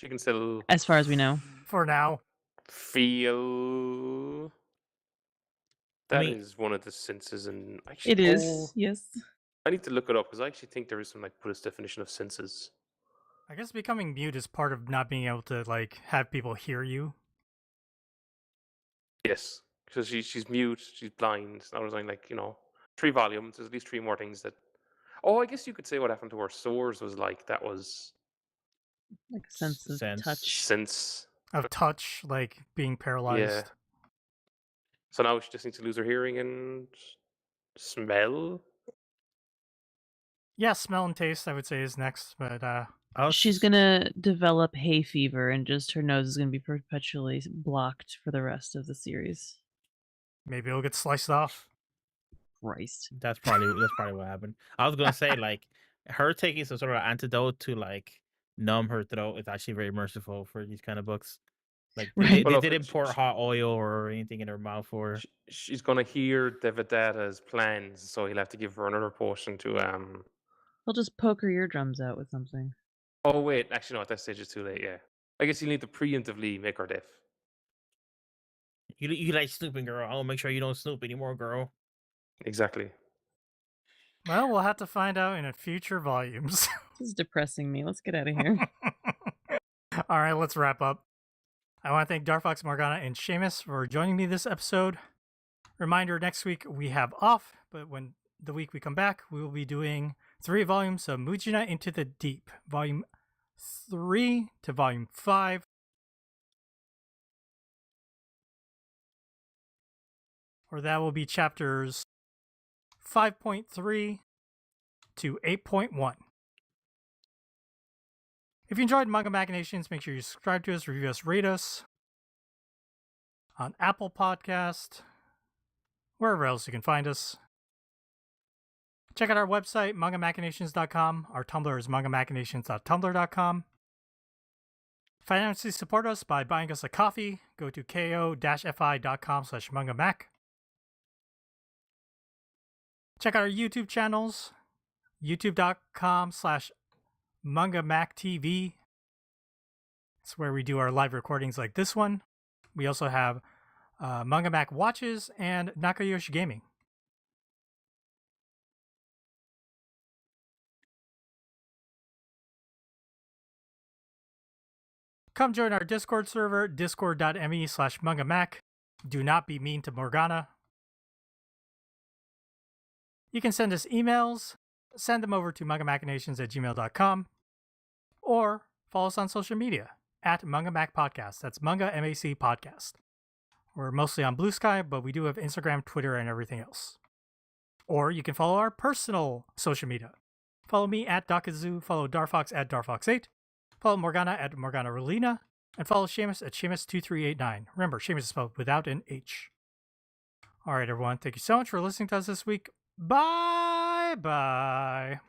She can still as far as we know. for now. feel. That mean- is one of the senses, and actually, It is. Yes. I need to look it up because I actually think there is some like Buddhist definition of senses. I guess becoming mute is part of not being able to like have people hear you. Yes, because she's mute, she's blind. I was like 3 volumes. There's at least 3 more things that. Oh, I guess you could say what happened to her sores was like that was Like a sense of Sense. touch. sense. Of touch, like being paralyzed. So now she just needs to lose her hearing and smell. Yeah, smell and taste, I would say, is next. But She's gonna develop hay fever, and just her nose is gonna be perpetually blocked for the rest of the series. maybe it'll get sliced off. Christ. That's probably what happened. I was gonna say like her taking some sort of antidote to like numb her throat is actually very merciful for these kind of books. Like Right. they Well, didn't pour hot oil or anything in her mouth or She's gonna hear Devadatta's plans, so he'll have to give her another potion to They'll just poke her eardrums out with something. Oh wait, actually no, at that stage it's too late. Yeah, I guess you need to preemptively make her deaf. you like snooping, girl. I'll make sure you don't snoop anymore, girl. Exactly. Well, we'll have to find out in a future volumes. This is depressing me. Let's get out of here. All right, let's wrap up. I want to thank Darfox, Morgana, and Seamus for joining me this episode. Reminder, next week we have off, but when the week we come back, we will be doing 3 volumes of Mujina Into the Deep, Volume 3 to Volume 5. Or that will be chapters 5.3 to 8.1. If you enjoyed Manga Machinations, make sure you subscribe to us, review us, rate us on Apple Podcast, wherever else you can find us. Check out our website, mangamachinations.com. Our Tumblr is mangamachinations.tumblr.com. Financially support us by buying us a coffee. Go to ko-fi.com/mangamac. Check out our YouTube channels, youtube.com/mangamactv. It's where we do our live recordings like this one. We also have Manga Mac Watches and Nakayoshi Gaming. Come join our Discord server, discord.me/mangamac. Do not be mean to Morgana. You can send us emails. Send them over to mangamachinations@gmail.com. Or follow us on social media at Manga Mac Podcast. That's Manga MAC Podcast. We're mostly on Blue Sky, but we do have Instagram, Twitter, and everything else. Or you can follow our personal social media. Follow me at Dakazu, follow Darfox at Darfox8, follow Morgana at Morgana Relina, and follow Seamus at Seamus2389. Remember, Seamus is spelled without an H. All right, everyone. Thank you so much for listening to us this week. Bye-bye.